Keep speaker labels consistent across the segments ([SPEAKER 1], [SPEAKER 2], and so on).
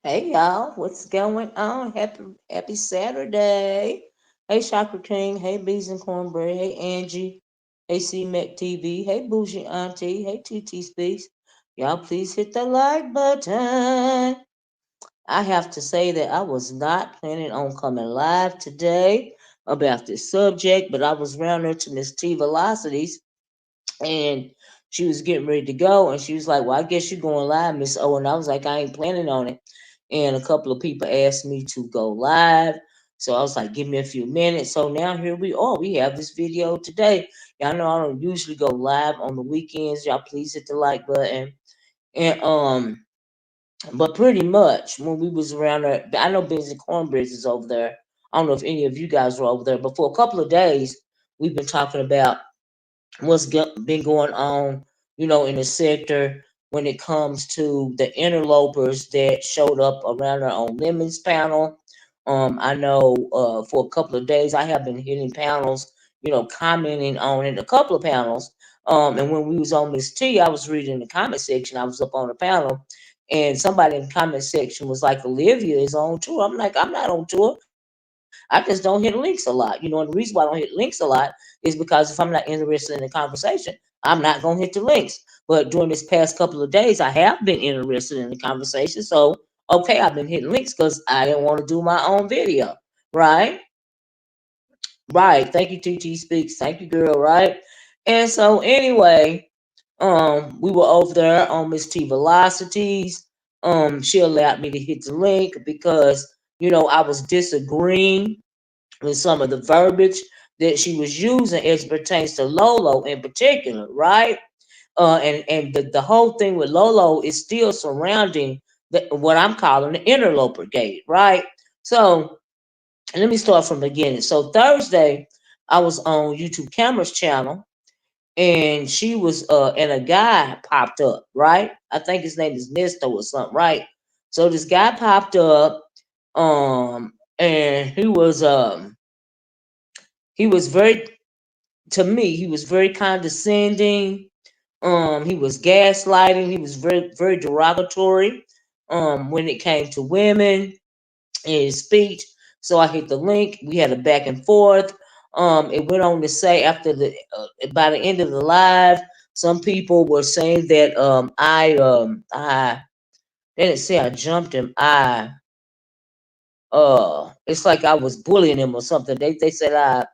[SPEAKER 1] Hey y'all, what's going on? Happy Saturday. Hey Chakra King, hey Bees and Cornbread, hey Angie, hey C Mac TV, hey Bougie Auntie, hey TT Speaks. Y'all please hit the like button. I have to say that I was not planning on coming live today about this subject, but I was around there to Miss T Velocities and she was getting ready to go and she was like, well, I guess you're going live, Miss O. And I was like, I ain't planning on it. And a couple of people asked me to go live. So I was like, give me a few minutes. So now here we are. We have this video today. Y'all know I don't usually go live on the weekends. Y'all please hit the like button. And but pretty much when we was around there, I know Ben's and Cornbread is over there. I don't know if any of you guys were over there, but for a couple of days we've been talking about been going on, in the sector when it comes to the interlopers that showed up around our own Lemons panel. I know for a couple of days I have been hitting panels, commenting on it, a couple of panels. And when we was on Miss T, I was reading the comment section. I was up on the panel, and somebody in the comment section was like, "Olivia is on tour." I'm like, "I'm not on tour. I just don't hit links a lot." And the reason why I don't hit links a lot is because if I'm not interested in the conversation, I'm not gonna hit the links. But during this past couple of days, I have been interested in the conversation. So okay, I've been hitting links because I didn't want to do my own video, right? Right. Thank you, TT Speaks. Thank you, girl. Right. And so anyway, we were over there on Miss T Velocities. She allowed me to hit the link because I was disagreeing with some of the verbiage that she was using as it pertains to Lolo in particular, right? And the whole thing with Lolo is still surrounding what I'm calling the Interloper-Gate, right? So let me start from the beginning. So Thursday, I was on YouTube Camera's channel, and she was and a guy popped up, right? I think his name is Nesto or something, right? So this guy popped up, and he was very, to me, he was very condescending. He was gaslighting. He was very, very derogatory. When it came to women in his speech. So I hit the link. We had a back and forth. It went on to say after by the end of the live, some people were saying that I they didn't say I jumped him. It's like I was bullying him or something. They said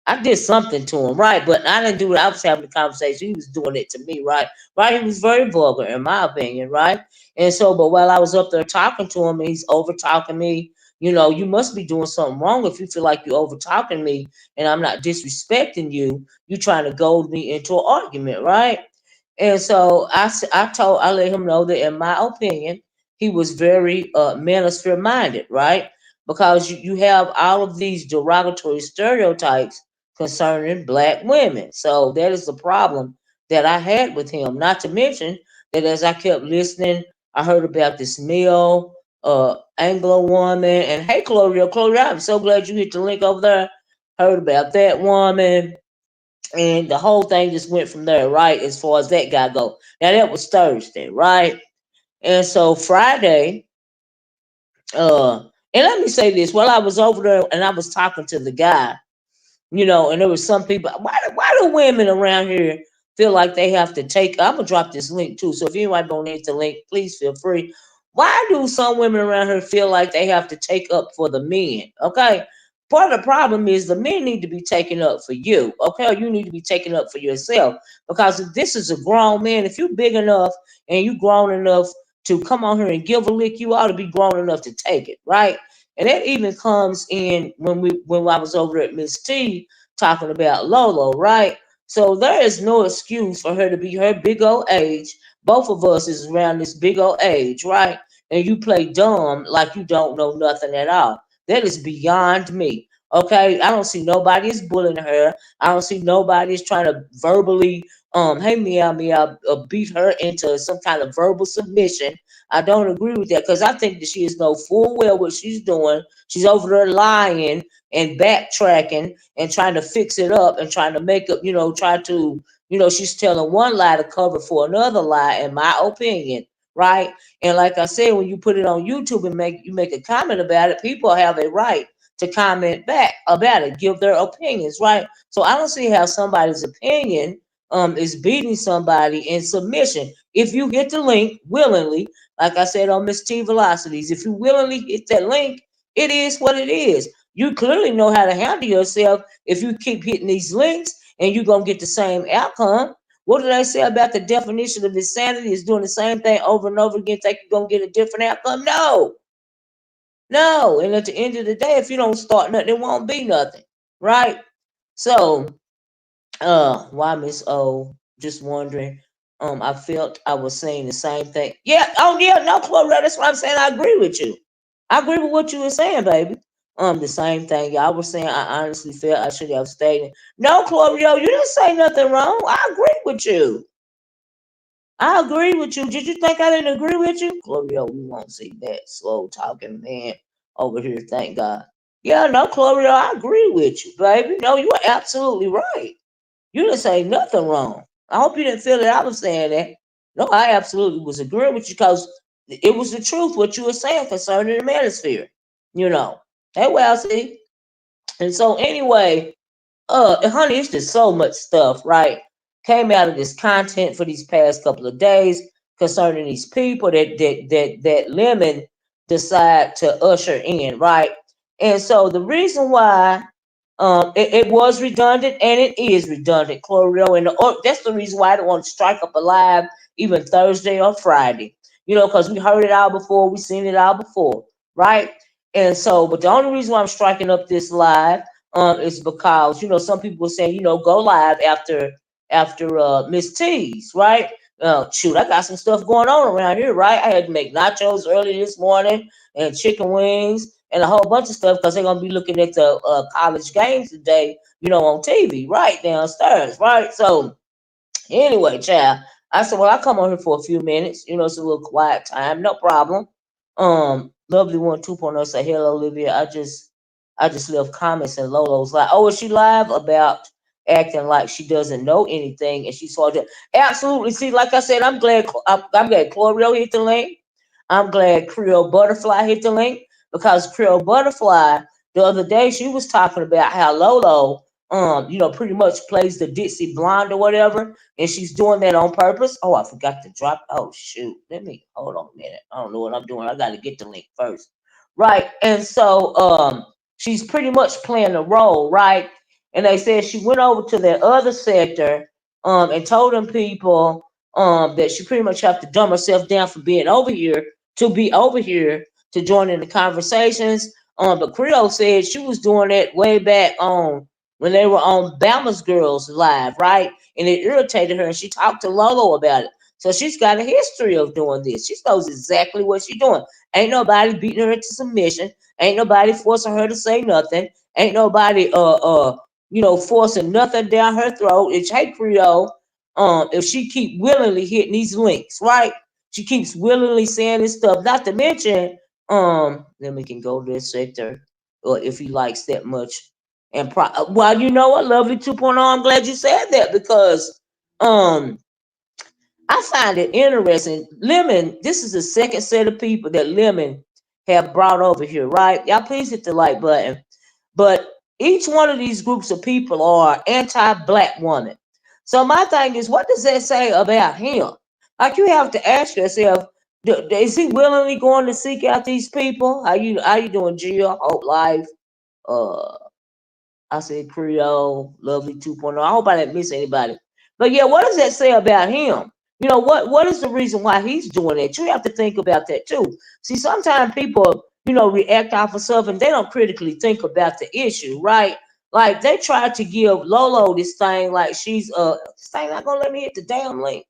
[SPEAKER 1] I did something to him, right? But I didn't do it. I was having a conversation. He was doing it to me, right? Right? He was very vulgar, in my opinion, right? And so, but while I was up there talking to him, and he's over talking me. You must be doing something wrong if you feel like you're over talking me, and I'm not disrespecting you. You trying to goad me into an argument, right? And so I let him know that in my opinion, he was very manosphere minded, right? Because you have all of these derogatory stereotypes concerning black women. So that is the problem that I had with him. Not to mention that as I kept listening, I heard about this male Anglo woman. And hey, Chloe, I'm so glad you hit the link over there. Heard about that woman. And the whole thing just went from there, right? As far as that guy go. Now that was Thursday, right? And so Friday, uh, and let me say this: while I was over there and I was talking to the guy, and there was some people. Why do women around here feel like they have to take? I'm gonna drop this link too. So if anybody don't need the link, please feel free. Why do some women around here feel like they have to take up for the men? Okay, part of the problem is the men need to be taken up for you, okay? Or you need to be taken up for yourself. Because if this is a grown man, if you're big enough and you grown enough to come on here and give a lick, you ought to be grown enough to take it, right? And that even comes in when I was over at Miss T talking about Lolo, right? So there is no excuse for her to be her big old age. Both of us is around this big old age, right? And you play dumb like you don't know nothing at all. That is beyond me. Okay, I don't see nobody is bullying her. I don't see nobody is trying to verbally, hey meow meow, beat her into some kind of verbal submission. I don't agree with that because I think that she is know full well what she's doing. She's over there lying and backtracking and trying to fix it up and trying to make up, try to, she's telling one lie to cover for another lie, in my opinion, right? And like I said, when you put it on YouTube and make a comment about it, people have a right to comment back about it, give their opinions, right? So I don't see how somebody's opinion is beating somebody in submission. If you hit the link willingly, like I said on Miss T Velocities, if you willingly hit that link, it is what it is. You clearly know how to handle yourself if you keep hitting these links and you're gonna get the same outcome. What do they say about the definition of insanity is doing the same thing over and over again, think you're gonna get a different outcome? No, no. And at the end of the day, if you don't start nothing, it won't be nothing. Right? So why Miss O? Just wondering. I felt I was saying the same thing. Yeah, oh yeah, no, Chloe, that's what I'm saying. I agree with you. I agree with what you were saying, baby. The same thing y'all were saying. I honestly felt I should have stayed. No, Chloe, you didn't say nothing wrong. I agree with you. I agree with you. Did you think I didn't agree with you? Chloe, we won't see that slow talking man over here, thank God. Yeah, no, Chloe, I agree with you, baby. No, you are absolutely right. You didn't say nothing wrong. I hope you didn't feel that I was saying that. No, I absolutely was agreeing with you because it was the truth what you were saying concerning the manosphere. You know. Hey, well, see. And so anyway, honey, it's just so much stuff, right? Came out of this content for these past couple of days concerning these people that Lemon decide to usher in, right? And so the reason why it was redundant and it is redundant, Chlorio, and that's the reason why I don't want to strike up a live even Thursday or Friday, because we heard it all before, we seen it all before, right? And so, but the only reason why I'm striking up this live is because some people were saying go live after Miss T's, right? Shoot, I got some stuff going on around here, right? I had to make nachos early this morning and chicken wings and a whole bunch of stuff because they're gonna be looking at the college games today, on TV, right downstairs, right? So anyway, child, I said, well, I'll come on here for a few minutes. It's a little quiet time, no problem. Lovely one 2.0 say, hello, Olivia. I just left comments and Lolo's like, oh, is she live about acting like she doesn't know anything and she's hard to absolutely see. Like I said, I'm glad Chlorio hit the link. I'm glad Creole Butterfly hit the link because Creole Butterfly the other day she was talking about how Lolo pretty much plays the Dixie Blonde or whatever, and she's doing that on purpose. Oh, I forgot to drop. Oh shoot, let me hold on a minute. I don't know what I'm doing. I got to get the link first, right? And so she's pretty much playing a role, right? And they said she went over to that other sector and told them people that she pretty much have to dumb herself down for being over here to be over here to join in the conversations. But Creole said she was doing that way back on when they were on Bama's Girls Live, right? And it irritated her, and she talked to Lolo about it. So she's got a history of doing this. She knows exactly what she's doing. Ain't nobody beating her into submission. Ain't nobody forcing her to say nothing. Ain't nobody forcing nothing down her throat. It's hey Creole. If she keep willingly hitting these links, right? She keeps willingly saying this stuff. Not to mention, then we can go to this sector, or if he likes that much. And well, what, lovely 2.0. I'm glad you said that because I find it interesting. Lemon, this is the second set of people that Lemon have brought over here, right? Y'all please hit the like button. But each one of these groups of people are anti-black woman. So my thing is, what does that say about him? Like you have to ask yourself, is he willingly going to seek out these people? How you doing, Jill? Hope Life, I said Creole, Lovely 2.0. I hope I didn't miss anybody. But yeah, what does that say about him? What is the reason why he's doing that? You have to think about that too. See, sometimes people, react off of stuff and they don't critically think about the issue, right? Like they tried to give Lolo this thing like she's this thing not gonna let me hit the damn link.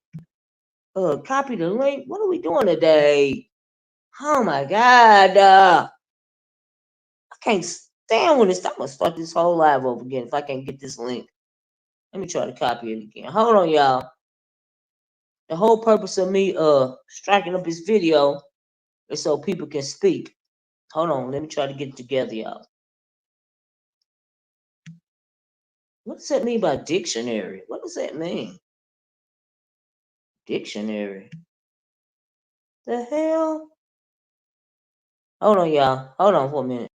[SPEAKER 1] Copy the link. What are we doing today? Oh my god. I can't stand when it's I'm gonna start this whole live over again if I can't get this link. Let me try to copy it again. Hold on, y'all. The whole purpose of me striking up this video is so people can speak. Hold on, let me try to get it together, y'all. What does that mean by dictionary? What does that mean? Dictionary. The hell? Hold on, y'all. Hold on for a minute.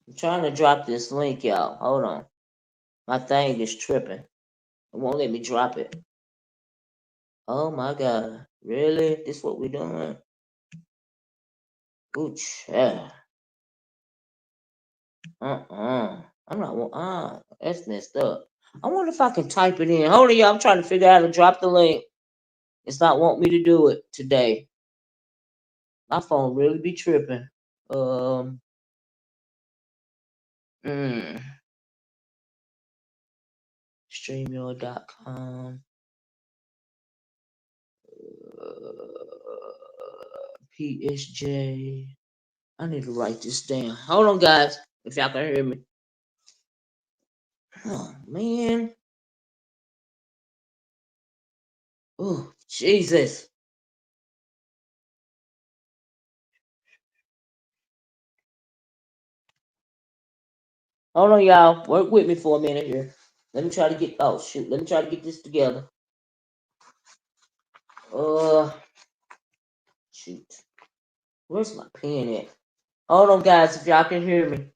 [SPEAKER 1] I'm trying to drop this link, y'all. Hold on. My thing is tripping. It won't let me drop it. Oh my god. Really? This what we doing? Ooch. Yeah. I'm not. That's messed up. I wonder if I can type it in. Hold on, y'all. I'm trying to figure out how to drop the link. It's not want me to do it today. My phone really be tripping. Um. Mm, StreamYard.com. PSJ. I need to write this down. Hold on, guys. If y'all can hear me. Oh man. Oh Jesus. Hold on, y'all. Work with me for a minute here. Let me try to get. Oh shoot. Let me try to get this together. Uh. Shoot. Where's my pen at? Hold on, guys. If y'all can hear me,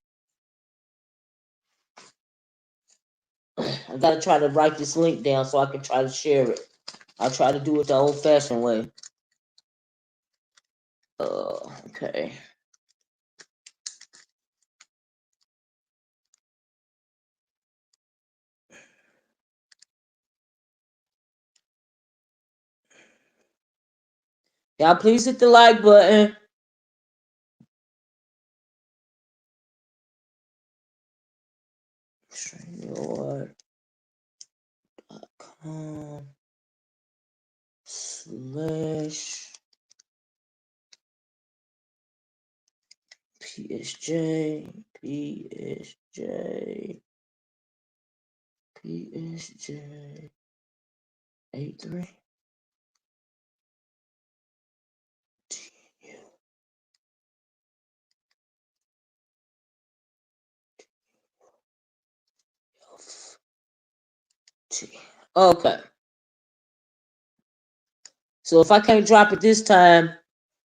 [SPEAKER 1] I gotta try to write this link down so I can try to share it. I'll try to do it the old-fashioned way. Okay. Y'all please hit the like button. StreamYard.com/PSJ PSJ 83 Okay. So if I can't drop it this time,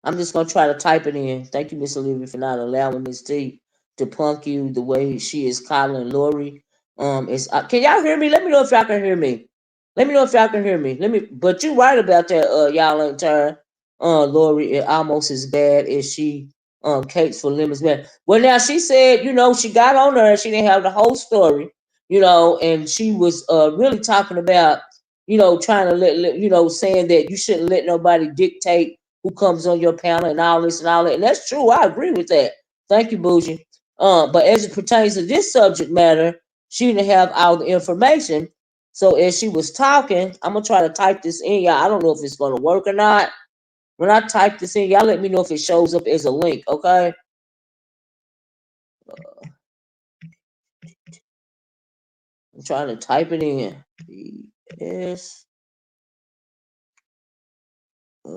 [SPEAKER 1] I'm just gonna try to type it in. Thank you, Miss Olivia, for not allowing Miss T to punk you the way she is calling Lori. Can y'all hear me? Let me know if y'all can hear me. Let me know if y'all can hear me. But you right about that. Y'all in turn. Lori is almost as bad as she cakes for lemons bad. Well, now she said, she got on her. She didn't have the whole story, and she was really talking about, trying to saying that you shouldn't let nobody dictate who comes on your panel and all this and all that. And that's true. I agree with that. Thank you, Bougie. But as it pertains to this subject matter, she didn't have all the information. So as she was talking, I'm gonna try to type this in, y'all. I don't know if it's gonna work or not. When I type this in, y'all let me know if it shows up as a link, okay? I'm trying to type it in. BS /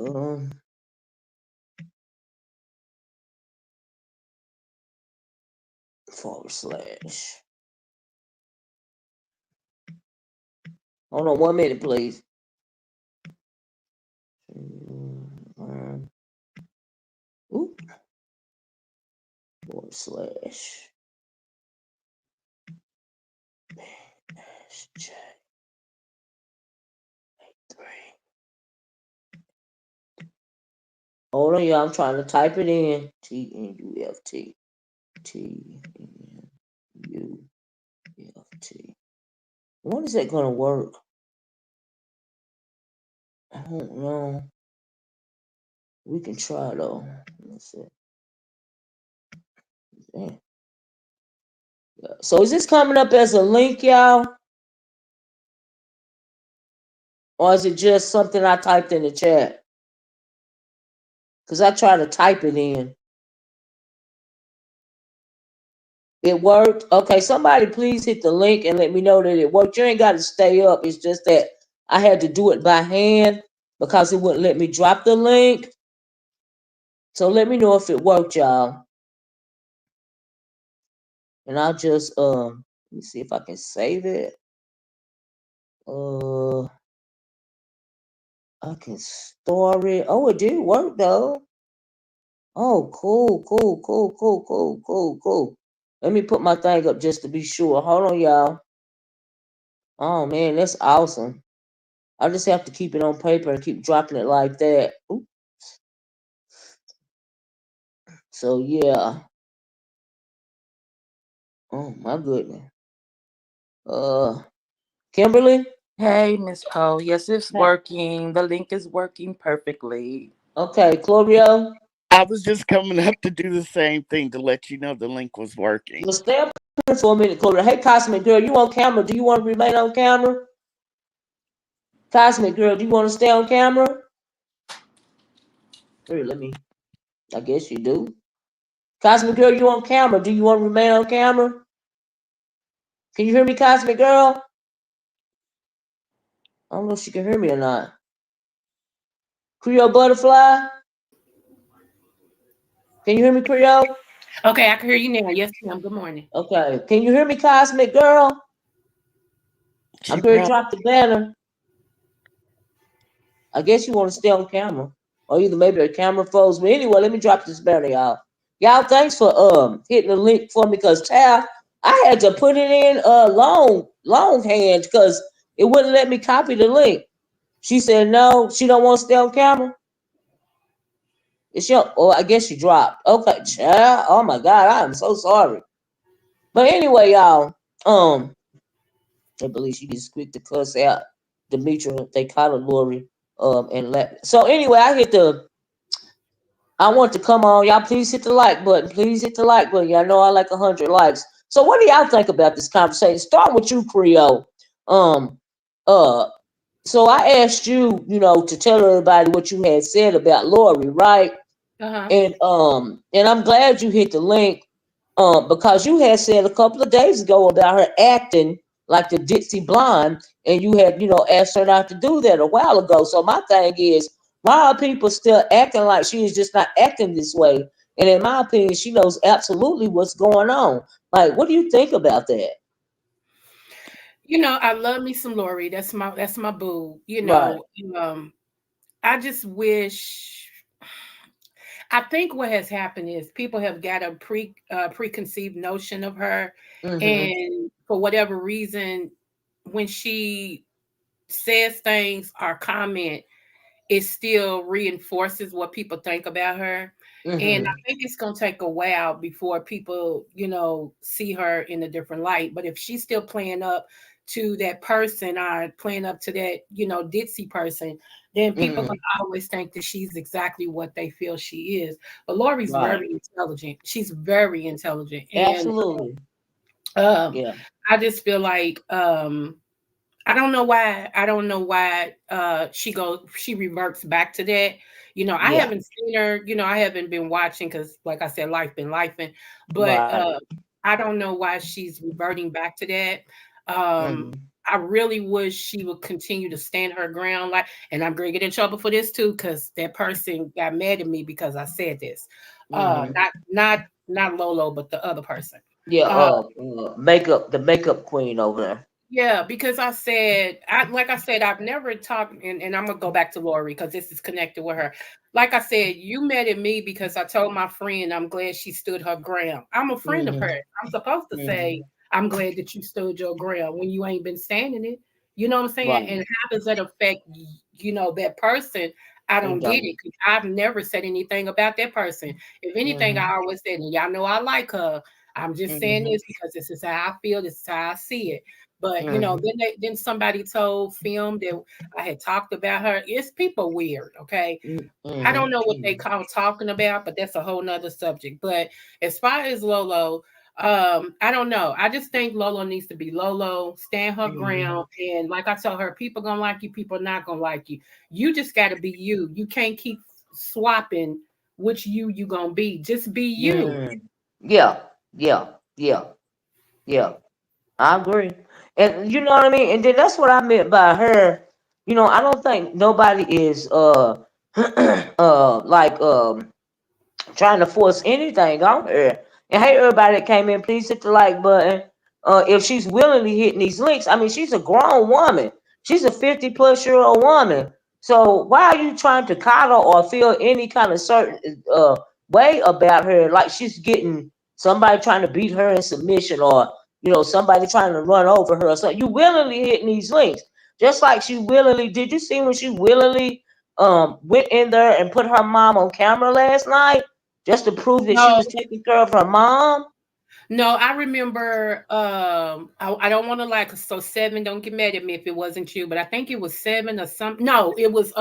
[SPEAKER 1] Hold on 1 minute, please. Oop. / J 3. Hold on, y'all. I'm trying to type it in. TNUFT. TNUFT. When is that gonna work? I don't know. We can try though. Let's see. Damn. So is this coming up as a link, y'all? Or is it just something I typed in the chat? Because I tried to type it in. It worked. Okay, somebody please hit the link and let me know that it worked. You ain't got to stay up. It's just that I had to do it by hand because it wouldn't let me drop the link. So let me know if it worked, y'all. And I'll just let me see if I can save it. I can store it. Oh, it did work though. Oh, cool, cool, cool, cool, cool, cool, cool. Let me put my thing up just to be sure. Hold on, y'all. Oh man, that's awesome. I just have to keep it on paper and keep dropping it like that. Ooh. So yeah. Oh my goodness. Uh, Kimberly.
[SPEAKER 2] Hey, Miss O. Yes, it's working. The link is working perfectly.
[SPEAKER 1] Okay, Chlorio.
[SPEAKER 3] I was just coming up to do the same thing to let you know the link was working.
[SPEAKER 1] Well, stay up for a minute, Chlorio. Hey, Cosmic Girl, you on camera? Do you want to remain on camera? Cosmic Girl, do you want to stay on camera? Here, let me. I guess you do. Cosmic Girl, you on camera? Do you want to remain on camera? Can you hear me, Cosmic Girl? I don't know if she can hear me or not. Creole Butterfly? Can you hear me, Creole?
[SPEAKER 4] Okay, I can hear you now. Yes, ma'am. Good morning.
[SPEAKER 1] Okay. Can you hear me, Cosmic Girl? I'm
[SPEAKER 3] She
[SPEAKER 1] going to
[SPEAKER 3] probably
[SPEAKER 1] drop the banner. I guess you want to stay on camera. Or either maybe a camera froze. But anyway, let me drop this banner, y'all. Y'all, thanks for hitting the link for me because Tal, I had to put it in long hand because it wouldn't let me copy the link. She said no, she don't want to stay on camera. Is she? Oh, I guess she dropped. Okay, child. Oh my God, I am so sorry. But anyway, y'all, I believe she gets quick to cuss out Demetra. They call her Lori. So anyway, I want to come on. Y'all please hit the like button. Please hit the like button. Y'all know I like 100 likes. So what do y'all think about this conversation? Start with you, Creole. Um, uh, so I asked you, to tell everybody what you had said about Lori, right?
[SPEAKER 4] Uh-huh.
[SPEAKER 1] And I'm glad you hit the link, because you had said a couple of days ago about her acting like the Dixie Blonde, and you had, asked her not to do that a while ago. So my thing is, why are people still acting like she is just not acting this way? And in my opinion, she knows absolutely what's going on. Like, what do you think about that?
[SPEAKER 4] I love me some Lori. That's my boo.
[SPEAKER 1] Right.
[SPEAKER 4] Um, I just wish. I think what has happened is people have got a preconceived notion of her,
[SPEAKER 1] Mm-hmm.
[SPEAKER 4] and for whatever reason, when she says things or comment, it still reinforces what people think about her. And I
[SPEAKER 1] Mm-hmm.
[SPEAKER 4] think it's going to take a while before people, see her in a different light. But if she's still playing up to that person or playing up to that, ditzy person, then people
[SPEAKER 1] Mm-hmm.
[SPEAKER 4] going to always think that she's exactly what they feel she is. But Lori's
[SPEAKER 1] Right.
[SPEAKER 4] very intelligent. She's very intelligent. And
[SPEAKER 1] Absolutely.
[SPEAKER 4] um,
[SPEAKER 1] Yeah.
[SPEAKER 4] I just feel like I don't know why. I don't know why she reverts back to that. I
[SPEAKER 1] Yeah.
[SPEAKER 4] haven't seen her, I haven't been watching because like I said, life been lifing. But
[SPEAKER 1] Right.
[SPEAKER 4] I don't know why she's reverting back to that. Um
[SPEAKER 1] Mm-hmm.
[SPEAKER 4] I really wish she would continue to stand her ground, and I'm gonna get in trouble for this too, because that person got mad at me because I said this.
[SPEAKER 1] Mm-hmm.
[SPEAKER 4] Not Lolo, but the other person.
[SPEAKER 1] Yeah.
[SPEAKER 4] Uh,
[SPEAKER 1] The makeup queen over there.
[SPEAKER 4] Yeah, because like I said, I've never talked, and I'm gonna go back to Lori because this is connected with her. Like I said, you met at me because I told my friend I'm glad she stood her ground. I'm a friend of
[SPEAKER 1] Mm-hmm.
[SPEAKER 4] hers. I'm supposed to
[SPEAKER 1] Mm-hmm.
[SPEAKER 4] say I'm glad that you stood your ground when you ain't been standing it. You know what I'm saying?
[SPEAKER 3] Right.
[SPEAKER 4] And how does that affect that person? I
[SPEAKER 1] It
[SPEAKER 4] don't get
[SPEAKER 1] don't.
[SPEAKER 4] it because I've never said anything about that person. If anything, I
[SPEAKER 1] Mm-hmm.
[SPEAKER 4] always said, and y'all know I like her. I'm just saying
[SPEAKER 1] Mm-hmm.
[SPEAKER 4] this because this is how I feel. This is how I see it. But
[SPEAKER 1] Mm-hmm.
[SPEAKER 4] then somebody told film that I had talked about her. It's people weird, okay? I don't know what they
[SPEAKER 1] Mm-hmm.
[SPEAKER 4] call talking about, but that's a whole nother subject. But as far as Lolo, I don't know. I just think Lolo needs to be Lolo, stand her
[SPEAKER 1] Mm-hmm.
[SPEAKER 4] ground, and like I tell her, people gonna like you, people not gonna like you. You just got to be you. You can't keep swapping which you gonna be. Just be you.
[SPEAKER 1] Mm. Yeah, yeah, yeah, yeah. I agree. And you know what I mean? And then that's what I meant by her. I don't think nobody is like trying to force anything on her. And hey, everybody that came in, please hit the like button. If she's willingly hitting these links, I mean, she's a grown woman. She's a 50-plus-year-old woman. So why are you trying to coddle or feel any kind of certain way about her? Like she's getting somebody trying to beat her in submission, or somebody trying to run over her. So you willingly hitting these links, just like she willingly. Did you see when she willingly went in there and put her mom on camera last night just to prove that she
[SPEAKER 4] No,
[SPEAKER 1] was taking care of her mom?
[SPEAKER 4] no, I remember. I don't want to like so seven. Don't get mad at me if it wasn't you, but I think it was seven or something. No, it was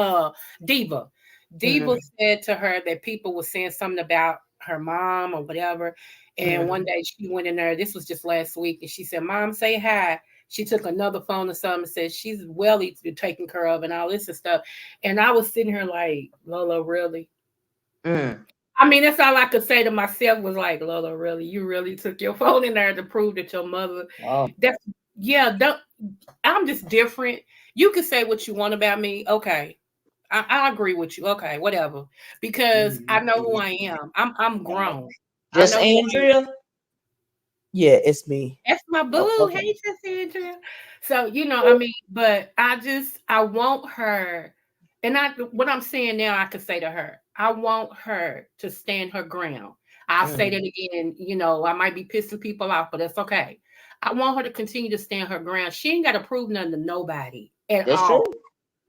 [SPEAKER 4] Diva. Diva
[SPEAKER 1] Mm-hmm.
[SPEAKER 4] said to her that people were saying something about her mom or whatever. And one
[SPEAKER 1] Mm-hmm.
[SPEAKER 4] day she went in there. This was just last week, and she said, "Mom, say hi." She took another phone or something and said she's well taken care of and all this and stuff. And I was sitting here like, Lola, really?
[SPEAKER 1] Mm.
[SPEAKER 4] I mean, that's all I could say to myself was like, Lola, really, you really took your phone in there to prove that your mother.
[SPEAKER 1] Oh.
[SPEAKER 4] That's yeah. I'm just different. You can say what you want about me. Okay, I agree with you. Okay, whatever. Because I know who I am. I'm grown. I
[SPEAKER 1] Just
[SPEAKER 4] know who I am.
[SPEAKER 1] Andrea?
[SPEAKER 2] Yeah, it's me.
[SPEAKER 4] That's my
[SPEAKER 1] Oh,
[SPEAKER 4] boo.
[SPEAKER 1] okay.
[SPEAKER 4] Hey, Cassandra. So, I mean, but I want her, and what I'm saying now, I could say to her, I want her to stand her ground. I'll say that
[SPEAKER 1] Mm.
[SPEAKER 4] again, I might be pissing people off, but that's okay. I want her to continue to stand her ground. She ain't got to prove nothing to nobody at
[SPEAKER 1] That's true.
[SPEAKER 4] all.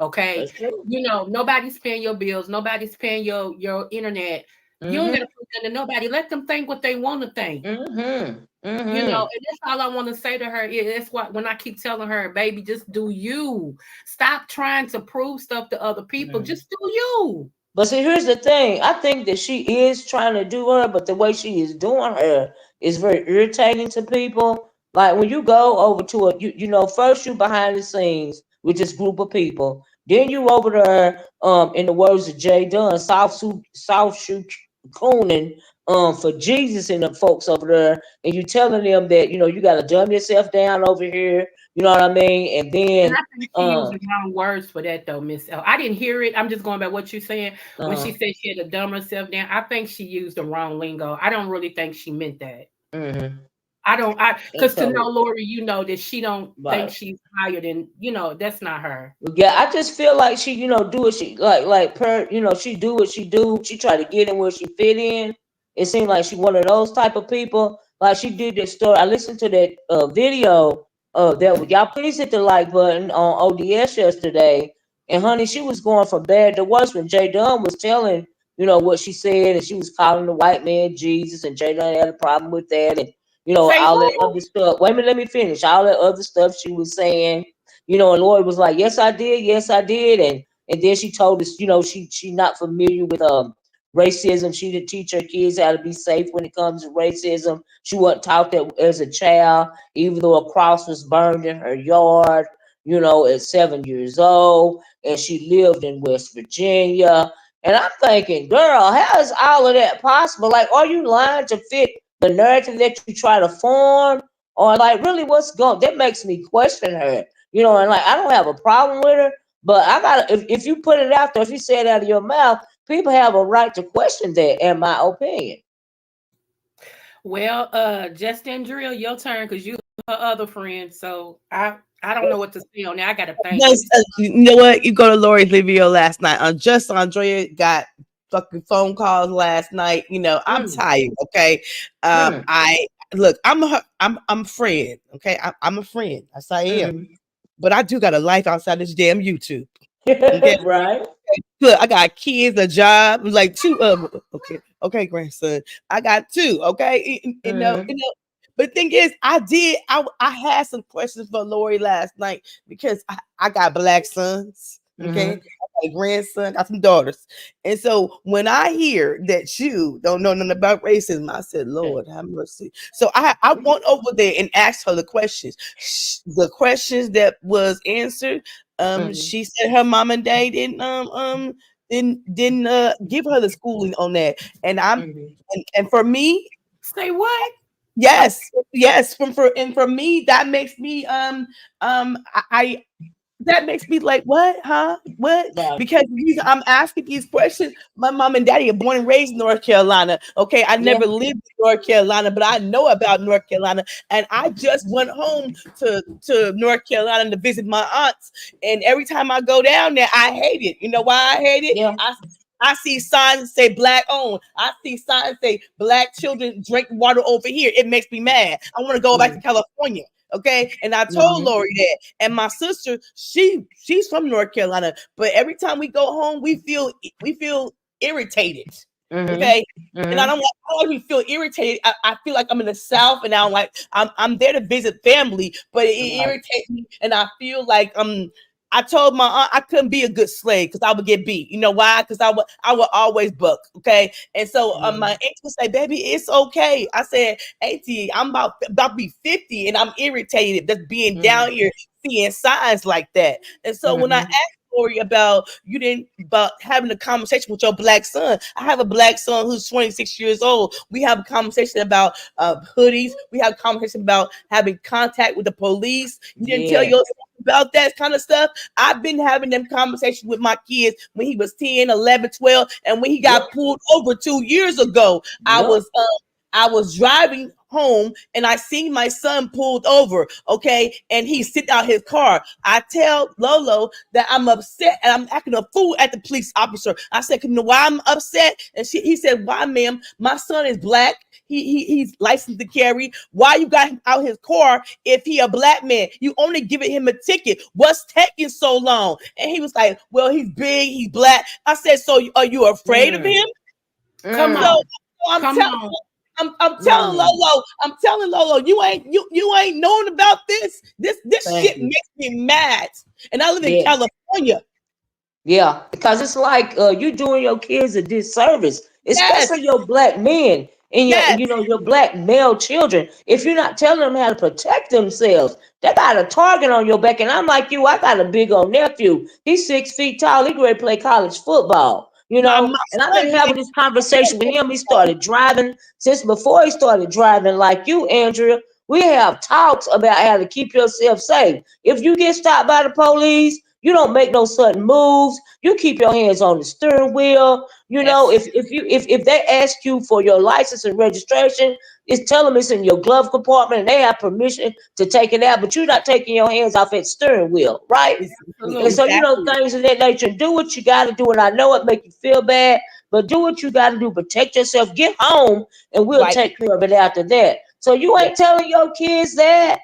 [SPEAKER 4] Okay.
[SPEAKER 1] That's true.
[SPEAKER 4] Nobody's paying your bills, nobody's paying your internet. You don't got to
[SPEAKER 1] Mm-hmm.
[SPEAKER 4] prove nothing to nobody. Let them think what they want to think.
[SPEAKER 1] Mm-hmm. Mm-hmm.
[SPEAKER 4] And that's all I want to say to her. That's what when I keep telling her, baby, just do you. Stop trying to prove stuff to other people.
[SPEAKER 1] Mm.
[SPEAKER 4] Just do you.
[SPEAKER 1] But see, here's the thing. I think that she is trying to do her, but the way she is doing her is very irritating to people. Like when you go over to first you behind the scenes with this group of people, then you over there, in the words of Jay Dunn, South Shoe cooning, for Jesus and the folks over there, and you telling them that you got to dumb yourself down over here. You know what I mean? And
[SPEAKER 4] And
[SPEAKER 1] then,
[SPEAKER 4] I think she used the wrong words for that though, Miss L. I didn't hear it. I'm just going by what you're saying. When she
[SPEAKER 1] uh,
[SPEAKER 4] said she had to dumb herself down, I think she used the wrong lingo. I don't really think she meant that.
[SPEAKER 1] mm-hmm.
[SPEAKER 4] I don't I
[SPEAKER 1] And
[SPEAKER 4] because to know
[SPEAKER 1] so,
[SPEAKER 4] Lori, that she don't think
[SPEAKER 1] right.
[SPEAKER 4] she's higher than, that's not her.
[SPEAKER 1] Yeah, I just feel like she, do what she like per, she do what she do. She try to get in where she fit in. It seemed like she one of those type of people. Like she did that story. I listened to that video that y'all please hit the like button on O.D.S yesterday. And honey, she was going from bad to worse when Jay Dunn was telling, what she said, and she was calling the white man Jesus, and Jay Dunn had a problem with that, and
[SPEAKER 4] Say
[SPEAKER 1] all that
[SPEAKER 4] who?
[SPEAKER 1] other stuff. Wait a minute, let me finish. All that other stuff she was saying, and Lori was like, yes, I did. And then she told us, she not familiar with racism. She didn't teach her kids how to be safe when it comes to racism. She wasn't taught that as a child, even though a cross was burned in her yard, at 7 years old, and she lived in West Virginia. And I'm thinking, girl, how is all of that possible? Like, are you lying to fit the narrative that you try to form? Or like really what's going that makes me question her. And like I don't have a problem with her, but I got if you put it out there, if you say it out of your mouth, people have a right to question that, in my opinion.
[SPEAKER 4] Well, Justin Drill, your turn because you her other friend. So I don't know what to say on that. I gotta think.
[SPEAKER 2] No, you know what? You go to Lori's video last night. Just Andrea got fucking phone calls last night. I'm
[SPEAKER 1] Mm,
[SPEAKER 2] tired. Okay,
[SPEAKER 1] mm,
[SPEAKER 2] I
[SPEAKER 5] look, I'm a friend. Okay, I'm a friend. That's I am.
[SPEAKER 1] Mm.
[SPEAKER 5] But I do got a life outside this damn YouTube. Okay.
[SPEAKER 1] Right.
[SPEAKER 5] Look, I got kids, a job, like two of them. Okay, grandson. I got two. Okay,
[SPEAKER 1] Mm.
[SPEAKER 5] But the thing is, I had some questions for Lori last night because I got black sons. Okay, I
[SPEAKER 1] Mm.
[SPEAKER 5] got a grandson, got some daughters, and so when I hear that you don't know nothing about racism, I said, Lord, have mercy. So I went over there and asked her the questions. The questions that was answered.
[SPEAKER 1] Mm.
[SPEAKER 5] She said her mom and dad didn't give her the schooling on that, and
[SPEAKER 1] Mm.
[SPEAKER 5] and for me,
[SPEAKER 4] Say what?
[SPEAKER 5] yes, for me that makes me I that makes me like, what, huh? What?
[SPEAKER 1] Right.
[SPEAKER 5] Because I'm asking these questions. My mom and daddy are born and raised in North Carolina. Okay, I
[SPEAKER 1] Yeah.
[SPEAKER 5] never lived in North Carolina, but I know about North Carolina. And I just went home to North Carolina to visit my aunts. And every time I go down there, I hate it. You know why I hate it?
[SPEAKER 1] Yeah.
[SPEAKER 5] I see signs say black owned. I see signs say black children drink water over here. It makes me mad. I want to go back to
[SPEAKER 1] Mm.
[SPEAKER 5] California. Okay. And I told
[SPEAKER 1] Mm.
[SPEAKER 5] Lori that. And my sister, she's from North Carolina, but every time we go home, we feel irritated.
[SPEAKER 1] Mm.
[SPEAKER 5] Okay. And I
[SPEAKER 1] Mm.
[SPEAKER 5] don't like I don't really feel irritated. I feel like I'm in the South and I'm like I'm there to visit family, but it
[SPEAKER 1] Right.
[SPEAKER 5] irritates me and I feel like I told my aunt I couldn't be a good slave because I would get beat. You know why? Because I would always buck. Okay. And so my
[SPEAKER 1] Mm.
[SPEAKER 5] aunt would say, baby, it's okay. I said, Auntie, I'm about to be 50 and I'm irritated just being down
[SPEAKER 1] Mm.
[SPEAKER 5] here seeing signs like that. And so when I
[SPEAKER 1] Mm.
[SPEAKER 5] asked Lori about about having a conversation with your black son, I have a black son who's 26 years old. We have a conversation about hoodies. We have a conversation about having contact with the police. You didn't tell
[SPEAKER 1] Yeah.
[SPEAKER 5] your son about that kind of stuff. I've been having them conversations with my kids when he was 10, 11, 12, and when he
[SPEAKER 1] Yep.
[SPEAKER 5] got pulled over 2 years ago. I
[SPEAKER 1] Yep.
[SPEAKER 5] was driving home and I seen my son pulled over, okay, and he sit out his car. I tell Lolo that I'm upset and I'm acting a fool at the police officer. I said, you know why I'm upset? And he said, why, ma'am? My son is black. He's licensed to carry. Why you got him out his car if he a black man? You only giving him a ticket. What's taking so long? And he was like, well, he's big, he's black. I said, so are you afraid of
[SPEAKER 1] Mm.
[SPEAKER 5] him?
[SPEAKER 4] Come
[SPEAKER 5] So,
[SPEAKER 1] Mm.
[SPEAKER 4] on.
[SPEAKER 5] so I'm
[SPEAKER 4] Come
[SPEAKER 5] telling
[SPEAKER 4] on.
[SPEAKER 1] Mm.
[SPEAKER 5] I'm telling Lolo, you ain't knowing about this
[SPEAKER 1] Thank
[SPEAKER 5] shit
[SPEAKER 1] you.
[SPEAKER 5] makes me mad. And I live in
[SPEAKER 1] Yes.
[SPEAKER 5] California.
[SPEAKER 1] Yeah, because it's like you doing your kids a disservice,
[SPEAKER 5] Yes,
[SPEAKER 1] especially your black men and
[SPEAKER 5] yes,
[SPEAKER 1] your black male children. If you're not telling them how to protect themselves, they got a target on your back. And I'm like you, I got a big old nephew. He's 6 feet tall. He ready to play college football.
[SPEAKER 5] my
[SPEAKER 1] And I've
[SPEAKER 5] son
[SPEAKER 1] been
[SPEAKER 5] get
[SPEAKER 1] having this conversation with him. He started driving since before he started driving, like you, Andrea. We have talks about how to keep yourself safe. If you get stopped by the police, you don't make no sudden moves. You keep your hands on the steering wheel.
[SPEAKER 5] yes,
[SPEAKER 1] If they ask you for your license and registration, tell them it's in your glove compartment and they have permission to take it out, but you're not taking your hands off that steering wheel, right? And
[SPEAKER 5] it's
[SPEAKER 4] Absolutely.
[SPEAKER 1] so,
[SPEAKER 5] exactly
[SPEAKER 1] things of that nature. Do what you got to do. And I know it make you feel bad, but do what you got to do. Protect yourself. Get home, and we'll
[SPEAKER 5] right.
[SPEAKER 1] take care of it after that. So you
[SPEAKER 5] Yeah,
[SPEAKER 1] ain't telling your kids that.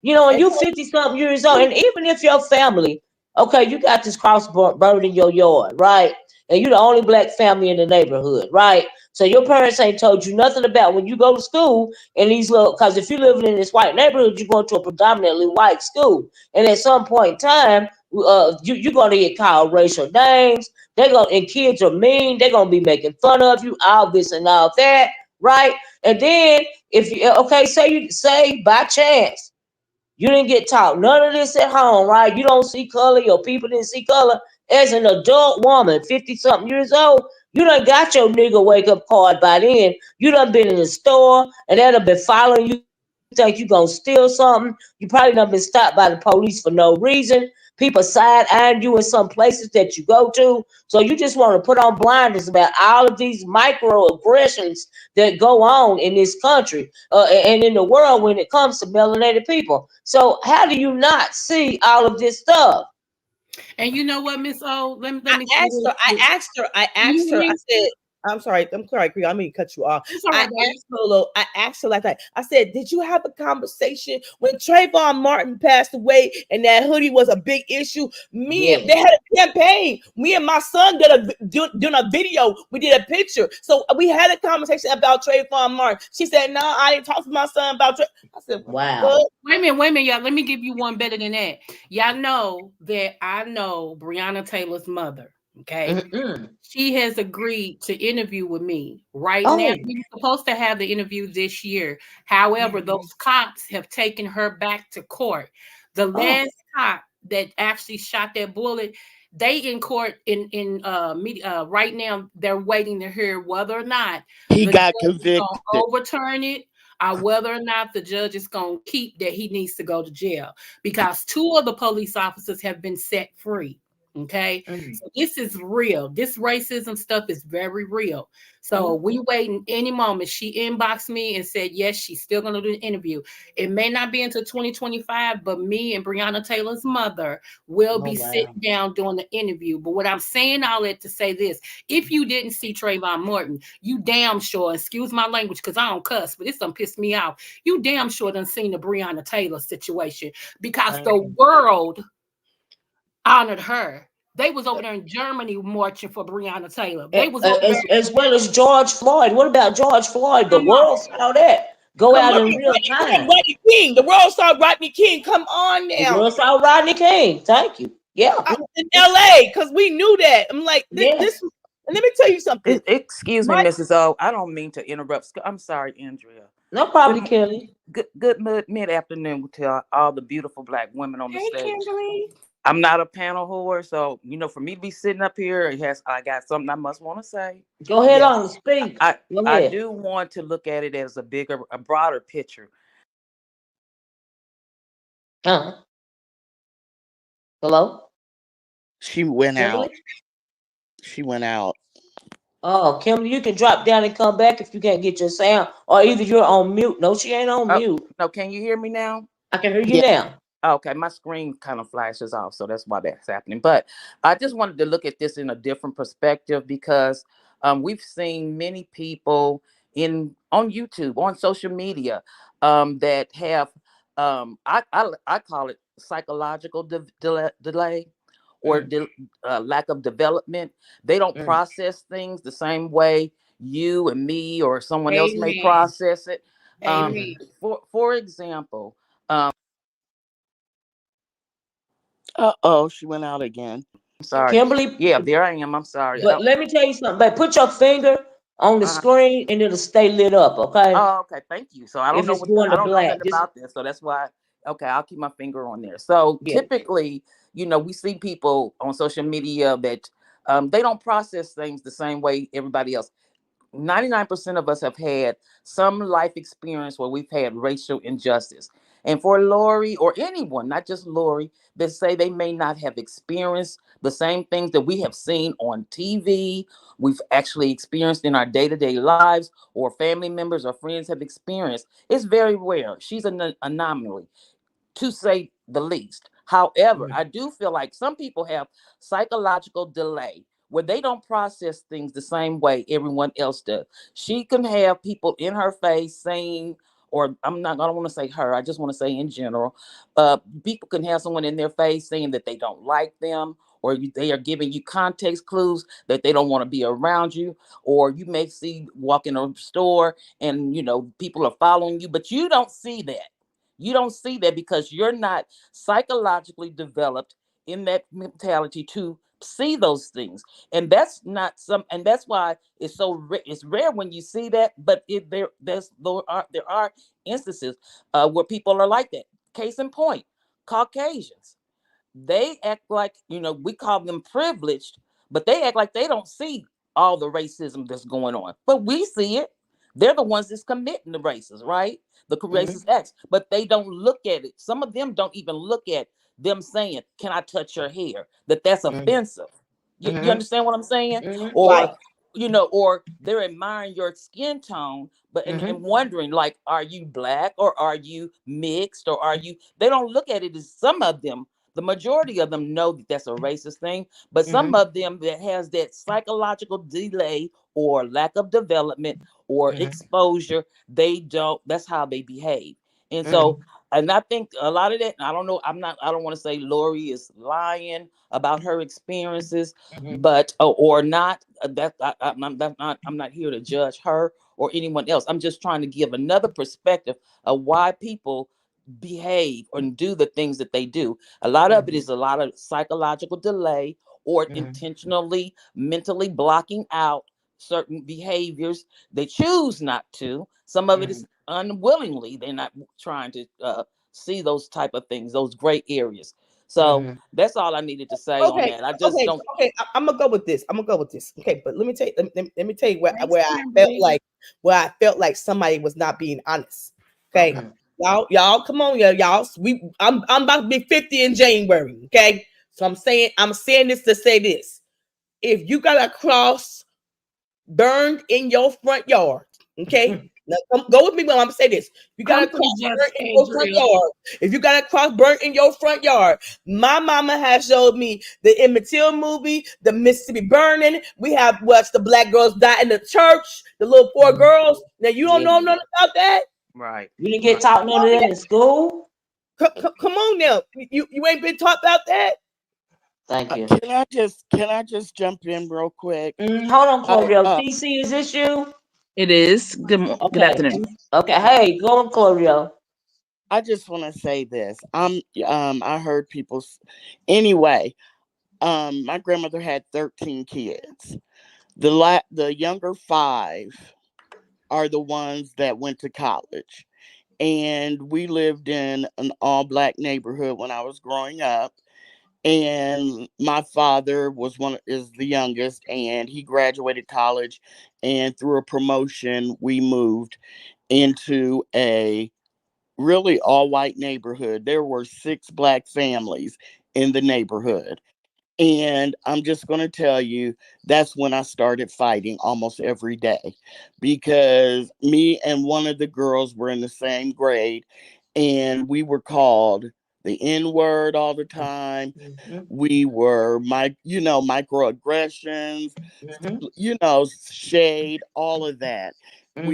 [SPEAKER 1] And
[SPEAKER 5] and
[SPEAKER 1] you
[SPEAKER 5] so
[SPEAKER 1] 50 something years old, and even if your family, okay, you got this cross burned in your yard, right? And you're the only black family in the neighborhood, right? So your parents ain't told you nothing about when you go to school and these little, because if you're living in this white neighborhood, you're going to a predominantly white school. And at some point in time, you're going to get called racial names. And kids are mean. They're going to be making fun of you, all this and all that, right? And then if you, okay, say by chance, you didn't get taught none of this at home, right? You don't see color. Your people didn't see color. As an adult woman, 50 something years old, you done got your nigga wake up card by then. You done been in the store and they done been following you. You think you gonna steal something. You probably done been stopped by the police for no reason. People side eyeing you in some places that you go to. So you just want to put on blinders about all of these microaggressions that go on in this country and in the world when it comes to melanated people. So how do you not see all of this stuff?
[SPEAKER 4] And you know what, Miss O? Let me
[SPEAKER 5] I
[SPEAKER 4] say
[SPEAKER 5] asked her,
[SPEAKER 4] this.
[SPEAKER 5] I asked her, I
[SPEAKER 4] You
[SPEAKER 5] asked her, I
[SPEAKER 4] need
[SPEAKER 5] said,
[SPEAKER 4] to.
[SPEAKER 5] I'm sorry, Cree. I mean cut you off.
[SPEAKER 4] It's all
[SPEAKER 5] I
[SPEAKER 4] right, baby.
[SPEAKER 5] asked Lolo, I asked her like that. I said, did you have a conversation when Trayvon Martin passed away and that hoodie was a big issue? They
[SPEAKER 1] Yes.
[SPEAKER 5] had a campaign. Me and my son doing a video. We did a picture. So we had a conversation about Trayvon Martin. She said, no, I didn't talk to my son about Trayvon. I said,
[SPEAKER 1] Wow.
[SPEAKER 5] what?
[SPEAKER 4] Wait a minute, y'all. Let me give you one better than that. Y'all know that I know Breonna Taylor's mother. Okay.
[SPEAKER 1] Mm-mm.
[SPEAKER 4] She has agreed to interview with me right now.
[SPEAKER 1] Oh.
[SPEAKER 4] We were supposed to have the interview this year. However,
[SPEAKER 1] Mhm.
[SPEAKER 4] those cops have taken her back to court. The
[SPEAKER 1] Oh.
[SPEAKER 4] last cop that actually shot that bullet, they in court in media right now. They're waiting to hear whether or not
[SPEAKER 3] He
[SPEAKER 4] the judge
[SPEAKER 3] got
[SPEAKER 4] is going to
[SPEAKER 3] convicted.
[SPEAKER 4] overturn it or whether or not the judge is going to keep that he needs to go to jail, because two of the police officers have been set free. Okay.
[SPEAKER 1] Mm.
[SPEAKER 4] So this is real. This racism stuff is very real. So
[SPEAKER 1] Mm.
[SPEAKER 4] we waiting any moment. She inboxed me and said, yes, she's still going to do the interview. It may not be until 2025, but me and Breonna Taylor's mother will
[SPEAKER 1] Oh
[SPEAKER 4] be
[SPEAKER 1] wow.
[SPEAKER 4] sitting down doing the interview. But what I'm saying all that to say this, if you didn't see Trayvon Martin, you damn sure, excuse my language because I don't cuss, but this done pissed me off. You damn sure done seen the Breonna Taylor situation, because the world honored her. They was over there in Germany marching for Breonna Taylor. They was over there.
[SPEAKER 1] As well as George Floyd. What about George Floyd? The
[SPEAKER 4] Come on,
[SPEAKER 1] world saw that go
[SPEAKER 4] come
[SPEAKER 1] out
[SPEAKER 4] on.
[SPEAKER 1] in real time.
[SPEAKER 5] Rodney King. The world saw Rodney King. Come on
[SPEAKER 1] The
[SPEAKER 5] now.
[SPEAKER 1] world saw Rodney King. Thank you. Yeah.
[SPEAKER 5] In LA, because we knew that. I'm like, this
[SPEAKER 1] Yes.
[SPEAKER 5] and let me tell you something.
[SPEAKER 2] Excuse me,
[SPEAKER 5] My
[SPEAKER 2] Mrs. O. I don't mean to interrupt. I'm sorry, Andrea.
[SPEAKER 1] No
[SPEAKER 2] Good,
[SPEAKER 1] problem, Kelly.
[SPEAKER 2] good mid afternoon to all the beautiful black women on the
[SPEAKER 4] Hey,
[SPEAKER 2] stage.
[SPEAKER 4] Kimberly.
[SPEAKER 2] I'm not a panel whore, so for me to be sitting up here, I got something I must want to say.
[SPEAKER 1] Go ahead
[SPEAKER 5] yes.
[SPEAKER 1] on and speak.
[SPEAKER 2] I
[SPEAKER 1] Go
[SPEAKER 2] I
[SPEAKER 1] ahead.
[SPEAKER 2] do want to look at it as a broader picture.
[SPEAKER 1] Uh-huh. Hello?
[SPEAKER 3] She went out.
[SPEAKER 1] Kimberly?
[SPEAKER 3] She went out.
[SPEAKER 1] Oh, Kimberly, you can drop down and come back if you can't get your sound. Or either you're on mute. No, she ain't on
[SPEAKER 2] Oh
[SPEAKER 1] mute.
[SPEAKER 2] no, can you hear me now?
[SPEAKER 1] I can hear you
[SPEAKER 3] Yeah.
[SPEAKER 1] now.
[SPEAKER 2] Okay, my screen kind of flashes off, so that's why that's happening. But I just wanted to look at this in a different perspective because we've seen many people on YouTube, on social media, that have I call it psychological delay or
[SPEAKER 1] Mm,
[SPEAKER 2] lack of development. They don't
[SPEAKER 1] mm,
[SPEAKER 2] process things the same way you and me or someone else may
[SPEAKER 4] Amen.
[SPEAKER 2] process it. Um,
[SPEAKER 4] Amen.
[SPEAKER 1] mm.
[SPEAKER 2] for example.
[SPEAKER 3] Uh-oh, she went out again.
[SPEAKER 2] I'm sorry.
[SPEAKER 1] Kimberly,
[SPEAKER 2] Yeah, there I am. I'm sorry.
[SPEAKER 1] but let me tell you something. But put your finger on the
[SPEAKER 2] Uh,
[SPEAKER 1] screen and it'll stay lit up, okay?
[SPEAKER 2] oh, okay. Thank you. So
[SPEAKER 1] If it's going
[SPEAKER 2] I
[SPEAKER 1] to
[SPEAKER 2] don't know
[SPEAKER 1] black,
[SPEAKER 2] nothing
[SPEAKER 1] just
[SPEAKER 2] about this. So that's why. Okay, I'll keep my finger on there. So
[SPEAKER 1] yeah.
[SPEAKER 2] typically, we see people on social media that they don't process things the same way everybody else. 99% of us have had some life experience where we've had racial injustice. And for Lori or anyone, not just Lori, that say they may not have experienced the same things that we have seen on TV, we've actually experienced in our day to day lives, or family members or friends have experienced, it's very rare. She's an anomaly, to say the least. However, I
[SPEAKER 1] Mm,
[SPEAKER 2] do feel like some people have psychological delay where they don't process things the same way everyone else does. She can have people in her face saying, or I don't want to say her, I just want to say in general, people can have someone in their face saying that they don't like them, or they are giving you context clues that they don't want to be around you, or you may see walk in a store and people are following you, but you don't see that. You don't see that because you're not psychologically developed in that mentality to see those things. And that's not some and that's why it's it's rare when you see that, but there are instances where people are like that. Case in point, Caucasians, they act like, we call them privileged, but they act like they don't see all the racism that's going on, but we see it. They're the ones that's committing the races, right? The racist
[SPEAKER 1] mm,
[SPEAKER 2] acts, but they don't look at it. Some of them don't even look at them saying, can I touch your hair? That's
[SPEAKER 1] mm,
[SPEAKER 2] offensive. You
[SPEAKER 1] mm,
[SPEAKER 2] understand what I'm saying?
[SPEAKER 1] mm.
[SPEAKER 5] Right.
[SPEAKER 2] Or or they're admiring your skin tone, but and
[SPEAKER 1] Mm,
[SPEAKER 2] wondering, like, are you black or are you mixed or are you? They don't look at it as, some of them, the majority of them know that that's a racist thing, but some
[SPEAKER 1] Mhm.
[SPEAKER 2] of them that has that psychological delay or lack of development or
[SPEAKER 1] Mhm.
[SPEAKER 2] exposure, they don't. That's how they behave. And so,
[SPEAKER 1] Mhm.
[SPEAKER 2] and I think a lot of that. I don't know. I'm not. I don't want to say Lori is lying about her experiences,
[SPEAKER 1] Mhm.
[SPEAKER 2] but or not. I'm not here to judge her or anyone else. I'm just trying to give another perspective of why people behave and do the things that they do. A lot of it
[SPEAKER 1] Mhm.
[SPEAKER 2] is a lot of psychological delay or
[SPEAKER 1] Mhm.
[SPEAKER 2] intentionally mentally blocking out certain behaviors. They choose not to. Some of it is
[SPEAKER 1] Mhm.
[SPEAKER 2] unwillingly. They're not trying to see those type of things, those gray areas. So
[SPEAKER 1] Mhm.
[SPEAKER 2] that's all I needed to say on
[SPEAKER 5] Okay,
[SPEAKER 2] that. I just
[SPEAKER 5] okay,
[SPEAKER 2] don't.
[SPEAKER 5] okay. I'm gonna go with this. I'm gonna go with this. Okay, but let me tell you. Let me tell you
[SPEAKER 4] Thanks,
[SPEAKER 5] where I felt
[SPEAKER 4] Kimberly.
[SPEAKER 5] like somebody was not being honest. Okay,
[SPEAKER 2] Okay.
[SPEAKER 1] Mhm.
[SPEAKER 5] y'all, come on, y'all. I'm about to be 50 in January. Okay, so I'm saying this to say this. If you got a cross burned in your front yard. Okay. Now go with me when I'm gonna say this. You got
[SPEAKER 4] Come
[SPEAKER 5] a
[SPEAKER 4] through,
[SPEAKER 5] cross
[SPEAKER 4] Just
[SPEAKER 5] burnt in your front
[SPEAKER 4] Adrian.
[SPEAKER 5] yard. If you got a cross burnt in your front yard, my mama has showed me the Emmett Till movie, the Mississippi Burning. We have watched the black girls die in the church, the little four
[SPEAKER 1] Mhm.
[SPEAKER 5] girls. Now you don't
[SPEAKER 1] Yeah.
[SPEAKER 5] know nothing about that.
[SPEAKER 2] Right.
[SPEAKER 1] You didn't get
[SPEAKER 2] Right.
[SPEAKER 1] taught none of that in school.
[SPEAKER 5] Come on now. You ain't been taught about that.
[SPEAKER 1] Thank you.
[SPEAKER 3] Can I just jump in real quick?
[SPEAKER 1] Hold on,
[SPEAKER 3] I
[SPEAKER 1] Claudio. TC, is this you?
[SPEAKER 6] It is. Good
[SPEAKER 1] Okay.
[SPEAKER 6] afternoon.
[SPEAKER 1] Okay. Hey, go on, Claudio.
[SPEAKER 3] I just want to say this. I heard people anyway. My grandmother had 13 kids. The younger 5 are the ones that went to college. And we lived in an all black neighborhood when I was growing up. And my father is the youngest, and he graduated college, and through a promotion we moved into a really all white neighborhood. There were 6 black families in the neighborhood. And I'm just going to tell you, that's when I started fighting almost every day, because me and one of the girls were in the same grade, and we were called the N word all the time.
[SPEAKER 1] Mhm.
[SPEAKER 3] We were microaggressions,
[SPEAKER 1] Mhm.
[SPEAKER 3] shade, all of that.
[SPEAKER 1] Mhm.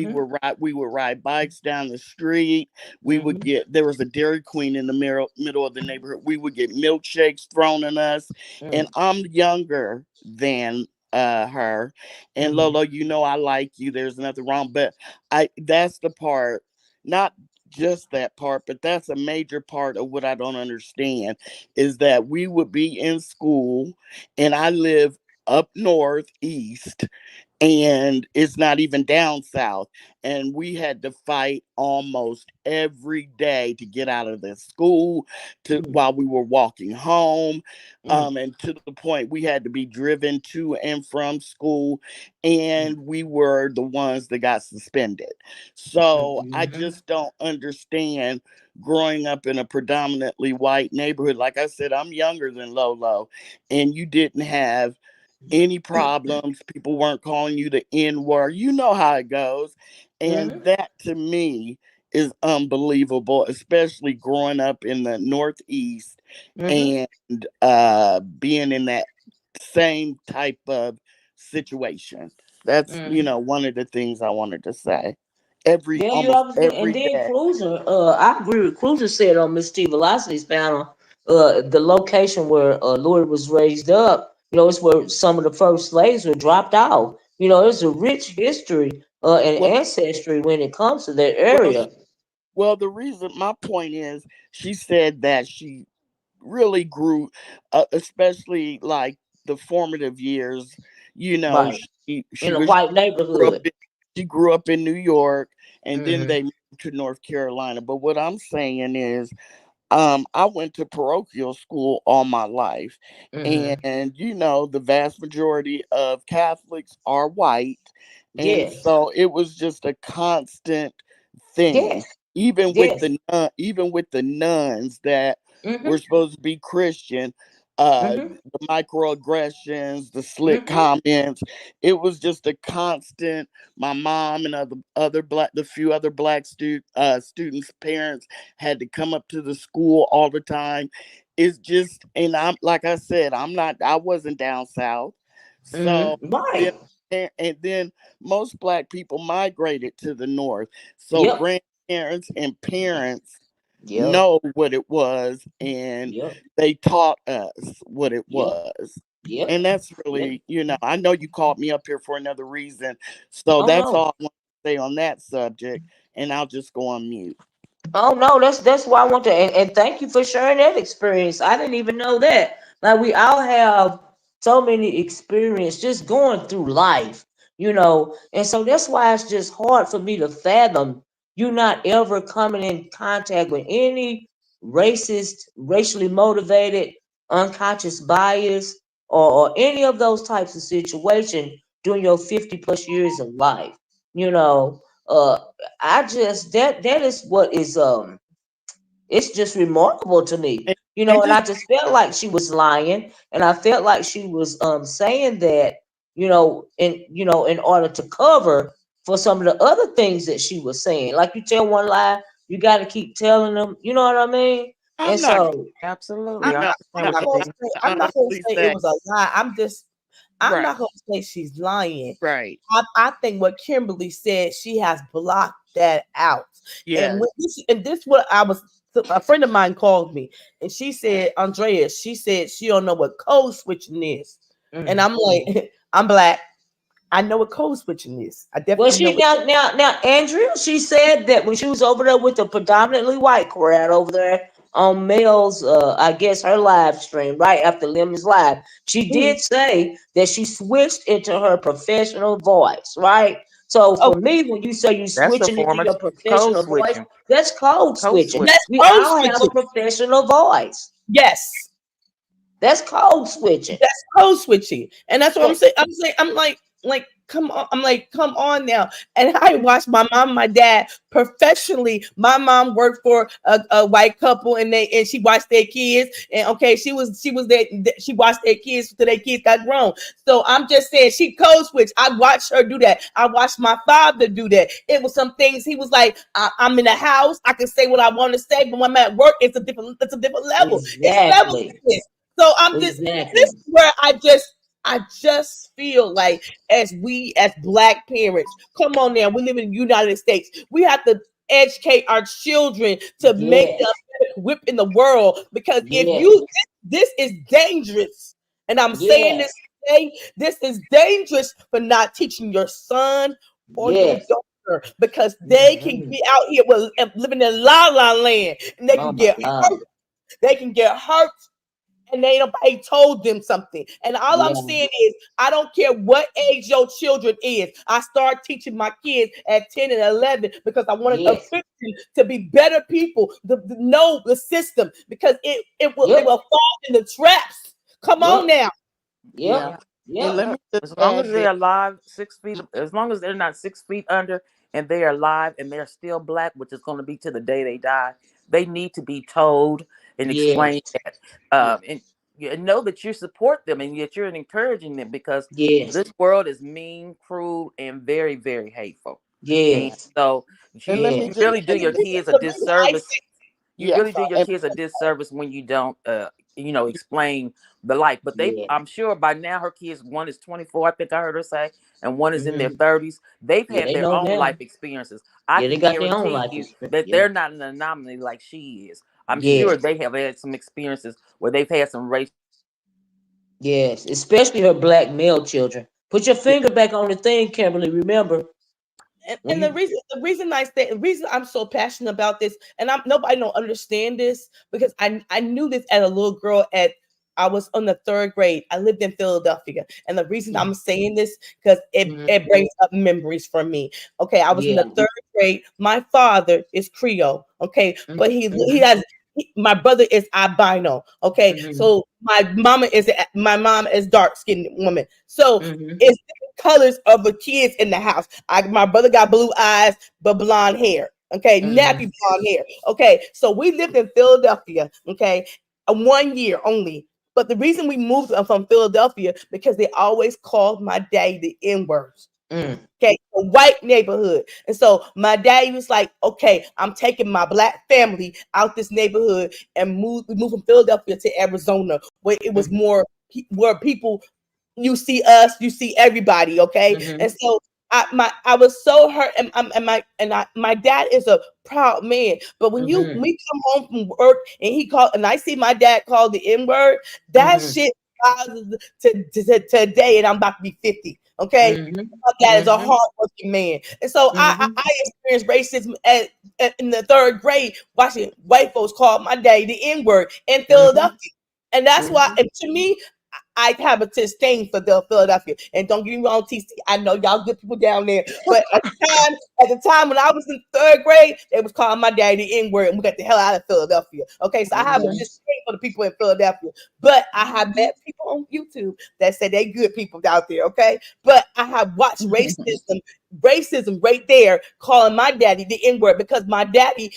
[SPEAKER 3] We would ride bikes down the street.
[SPEAKER 1] Mhm.
[SPEAKER 3] There was a Dairy Queen in the middle of the neighborhood. We would get milkshakes thrown at us. And
[SPEAKER 1] Mhm.
[SPEAKER 3] I'm younger than her. And
[SPEAKER 1] Mhm.
[SPEAKER 3] Lolo, I like you. There's nothing wrong. But I that's the part, not just that part, but that's a major part of what I don't understand, is that we would be in school, and I live up north east, and it's not even down south, and we had to fight almost every day to get out of the school, to
[SPEAKER 1] Mhm.
[SPEAKER 3] while we were walking home,
[SPEAKER 1] Mhm.
[SPEAKER 3] and to the point we had to be driven to and from school, and we were the ones that got suspended. So I
[SPEAKER 1] Mhm.
[SPEAKER 3] just don't understand, growing up in a predominantly white neighborhood. Like I said, I'm younger than Lolo, and you didn't have any problems. People weren't calling you the N word. You know how it goes. And
[SPEAKER 1] Mhm.
[SPEAKER 3] that to me is unbelievable, especially growing up in the Northeast
[SPEAKER 1] Mhm.
[SPEAKER 3] and being in that same type of situation. That's,
[SPEAKER 1] Mhm.
[SPEAKER 3] one of the things I wanted to say.
[SPEAKER 1] Yeah, you
[SPEAKER 3] Almost
[SPEAKER 1] obviously, and
[SPEAKER 3] every
[SPEAKER 1] then
[SPEAKER 3] day.
[SPEAKER 1] Cruiser. I agree with Cruiser said on Miss T Velocity's panel. The location where Louis was raised up. It's where some of the first slaves were dropped off. There's a rich history and
[SPEAKER 3] Well,
[SPEAKER 1] ancestry when it comes to that
[SPEAKER 3] well,
[SPEAKER 1] area.
[SPEAKER 3] the reason, my point is, she said that she really grew, especially like the formative years.
[SPEAKER 1] Right.
[SPEAKER 3] She
[SPEAKER 1] In a
[SPEAKER 3] was
[SPEAKER 1] white
[SPEAKER 3] grew up
[SPEAKER 1] neighborhood.
[SPEAKER 3] in, she grew up in New York, and then
[SPEAKER 1] Mhm.
[SPEAKER 3] they moved to North Carolina. But what I'm saying is, I went to parochial school all my life,
[SPEAKER 1] Mhm.
[SPEAKER 3] and the vast majority of Catholics are white, and
[SPEAKER 1] Yes.
[SPEAKER 3] so it was just a constant thing.
[SPEAKER 1] Yes. Yes.
[SPEAKER 3] Even with the nuns that were
[SPEAKER 1] Mhm.
[SPEAKER 3] supposed to be Christian,
[SPEAKER 1] Mhm.
[SPEAKER 3] the microaggressions, the slick
[SPEAKER 1] Mhm.
[SPEAKER 3] comments, it was just a constant. My mom and the few other black students' parents had to come up to the school all the time, it's just, and I'm like I said, I wasn't down south, so then
[SPEAKER 1] Right.
[SPEAKER 3] and then most black people migrated to the north, so
[SPEAKER 1] Yep.
[SPEAKER 3] grandparents and parents
[SPEAKER 1] Yep.
[SPEAKER 3] know what it was, and
[SPEAKER 1] Yep.
[SPEAKER 3] they taught us what it
[SPEAKER 1] Yep.
[SPEAKER 3] was. And
[SPEAKER 1] Yep.
[SPEAKER 3] that's
[SPEAKER 1] Yep.
[SPEAKER 3] really, I know you called me up here for another reason, so
[SPEAKER 1] Oh
[SPEAKER 3] that's
[SPEAKER 1] no.
[SPEAKER 3] all I want to say on that subject, and I'll just go on mute.
[SPEAKER 1] Oh no, that's why I want to, and thank you for sharing that experience. I didn't even know that. Like we all have so many experience just going through life, and so that's why it's just hard for me to fathom you not ever coming in contact with any racist, racially motivated, unconscious bias, or any of those types of situations during your 50 plus years of life. You know, uh, I just that is what is it's just remarkable to me.
[SPEAKER 3] And
[SPEAKER 1] And
[SPEAKER 3] just
[SPEAKER 1] I just felt like she was lying, and I felt like she was saying that, in order to cover for some of the other things that she was saying. Like you tell one lie, you gotta keep telling them, you know what I mean? And
[SPEAKER 3] I'm not going
[SPEAKER 1] so
[SPEAKER 2] Absolutely.
[SPEAKER 5] I'm
[SPEAKER 2] I
[SPEAKER 3] to,
[SPEAKER 5] not.
[SPEAKER 2] understand
[SPEAKER 5] I'm
[SPEAKER 2] what
[SPEAKER 5] not
[SPEAKER 2] you
[SPEAKER 5] going to
[SPEAKER 2] mean.
[SPEAKER 5] say. I'm not going to
[SPEAKER 3] honestly
[SPEAKER 5] say it
[SPEAKER 3] say,
[SPEAKER 5] was a lie. I'm
[SPEAKER 3] right,
[SPEAKER 5] not going to say she's lying.
[SPEAKER 3] right,
[SPEAKER 5] I think what Kimberly said, she has blocked that out. And
[SPEAKER 3] yes.
[SPEAKER 5] when this what I was. A friend of mine called me, and she said, "Andrea," she said she don't know what code switching is, and
[SPEAKER 1] mm.
[SPEAKER 5] I'm like, I'm black. I know what code switching is. I
[SPEAKER 1] Well,
[SPEAKER 5] definitely know
[SPEAKER 1] she
[SPEAKER 5] what.
[SPEAKER 1] now Andrea, she said that when she was over there with the predominantly white crowd over there on Mel's, I guess her live stream right after Lemon's live, she
[SPEAKER 5] Mhm.
[SPEAKER 1] did say that she switched into her professional voice, right? So
[SPEAKER 5] Oh,
[SPEAKER 1] for me, when you say you
[SPEAKER 2] That's a
[SPEAKER 1] switching into
[SPEAKER 2] form of
[SPEAKER 1] your
[SPEAKER 2] code
[SPEAKER 1] professional voice,
[SPEAKER 2] switching.
[SPEAKER 1] that's code
[SPEAKER 2] Code
[SPEAKER 1] switching.
[SPEAKER 2] switching.
[SPEAKER 5] that's
[SPEAKER 1] We
[SPEAKER 5] code
[SPEAKER 1] all have a
[SPEAKER 5] switching.
[SPEAKER 1] professional voice.
[SPEAKER 5] Yes.
[SPEAKER 1] That's code switching.
[SPEAKER 5] That's code switching, and that's what I'm
[SPEAKER 1] So
[SPEAKER 5] saying. I'm like, come on. I'm like, come on now. And I watched my mom, and my dad professionally. My mom worked for a white couple, and she watched their kids. And okay, she was there. She watched their kids till their kids got grown. So I'm just saying, she code switch. I watched her do that. I watched my father do that. It was some things he was like, I'm in the house. I can say what I want to say, but when I'm at work, it's a different level. It's levels to
[SPEAKER 1] exactly,
[SPEAKER 5] this. So this
[SPEAKER 1] exactly.
[SPEAKER 5] is where I just feel like as black parents, come on now, we live in the United States. We have to educate our children to make them
[SPEAKER 1] Yes,
[SPEAKER 5] whip in the world, because if
[SPEAKER 1] yes,
[SPEAKER 5] you this is dangerous. And I'm saying
[SPEAKER 1] yes,
[SPEAKER 5] this today, this is dangerous for not teaching your son or your
[SPEAKER 1] yes.
[SPEAKER 5] daughter, because they can
[SPEAKER 1] Mhm.
[SPEAKER 5] be out here living in la la land, and they
[SPEAKER 1] Oh
[SPEAKER 5] can
[SPEAKER 1] my
[SPEAKER 5] get
[SPEAKER 1] God.
[SPEAKER 5] hurt. They can get hurt, and they nobody told them something. And all I'm
[SPEAKER 1] Yeah.
[SPEAKER 5] saying is, I don't care what age your children is. I start teaching my kids at 10 and 11 because I wanted to
[SPEAKER 1] Yes.
[SPEAKER 5] equip them to be better people, to know the system, because it will they
[SPEAKER 1] Yep.
[SPEAKER 5] will fall in the traps. Come on
[SPEAKER 1] Yep.
[SPEAKER 5] now.
[SPEAKER 1] Yep.
[SPEAKER 3] Yeah.
[SPEAKER 2] Yeah.
[SPEAKER 3] And let
[SPEAKER 1] Yep.
[SPEAKER 3] me just
[SPEAKER 2] As long as
[SPEAKER 3] add
[SPEAKER 2] they're
[SPEAKER 3] this.
[SPEAKER 2] alive, 6 feet, as long as they're not 6 feet under and they are alive and they're still black, which is going to be to the day they die, they need to be told and
[SPEAKER 1] Yes.
[SPEAKER 2] explained that.
[SPEAKER 1] Yes.
[SPEAKER 2] And know that you support them and that you're encouraging them, because
[SPEAKER 1] Yes.
[SPEAKER 2] this world is mean, cruel, and very, very hateful. And
[SPEAKER 1] Yes.
[SPEAKER 2] so
[SPEAKER 3] And
[SPEAKER 2] you,
[SPEAKER 3] let
[SPEAKER 1] Yes.
[SPEAKER 3] me
[SPEAKER 2] you
[SPEAKER 3] just
[SPEAKER 2] really do
[SPEAKER 5] And
[SPEAKER 2] your kids a
[SPEAKER 5] the reason I
[SPEAKER 2] disservice.
[SPEAKER 5] say,
[SPEAKER 2] You
[SPEAKER 3] yeah.
[SPEAKER 5] I'm
[SPEAKER 2] really do
[SPEAKER 5] sorry.
[SPEAKER 2] your
[SPEAKER 3] And
[SPEAKER 2] kids a disservice when you don't explain the life. But
[SPEAKER 1] Yeah.
[SPEAKER 2] I'm sure by now her kids, one is 24, I think I heard her say, and one is in their
[SPEAKER 1] Hmm.
[SPEAKER 2] 30s. They've
[SPEAKER 1] Yeah,
[SPEAKER 2] had
[SPEAKER 1] they
[SPEAKER 2] their
[SPEAKER 1] know
[SPEAKER 2] own
[SPEAKER 1] now.
[SPEAKER 2] life experiences. I
[SPEAKER 1] Yeah, they
[SPEAKER 2] can
[SPEAKER 1] got their own
[SPEAKER 2] guarantee
[SPEAKER 1] life
[SPEAKER 2] you
[SPEAKER 1] experience.
[SPEAKER 2] that
[SPEAKER 1] Yeah.
[SPEAKER 2] they're not an anomaly like she is. I'm
[SPEAKER 1] Yes.
[SPEAKER 2] sure they have had some experiences where they've had some racial
[SPEAKER 1] Yes. Especially her black male children. Put your finger back on the thing, Kimberly. Remember when
[SPEAKER 5] And
[SPEAKER 1] you.
[SPEAKER 5] the reason I'm so passionate about this, and I'm nobody don't understand this, because I knew this as a little girl. I was on the third grade. I lived in Philadelphia, and the reason I'm saying this, because
[SPEAKER 1] Mhm.
[SPEAKER 5] it brings up memories for me. Okay, I was in the
[SPEAKER 1] Yeah.
[SPEAKER 5] third grade. My father is Creole. Okay, but he
[SPEAKER 1] Mm-hmm.
[SPEAKER 5] has. My brother is albino. Okay,
[SPEAKER 1] Hmm.
[SPEAKER 5] so my mom is dark skinned woman. So
[SPEAKER 1] Hmm.
[SPEAKER 5] it's colors of the kids in the house. My brother got blue eyes but blonde hair. Okay, nappy
[SPEAKER 1] Hmm.
[SPEAKER 5] blonde hair. Okay, so we lived in Philadelphia. Okay, 1 year only. But the reason we moved from Philadelphia, because they always called my daddy the N word.
[SPEAKER 1] Mm.
[SPEAKER 5] Okay, a white neighborhood. And so my daddy was like, okay, I'm taking my black family out this neighborhood and we moved from Philadelphia to Arizona, where it was
[SPEAKER 1] Mhm.
[SPEAKER 5] more where people, you see us, you see everybody, okay?
[SPEAKER 1] Mhm.
[SPEAKER 5] And so I was so hurt, my dad is a proud man, but when
[SPEAKER 1] Mhm.
[SPEAKER 5] we come home from work and he called and I see my dad call the N word, that
[SPEAKER 1] Mhm.
[SPEAKER 5] shit to today, and I'm about to be 50, okay?
[SPEAKER 1] Mhm.
[SPEAKER 5] My dad is a
[SPEAKER 1] Mhm.
[SPEAKER 5] hardworking man, and so
[SPEAKER 1] Mhm.
[SPEAKER 5] I experienced racism in the third grade, watching white folks call my daddy the N word in
[SPEAKER 1] Mhm.
[SPEAKER 5] Philadelphia, and that's why,
[SPEAKER 1] Mhm.
[SPEAKER 5] and to me, I have a disdain for Philadelphia. And don't get me wrong, TC, I know y'all good people down there. But at the time when I was in third grade, they was calling my daddy the N-word, and we got the hell out of Philadelphia. Okay, so I have a
[SPEAKER 1] Okay.
[SPEAKER 5] disdain for the people in Philadelphia. But I have met people on YouTube that say they good people out there, okay? But I have watched racism right there, calling my daddy the N-word because my daddy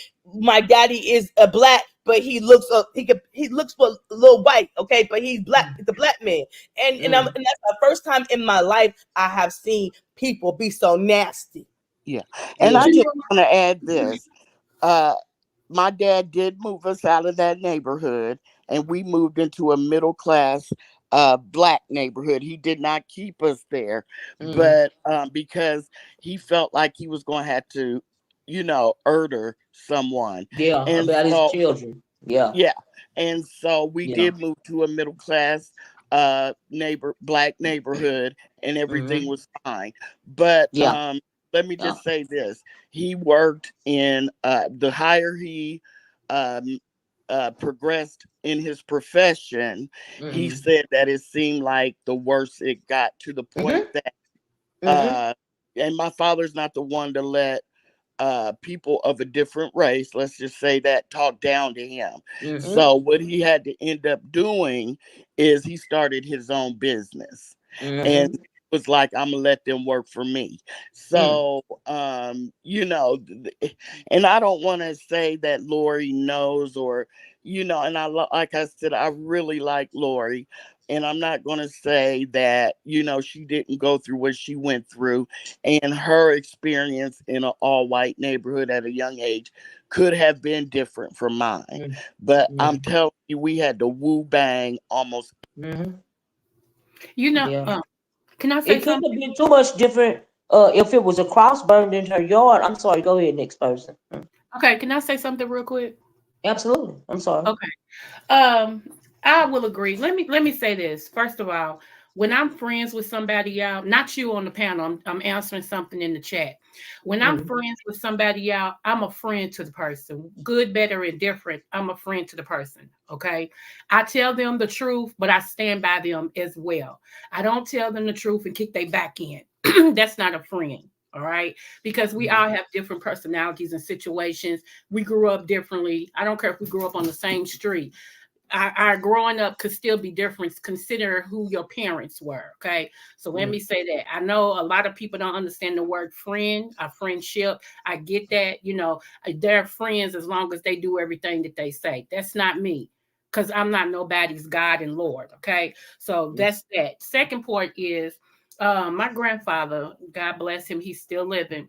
[SPEAKER 5] is a black, but he looks for a little white, okay, but he's black. He's a black man, and
[SPEAKER 1] Mm.
[SPEAKER 5] that's the first time in my life I have seen people be so nasty.
[SPEAKER 3] Yeah. And
[SPEAKER 1] Yeah.
[SPEAKER 3] I
[SPEAKER 4] You
[SPEAKER 3] just
[SPEAKER 4] know,
[SPEAKER 3] want to add this. Uh, my dad did move us out of that neighborhood, and we moved into a middle class black neighborhood. He did not keep us there,
[SPEAKER 1] Mm.
[SPEAKER 3] but because he felt like he was going to have to, murder someone.
[SPEAKER 1] Yeah.
[SPEAKER 3] And
[SPEAKER 1] About his
[SPEAKER 3] so
[SPEAKER 1] children. Yeah.
[SPEAKER 3] yeah. And so we
[SPEAKER 1] Yeah.
[SPEAKER 3] did move to a middle class black neighborhood, and everything
[SPEAKER 1] Mhm.
[SPEAKER 3] was fine. But
[SPEAKER 1] Yeah.
[SPEAKER 3] let me
[SPEAKER 1] Yeah.
[SPEAKER 3] just say this. He worked in the higher he um progressed in his profession, he
[SPEAKER 1] Mhm.
[SPEAKER 3] said that it seemed like the worse it got, to the point
[SPEAKER 1] Mhm.
[SPEAKER 3] that
[SPEAKER 1] Mhm.
[SPEAKER 3] uh and my father's not the one to let people of a different race, let's just say that, talk down to him.
[SPEAKER 1] Mhm.
[SPEAKER 3] So what he had to end up doing is he started his own business, and
[SPEAKER 1] Mhm.
[SPEAKER 3] it was like, I'm gonna let them work for me.
[SPEAKER 1] Mm.
[SPEAKER 3] So and I don't want to say that Lori knows, or and like I said, I really like Lori, and I'm not going to say that she didn't go through what she went through, and her experience in an all white neighborhood at a young age could have been different from mine.
[SPEAKER 1] Mm.
[SPEAKER 3] But I'm
[SPEAKER 1] Mm.
[SPEAKER 3] telling you, we had to woo bang almost.
[SPEAKER 1] Mhm.
[SPEAKER 4] you know.
[SPEAKER 1] Yeah.
[SPEAKER 4] Can I say
[SPEAKER 1] It couldn't
[SPEAKER 4] something?
[SPEAKER 1] have been too much different if it was a cross burned in her yard. I'm sorry. Go ahead, next person. Mm.
[SPEAKER 4] Okay, can I say something real quick?
[SPEAKER 1] Absolutely. I'm sorry.
[SPEAKER 4] Okay. Um, I will agree. Let me say this. First of all, when I'm friends with somebody out, not you on the panel, I'm answering something in the chat. When I'm
[SPEAKER 1] Mm.
[SPEAKER 4] friends with somebody out, I'm a friend to the person. Good, better, and different. I'm a friend to the person. Okay. I tell them the truth, but I stand by them as well. I don't tell them the truth and kick their back in. That's not a friend. All right. Because we all have different personalities and situations. We grew up differently. I don't care if we grew up on the same street. Our growing up could still be different. Consider who your parents were. Okay. So let
[SPEAKER 1] Mm.
[SPEAKER 4] me say that. I know a lot of people don't understand the word friend, a friendship. I get that. They're friends as long as they do everything that they say. That's not me. Because I'm not nobody's God and Lord. Okay. So
[SPEAKER 1] Mm.
[SPEAKER 4] that's that. Second part is my grandfather, God bless him, he's still living.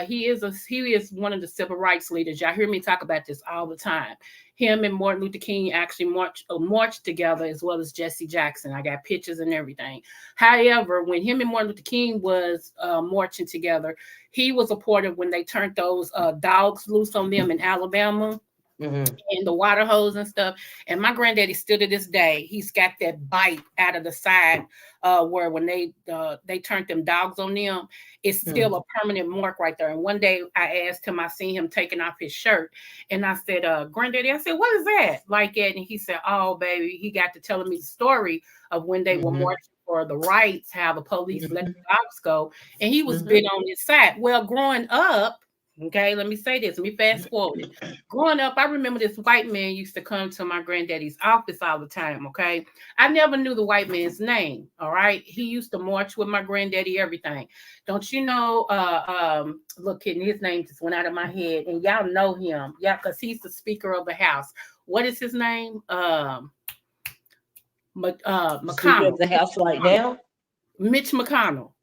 [SPEAKER 4] He is one of the civil rights leaders. Y'all hear me talk about this all the time. Him and Martin Luther King actually marched together, as well as Jesse Jackson. I got pictures and everything. However, when him and Martin Luther King was marching together, he was a part of when they turned those dogs loose on them in Alabama
[SPEAKER 1] Mhm.
[SPEAKER 4] and the water hose and stuff. And my granddaddy still to this day, he's got that bite out of the side where when they turned them dogs on them, it's still
[SPEAKER 1] Mm.
[SPEAKER 4] a permanent mark right there. And one day I asked him, I seen him taking off his shirt, and I said, Granddaddy, I said, what is that? Like that. And he said, oh, baby, he got to telling me the story of when they were
[SPEAKER 1] Mhm.
[SPEAKER 4] marching for the rights, how the police let
[SPEAKER 1] Mhm.
[SPEAKER 4] the dogs go, and he was bit
[SPEAKER 1] Mhm.
[SPEAKER 4] on his side. Well, growing up, okay, let me say this, let me fast forward it. Growing up, I remember this white man used to come to my granddaddy's office all the time. Okay. I never knew the white man's name. All right. He used to march with my granddaddy, everything. Don't you know? Look, kid, his name just went out of my head, and y'all know him. Yeah, because he's the Speaker of the House. What is his name?
[SPEAKER 1] The Speaker of
[SPEAKER 4] McConnell.
[SPEAKER 1] the House right now.
[SPEAKER 4] Mitch McConnell.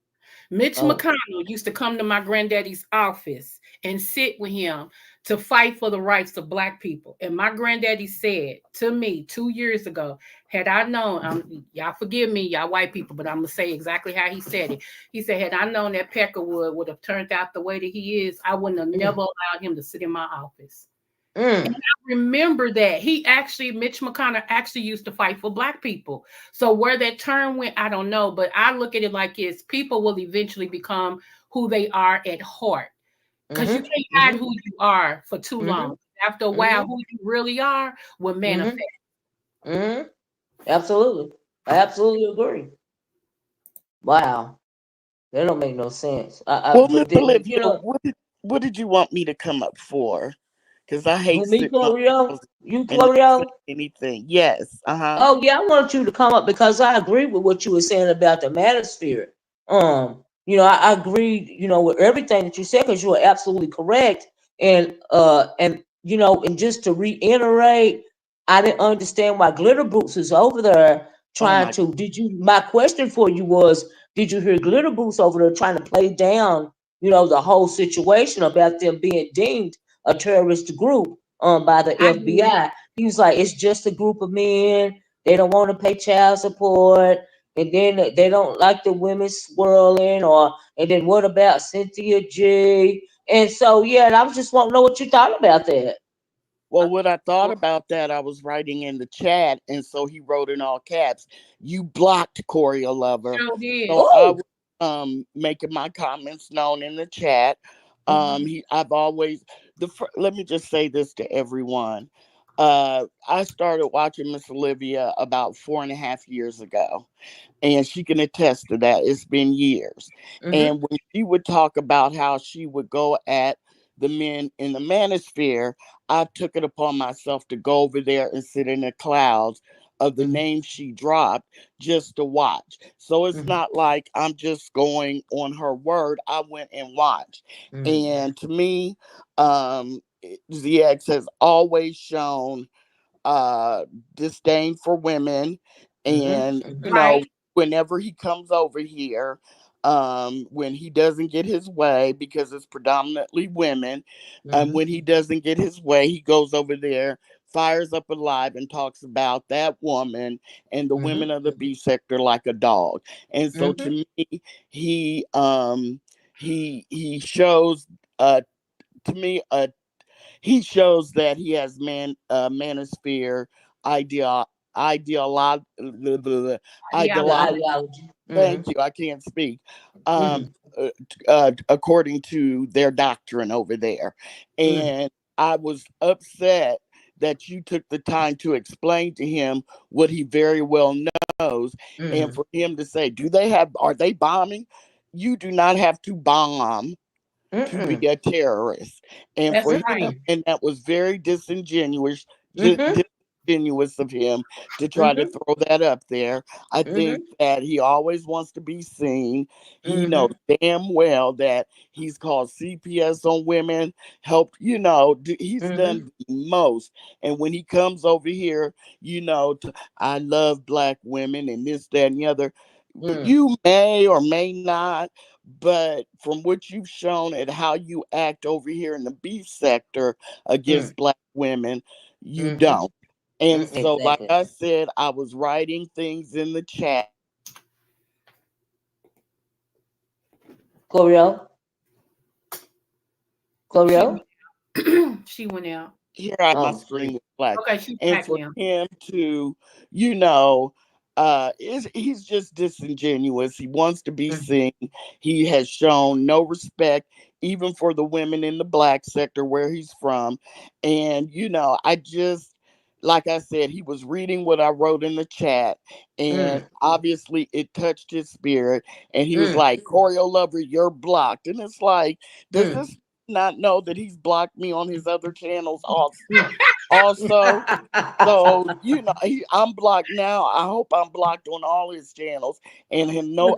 [SPEAKER 4] Mitch
[SPEAKER 1] Oh.
[SPEAKER 4] McConnell used to come to my granddaddy's office and sit with him to fight for the rights of black people. And my granddaddy said to me 2 years ago, had I known, y'all forgive me, y'all white people, but I'm gonna say exactly how he said it. He said, had I known that Peckerwood would have turned out the way that he is, I wouldn't have never
[SPEAKER 1] Mm.
[SPEAKER 4] allowed him to sit in my office. And
[SPEAKER 1] Mm.
[SPEAKER 4] I remember that Mitch McConnell actually used to fight for black people. So where that term went, I don't know, but I look at it like it's people will eventually become who they are at heart, because you
[SPEAKER 1] Mhm.
[SPEAKER 4] can't hide
[SPEAKER 1] Mhm.
[SPEAKER 4] who you are for too long.
[SPEAKER 1] Mhm.
[SPEAKER 4] After a while,
[SPEAKER 1] Mhm.
[SPEAKER 4] who you really are will manifest.
[SPEAKER 1] Mhm. Mhm. Absolutely. I absolutely agree. Wow. That don't make no sense.
[SPEAKER 3] Well, Miss
[SPEAKER 1] But then,
[SPEAKER 3] Olivia, what did you want me to come up for? Because I hate
[SPEAKER 1] who me,
[SPEAKER 3] sitting on
[SPEAKER 1] Chlorio?
[SPEAKER 3] calls
[SPEAKER 1] You,
[SPEAKER 3] and not saying
[SPEAKER 1] Chlorio?
[SPEAKER 3] anything. Yes. Uh-huh.
[SPEAKER 1] Oh yeah, I want you to come up because I agree with what you were saying about the manosphere. I agree, with everything that you said because you are absolutely correct. And just to reiterate, I didn't understand why Glitter Boots is over there
[SPEAKER 3] Oh
[SPEAKER 1] trying
[SPEAKER 3] my.
[SPEAKER 1] to. My question for you was, did you hear Glitter Boots over there trying to play down, the whole situation about them being deemed a terrorist group by the
[SPEAKER 4] I did.
[SPEAKER 1] FBI? He was like, it's just a group of men. They don't want to pay child support, and then they don't like the women swirling, and then what about Cynthia G? And so yeah, and I was just want to know what you thought about that.
[SPEAKER 3] Well, what I thought about that, I was writing in the chat, and so he wrote in all caps, "You blocked Corey Lover."
[SPEAKER 4] Sure did.
[SPEAKER 3] So I
[SPEAKER 1] Oh,
[SPEAKER 3] was making my comments known in the chat.
[SPEAKER 1] mhm,
[SPEAKER 3] I've always let me just say this to everyone. I started watching Miss Olivia about 4.5 years ago, and she can attest to that. It's been years.
[SPEAKER 1] mhm,
[SPEAKER 3] And when she would talk about how she would go at the men in the manosphere, I took it upon myself to go over there and sit in the clouds of the
[SPEAKER 1] mhm,
[SPEAKER 3] names she dropped just to watch. So it's
[SPEAKER 1] mhm,
[SPEAKER 3] not like I'm just going on her word. I went and watched.
[SPEAKER 1] mhm,
[SPEAKER 3] And to me, ZX has always shown uh disdain for women,
[SPEAKER 1] mhm,
[SPEAKER 3] and
[SPEAKER 1] mhm,
[SPEAKER 4] Right.
[SPEAKER 3] whenever he comes over here, when he doesn't get his way, because it's predominantly women,
[SPEAKER 1] mhm,
[SPEAKER 3] when he doesn't get his way, he goes over there, fires up alive, and talks about that woman and the
[SPEAKER 1] mhm,
[SPEAKER 3] women of the B sector like a dog. And so to
[SPEAKER 1] mhm,
[SPEAKER 3] me, he he shows to me that he has manosphere idea ideolo-
[SPEAKER 1] the
[SPEAKER 3] ideolo-
[SPEAKER 4] Ideology.
[SPEAKER 1] ideology.
[SPEAKER 3] thank
[SPEAKER 1] Mhm,
[SPEAKER 3] you, I can't speak. um
[SPEAKER 1] mhm,
[SPEAKER 3] According to their doctrine over there.
[SPEAKER 1] mhm,
[SPEAKER 3] And I was upset that you took the time to explain to him what he very well knows, and
[SPEAKER 1] mhm,
[SPEAKER 3] for him to say, are they bombing? You do not have to bomb to be
[SPEAKER 1] mhm,
[SPEAKER 3] a terrorist. And
[SPEAKER 4] That's
[SPEAKER 3] for
[SPEAKER 4] right.
[SPEAKER 3] him,
[SPEAKER 1] mhm,
[SPEAKER 3] and that was very disingenuous,
[SPEAKER 1] mhm,
[SPEAKER 3] disingenuous of him to try to
[SPEAKER 1] mhm,
[SPEAKER 3] throw that up there. I think
[SPEAKER 1] mhm,
[SPEAKER 3] that he always wants to be seen. He knows
[SPEAKER 1] mhm,
[SPEAKER 3] damn well that he's called CPS on women, he's
[SPEAKER 1] mhm,
[SPEAKER 3] done the most. And when he comes over here, I love black women and this, that, and the other. But
[SPEAKER 1] mhm,
[SPEAKER 3] you may or may not, but from what you've shown and how you act over here in the beef sector
[SPEAKER 1] mhm,
[SPEAKER 3] against black women, you
[SPEAKER 1] mhm,
[SPEAKER 3] don't. And so, like
[SPEAKER 1] exactly.
[SPEAKER 3] I said, I was writing things in the chat.
[SPEAKER 1] Chlorio,
[SPEAKER 4] She
[SPEAKER 1] Chlorio.
[SPEAKER 4] went she went out.
[SPEAKER 3] Here out my
[SPEAKER 1] Oh,
[SPEAKER 3] screen
[SPEAKER 1] sweet.
[SPEAKER 3] was black.
[SPEAKER 4] Okay, she's
[SPEAKER 3] And
[SPEAKER 4] back
[SPEAKER 3] for
[SPEAKER 4] now.
[SPEAKER 3] him to, you know, he's just disingenuous. He wants to be
[SPEAKER 1] Mhm,
[SPEAKER 3] seen. He has shown no respect even for the women in the black sector where he's from. And I just, like I said, he was reading what I wrote in the chat, and
[SPEAKER 1] mm,
[SPEAKER 3] obviously it touched his spirit. And he was
[SPEAKER 1] mm,
[SPEAKER 3] like, "Choreo Lover, you're blocked." And it's like, does
[SPEAKER 1] mm,
[SPEAKER 3] this not know that he's blocked me on his other channels
[SPEAKER 1] mm.
[SPEAKER 3] also? So I'm blocked now. I hope I'm blocked on all his channels. And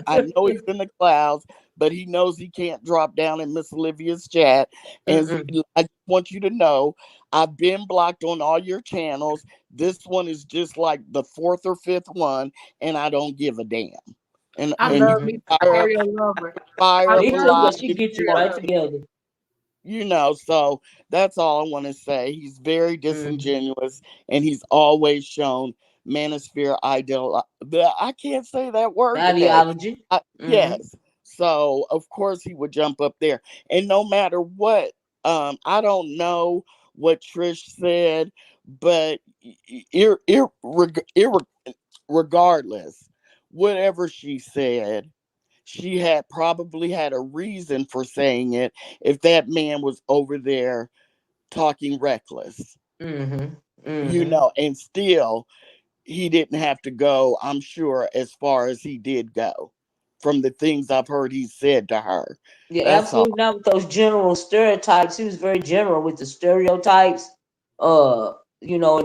[SPEAKER 3] I know he's in the clouds, but he knows he can't drop down in Miss Olivia's chat. And
[SPEAKER 1] Mm-mm.
[SPEAKER 3] I just want you to know, I've been blocked on all your channels. This one is just like the fourth or fifth one, and I don't give a damn.
[SPEAKER 4] I
[SPEAKER 3] and
[SPEAKER 4] love
[SPEAKER 1] Mm-hmm.
[SPEAKER 4] me some
[SPEAKER 3] fire up,
[SPEAKER 4] stereo lover.
[SPEAKER 3] fire
[SPEAKER 4] I
[SPEAKER 3] up
[SPEAKER 1] Me
[SPEAKER 3] a
[SPEAKER 1] too,
[SPEAKER 4] love
[SPEAKER 3] lot
[SPEAKER 1] because she
[SPEAKER 3] if
[SPEAKER 1] gets
[SPEAKER 3] you
[SPEAKER 1] it
[SPEAKER 3] want
[SPEAKER 1] right
[SPEAKER 4] stereo.
[SPEAKER 3] to.
[SPEAKER 1] together.
[SPEAKER 3] So that's all I want to say. He's very
[SPEAKER 1] Mm-hmm.
[SPEAKER 3] disingenuous, and he's always shown manosphere ideal. I can't say that word today.
[SPEAKER 1] Ideology. Mm-hmm.
[SPEAKER 3] Yes. So of course he would jump up there, and no matter what, I don't know what Trish said, but regardless, whatever she said, she had probably had a reason for saying it if that man was over there talking reckless,
[SPEAKER 1] Mm-hmm. Mm-hmm.
[SPEAKER 3] and still he didn't have to go, I'm sure, as far as he did go from the things I've heard he said to her.
[SPEAKER 1] Yeah,
[SPEAKER 3] That's all.
[SPEAKER 1] absolutely not with those general stereotypes. He was very general with the stereotypes. And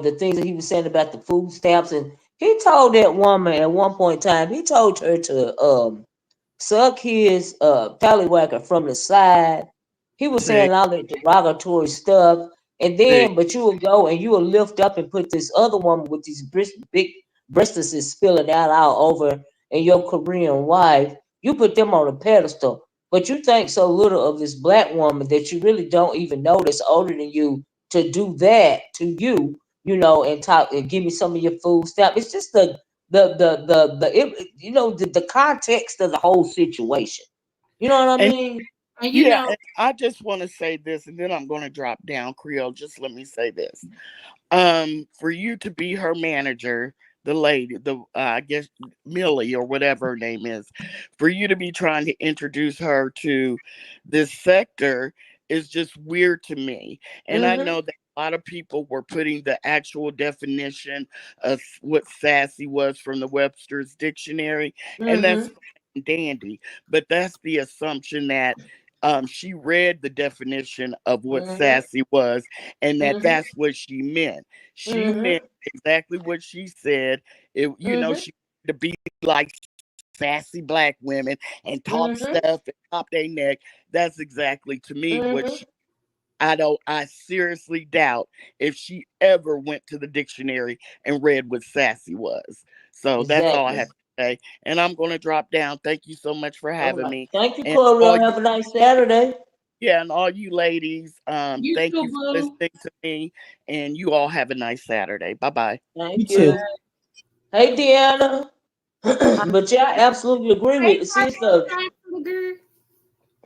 [SPEAKER 1] the things that he was saying about the food stamps, and he told that woman at one point in time, he told her to suck his tallywhacker from the side. He was
[SPEAKER 3] See,
[SPEAKER 1] saying all that derogatory stuff. And
[SPEAKER 3] see,
[SPEAKER 1] then, but you will go and you will lift up and put this other woman with these big breasts spilling out all over, and your Korean wife, you put them on a pedestal. But you think so little of this black woman that you really don't even know that's older than you to do that to you, and talk and give me some of your food stuff. It's just the context of the whole situation. You know what I
[SPEAKER 3] and
[SPEAKER 1] mean?
[SPEAKER 4] And you
[SPEAKER 3] yeah,
[SPEAKER 4] know,
[SPEAKER 3] and I just want to say this, and then I'm going to drop down Creole. Just let me say this: for you to be her manager, the lady, I guess Millie or whatever her name is, for you to be trying to introduce her to this sector is just weird to me. And I
[SPEAKER 1] Mm-hmm.
[SPEAKER 3] know that a lot of people were putting the actual definition of what sassy was from the Webster's dictionary, and that's
[SPEAKER 1] Mm-hmm.
[SPEAKER 3] fine and dandy, but that's the assumption that she read the definition of what
[SPEAKER 1] Mm-hmm.
[SPEAKER 3] sassy was, and
[SPEAKER 1] Mm-hmm.
[SPEAKER 3] that's what she meant. She
[SPEAKER 1] Mm-hmm.
[SPEAKER 3] meant exactly what she said.
[SPEAKER 1] Mm-hmm.
[SPEAKER 3] She wanted to be like sassy black women and talk
[SPEAKER 1] Mm-hmm.
[SPEAKER 3] stuff and pop their neck. That's exactly to me what
[SPEAKER 1] Mm-hmm.
[SPEAKER 3] she. I seriously doubt if she ever went to the dictionary and read what sassy was. So that's all I
[SPEAKER 1] Exactly.
[SPEAKER 3] have to say. And I'm going to drop down. Thank you so much for
[SPEAKER 1] All
[SPEAKER 3] having
[SPEAKER 1] right.
[SPEAKER 3] me.
[SPEAKER 1] Thank you,
[SPEAKER 3] And all
[SPEAKER 1] Chloe.
[SPEAKER 3] you
[SPEAKER 1] Have a nice Saturday.
[SPEAKER 3] Yeah, and all you ladies,
[SPEAKER 4] you
[SPEAKER 3] thank
[SPEAKER 4] too,
[SPEAKER 3] you for
[SPEAKER 4] boo.
[SPEAKER 3] listening to me, and you all have a nice Saturday. Bye bye.
[SPEAKER 5] You
[SPEAKER 1] Thank
[SPEAKER 5] too.
[SPEAKER 1] you. Hey, Deanna. But yeah, I absolutely agree
[SPEAKER 4] Hey,
[SPEAKER 1] with it. See, it's the
[SPEAKER 4] girl.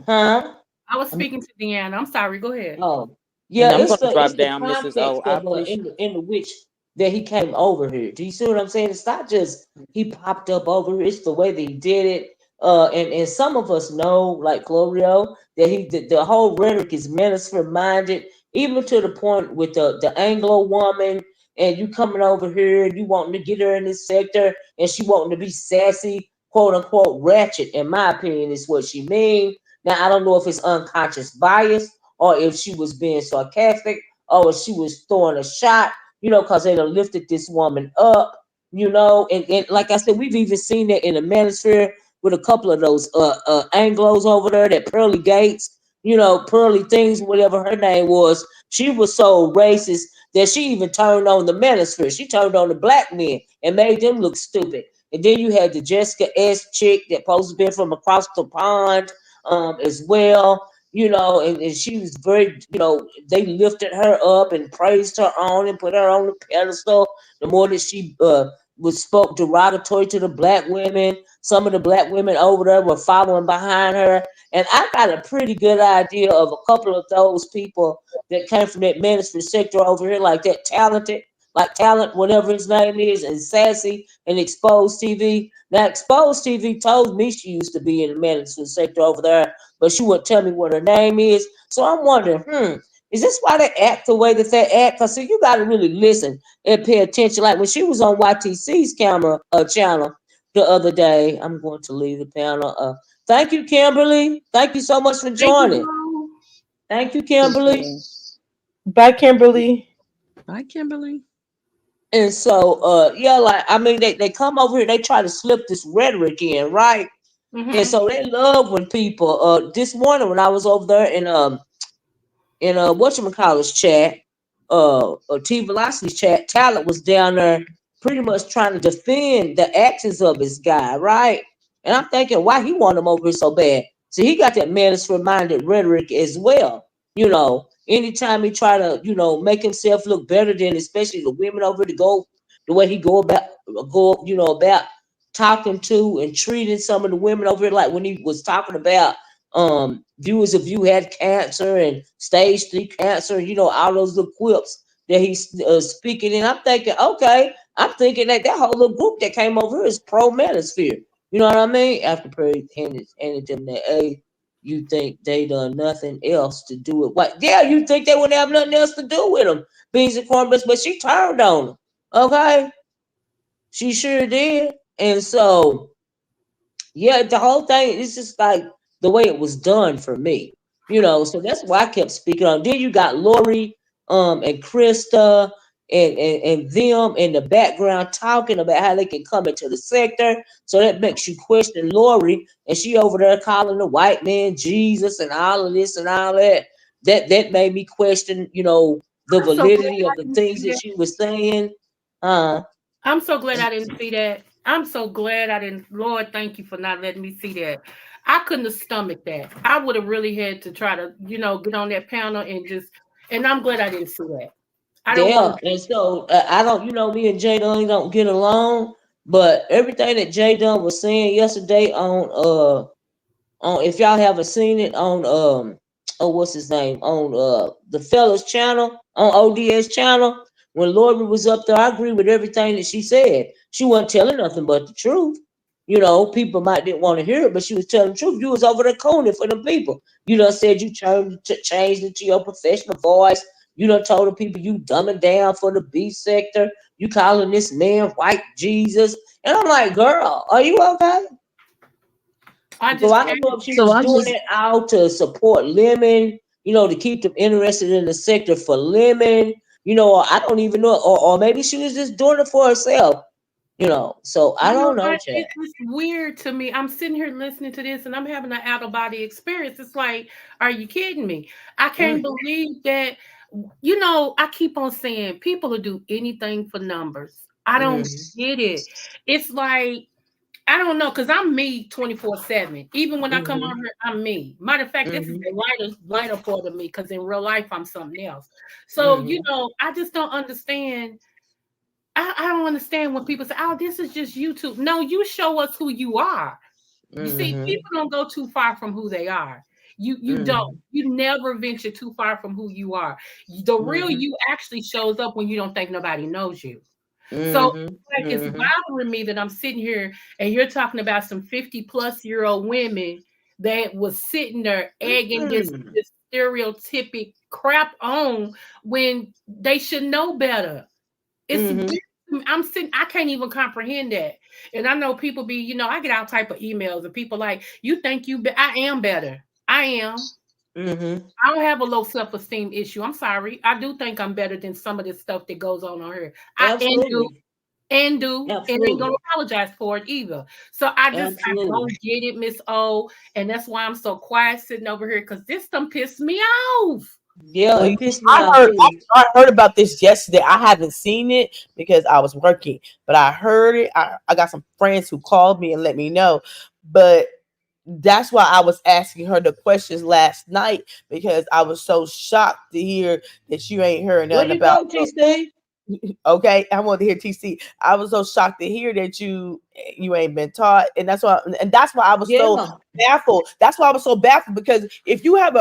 [SPEAKER 1] huh?
[SPEAKER 4] I was
[SPEAKER 5] I'm,
[SPEAKER 4] speaking to Deanna. I'm sorry. Go ahead.
[SPEAKER 1] Oh,
[SPEAKER 2] And
[SPEAKER 1] yeah,
[SPEAKER 2] I'm
[SPEAKER 1] it's
[SPEAKER 2] going to
[SPEAKER 1] it's
[SPEAKER 2] drop
[SPEAKER 1] the
[SPEAKER 2] down, Mrs. O.
[SPEAKER 1] context
[SPEAKER 2] I
[SPEAKER 1] of
[SPEAKER 2] appreciate.
[SPEAKER 1] in the which that he came over here. Do you see what I'm saying? It's not just he popped up over here. It's the way that he did it. And some of us know, like Glorio, that the whole rhetoric is minister minded, even to the point with the Anglo woman. And you coming over here, you wanting to get her in this sector, and she wanting to be sassy, quote unquote, ratchet. In my opinion, is what she mean. Now I don't know if it's unconscious bias or if she was being sarcastic or if she was throwing a shot, because they done lifted this woman up, and like I said, we've even seen that in the manosphere with a couple of those Anglos over there, that Pearly Gates, Pearly Things, whatever her name was. She was so racist that she even turned on the manosphere. She turned on the black men and made them look stupid. And then you had the Jessica S chick that supposed to be from across the pond as well, and she was very, they lifted her up and praised her on and put her on the pedestal. The more that she was spoke derogatory to the black women, some of the black women over there were following behind her. And I got a pretty good idea of a couple of those people that came from that ministry sector over here, like that talented, like Talent, whatever his name is, and Sassy and Exposed TV. Now, Exposed TV told me she used to be in the ministry sector over there, but she wouldn't tell me what her name is. So I'm wondering, is this why they act the way that they act? Because you got to really listen and pay attention. Like when she was on YTC's camera channel the other day, I'm going to leave the panel. Thank you, Kimberly. Thank you so much for
[SPEAKER 4] Thank you,
[SPEAKER 1] joining.
[SPEAKER 4] boo.
[SPEAKER 1] Thank you, Kimberly.
[SPEAKER 5] bye, Kimberly.
[SPEAKER 6] Bye, Kimberly.
[SPEAKER 1] And so, yeah, like I mean, they come over here, they try to slip this rhetoric in, right? And
[SPEAKER 4] Mm-hmm.
[SPEAKER 1] so they love when people. This morning when I was over there in whatchamacallit's chat, T Velocity's chat, Talent was down there pretty much trying to defend the actions of his guy, right? And I'm thinking, why he want them over here so bad? So he got that menace-minded rhetoric as well. Anytime he try to, make himself look better than, especially the women over to go the way he about talking to and treating some of the women over here, like when he was talking about viewers of you had cancer and stage 3 cancer, all those little quips that he's speaking in. I'm thinking, okay, I'm thinking that whole little group that came over here is pro manosphere. You know what I mean? After Perry handed them that, hey, you think they done nothing else to do it? What? Yeah, you think they wouldn't have nothing else to do with them, beans and cornbread, but she turned on them. Okay, she sure did. And so, yeah, the whole thing is just like the way it was done for me. So that's why I kept speaking on. Then you got Lori, and Krista and them in the background talking about how they can come into the sector. So that makes you question Lori, and she over there calling the white man Geezuz and all of this and all that. That made me question, the
[SPEAKER 4] I'm so glad
[SPEAKER 1] validity of
[SPEAKER 4] I
[SPEAKER 1] the
[SPEAKER 4] didn't
[SPEAKER 1] things
[SPEAKER 4] see
[SPEAKER 1] that
[SPEAKER 4] that.
[SPEAKER 1] she was saying. Uh
[SPEAKER 4] I'm so glad I didn't see that. I'm so glad I didn't. Lord, thank you for not letting me see that. I couldn't have stomached that. I would have really had to try to, get on that panel and just. And I'm glad I didn't see that. I don't want
[SPEAKER 1] Yeah,
[SPEAKER 4] to.
[SPEAKER 1] and so I don't, me and Jay Dunn don't get along, but everything that Jay Dunn was saying yesterday on, if y'all haven't seen it on oh, what's his name, on the fellas channel, on O.D.S channel, when Lori was up there, I agree with everything that she said. She wasn't telling nothing but the truth. People might didn't want to hear it, but she was telling the truth. You was over there cooning for them people. You done said you changed into your professional voice. You done told the people you dumbing down for the B sector. You calling this man white Jesus. And I'm like, girl, are you okay?
[SPEAKER 4] I
[SPEAKER 1] So
[SPEAKER 4] just
[SPEAKER 1] I
[SPEAKER 4] can't.
[SPEAKER 1] don't know if she
[SPEAKER 6] So
[SPEAKER 1] was
[SPEAKER 6] I
[SPEAKER 1] doing
[SPEAKER 6] just
[SPEAKER 1] it out to support Lemon, to keep them interested in the sector for Lemon, or I don't even know, or maybe she was just doing it for herself, So I
[SPEAKER 4] You know
[SPEAKER 1] don't know,
[SPEAKER 4] what?
[SPEAKER 1] Chad.
[SPEAKER 4] It's just weird to me. I'm sitting here listening to this and I'm having an out of body experience. It's like, are you kidding me? I can't
[SPEAKER 1] Mm,
[SPEAKER 4] believe that. I keep on saying people will do anything for numbers. I don't
[SPEAKER 1] mm,
[SPEAKER 4] get it. It's like, I don't know, because I'm me 24/7. Even when I come on
[SPEAKER 1] mm,
[SPEAKER 4] here, I'm me. Matter of fact, this is
[SPEAKER 1] mm,
[SPEAKER 4] a lighter part of me because in real life, I'm something else. So,
[SPEAKER 1] mm,
[SPEAKER 4] I just don't understand. I don't understand when people say, "Oh, this is just YouTube." No, you show us who you are. You see,
[SPEAKER 1] mm,
[SPEAKER 4] people don't go too far from who they are. You don't.
[SPEAKER 1] mm,
[SPEAKER 4] You never venture too far from who you are. The real
[SPEAKER 1] mm,
[SPEAKER 4] you actually shows up when you don't think nobody knows you. So
[SPEAKER 1] mm,
[SPEAKER 4] like it's
[SPEAKER 1] mm,
[SPEAKER 4] bothering me that I'm sitting here and you're talking about some 50-plus-year-old women that was sitting there egging this,
[SPEAKER 1] mm,
[SPEAKER 4] this stereotypic crap on when they should know better. It's weird.
[SPEAKER 1] mm,
[SPEAKER 4] I'm sitting, I can't even comprehend that. And I know people be, I get all type of emails and people like, you think I am better. I am.
[SPEAKER 1] mm.
[SPEAKER 4] I don't have a low self-esteem issue. I'm sorry. I do think I'm better than some of this stuff that goes on here. I and do
[SPEAKER 1] Absolutely,
[SPEAKER 4] and ain't gonna
[SPEAKER 1] absolutely,
[SPEAKER 4] apologize for it either. So I
[SPEAKER 1] absolutely.
[SPEAKER 4] don't get it, Miss O, and that's why I'm so quiet sitting over here because this done pissed me off.
[SPEAKER 1] Yeah,
[SPEAKER 5] Well,
[SPEAKER 1] it pissed me off
[SPEAKER 5] I,
[SPEAKER 1] too.
[SPEAKER 5] I heard about this yesterday. I haven't seen it because I was working, but I heard it. I got some friends who called me and let me know. But that's why I was asking her the questions last night because I was so shocked to hear that you ain't heard
[SPEAKER 1] Where
[SPEAKER 5] nothing
[SPEAKER 1] you
[SPEAKER 5] about.
[SPEAKER 1] go, TC?
[SPEAKER 5] Okay, I want to hear TC. I was so shocked to hear that you ain't been taught, and that's why I was so
[SPEAKER 1] Yeah,
[SPEAKER 5] baffled. That's why I was so baffled because if you have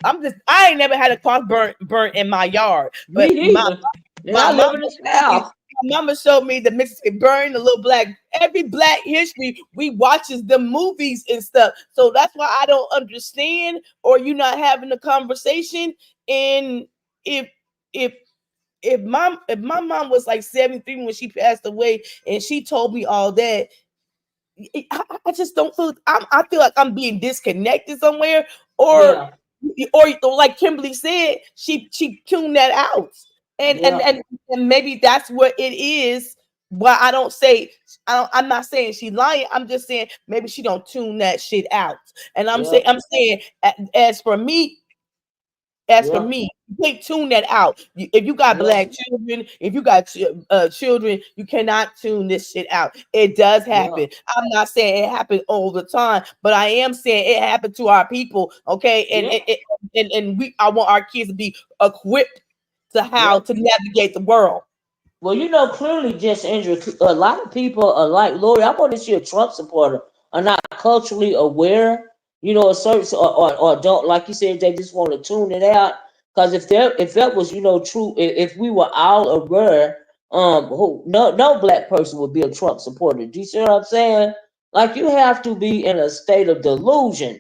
[SPEAKER 5] I ain't never had a cloth burnt in my yard,
[SPEAKER 1] me
[SPEAKER 5] but
[SPEAKER 1] neither. And
[SPEAKER 5] my
[SPEAKER 1] I
[SPEAKER 5] mama
[SPEAKER 1] live in the
[SPEAKER 5] showed me,
[SPEAKER 1] South.
[SPEAKER 5] my mama showed me the Mississippi Burn, the little black, every Black history we watches the movies and stuff. So that's why I don't understand, or you not having a conversation. And if if if my mom was like 73 when she passed away and she told me all that, I just don't feel I feel like I'm being disconnected somewhere, or
[SPEAKER 1] Yeah,
[SPEAKER 5] like Kimberly said, she tuned that out, and and
[SPEAKER 1] yeah,
[SPEAKER 5] and, and maybe that's what it is. Why I don't say I'm not saying she's lying. I'm just saying maybe she don't tune that shit out. And
[SPEAKER 1] yeah.
[SPEAKER 5] I'm saying as for me, As for
[SPEAKER 1] Yeah.
[SPEAKER 5] me, you can't tune that out. If you got
[SPEAKER 1] Yeah.
[SPEAKER 5] black children, if you got children, you cannot tune this shit out. It does
[SPEAKER 1] Yeah.
[SPEAKER 5] happen. I'm not saying it happens all the time, but I am saying it happened to our people. Okay, and
[SPEAKER 1] Yeah.
[SPEAKER 5] I want our kids to be equipped to how
[SPEAKER 1] Yeah.
[SPEAKER 5] to navigate the world.
[SPEAKER 1] Well, clearly, just Andrew, a lot of people are like Lori. I want to see a Trump supporter are not culturally aware, a certain or don't like you said they just want to tune it out. Because if that was true, if we were all aware, no black person would be a Trump supporter. Do you see what I'm saying? Like you have to be in a state of delusion,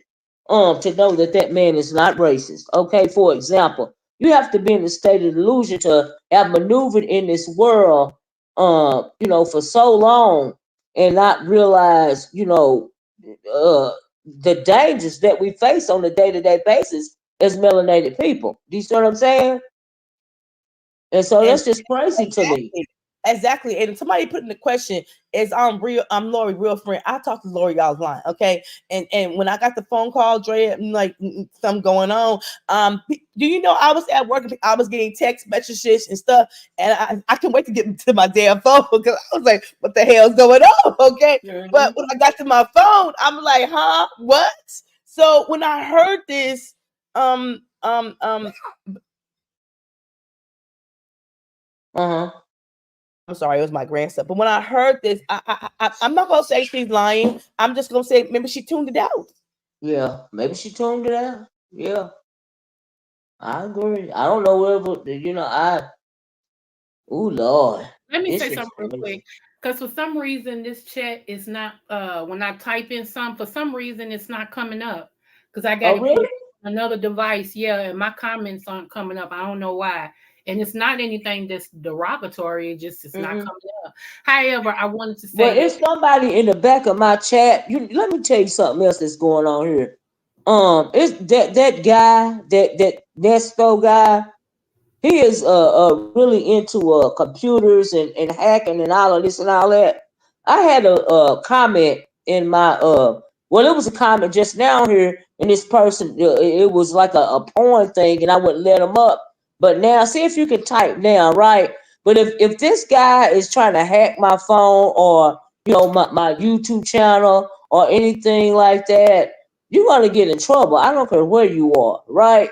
[SPEAKER 1] to know that that man is not racist. Okay, for example. You have to be in a state of delusion to have maneuvered in this world, for so long and not realize, the dangers that we face on a day-to-day basis as melanated people. Do you see what I'm saying? And so
[SPEAKER 5] And
[SPEAKER 1] that's just crazy to me.
[SPEAKER 5] exactly. Exactly. And somebody put in the question, is I'm Lori real friend. I talk to Lori y'all's line, okay? And when I got the phone call, Dre, I'm like something going on. Do you know I was at work, I was getting text messages and stuff, and I can wait to get to my damn phone because I was like, what the hell's going on? Okay. But
[SPEAKER 1] Mhm.
[SPEAKER 5] when I got to my phone, I'm like, huh? What? So when I heard this, um, um, um,
[SPEAKER 1] Uh-huh.
[SPEAKER 5] I'm sorry, it was my grandson. But when I heard this, I'm not gonna say she's lying. I'm just gonna say maybe she tuned it out.
[SPEAKER 1] Yeah. Maybe she tuned it out. Yeah. I agree. I don't know whether oh Lord.
[SPEAKER 4] Let me
[SPEAKER 1] This
[SPEAKER 4] say
[SPEAKER 1] is
[SPEAKER 4] something real quick.
[SPEAKER 1] crazy.
[SPEAKER 4] Because for some reason, this chat is not, when I type in for some reason, it's not coming up. Because I got
[SPEAKER 1] Oh
[SPEAKER 4] to put
[SPEAKER 1] really?
[SPEAKER 4] it on another device. Yeah, and my comments aren't coming up. I don't know why. And it's not anything that's derogatory. It's not
[SPEAKER 1] Mm-hmm.
[SPEAKER 4] coming up. However, I wanted to
[SPEAKER 1] Well,
[SPEAKER 4] say that.
[SPEAKER 1] it's somebody in the back of my chat. Let me tell you something else that's going on here. It's that guy, that Nesto guy. He is really into computers and hacking and all of this and all that. I had a comment in my well, it was a comment just now here, and this person it was like a porn thing, and I wouldn't let him up. But now, see if you can type now, right? But if this guy is trying to hack my phone or my YouTube channel or anything like that, you're gonna get in trouble. I don't care where you are, right?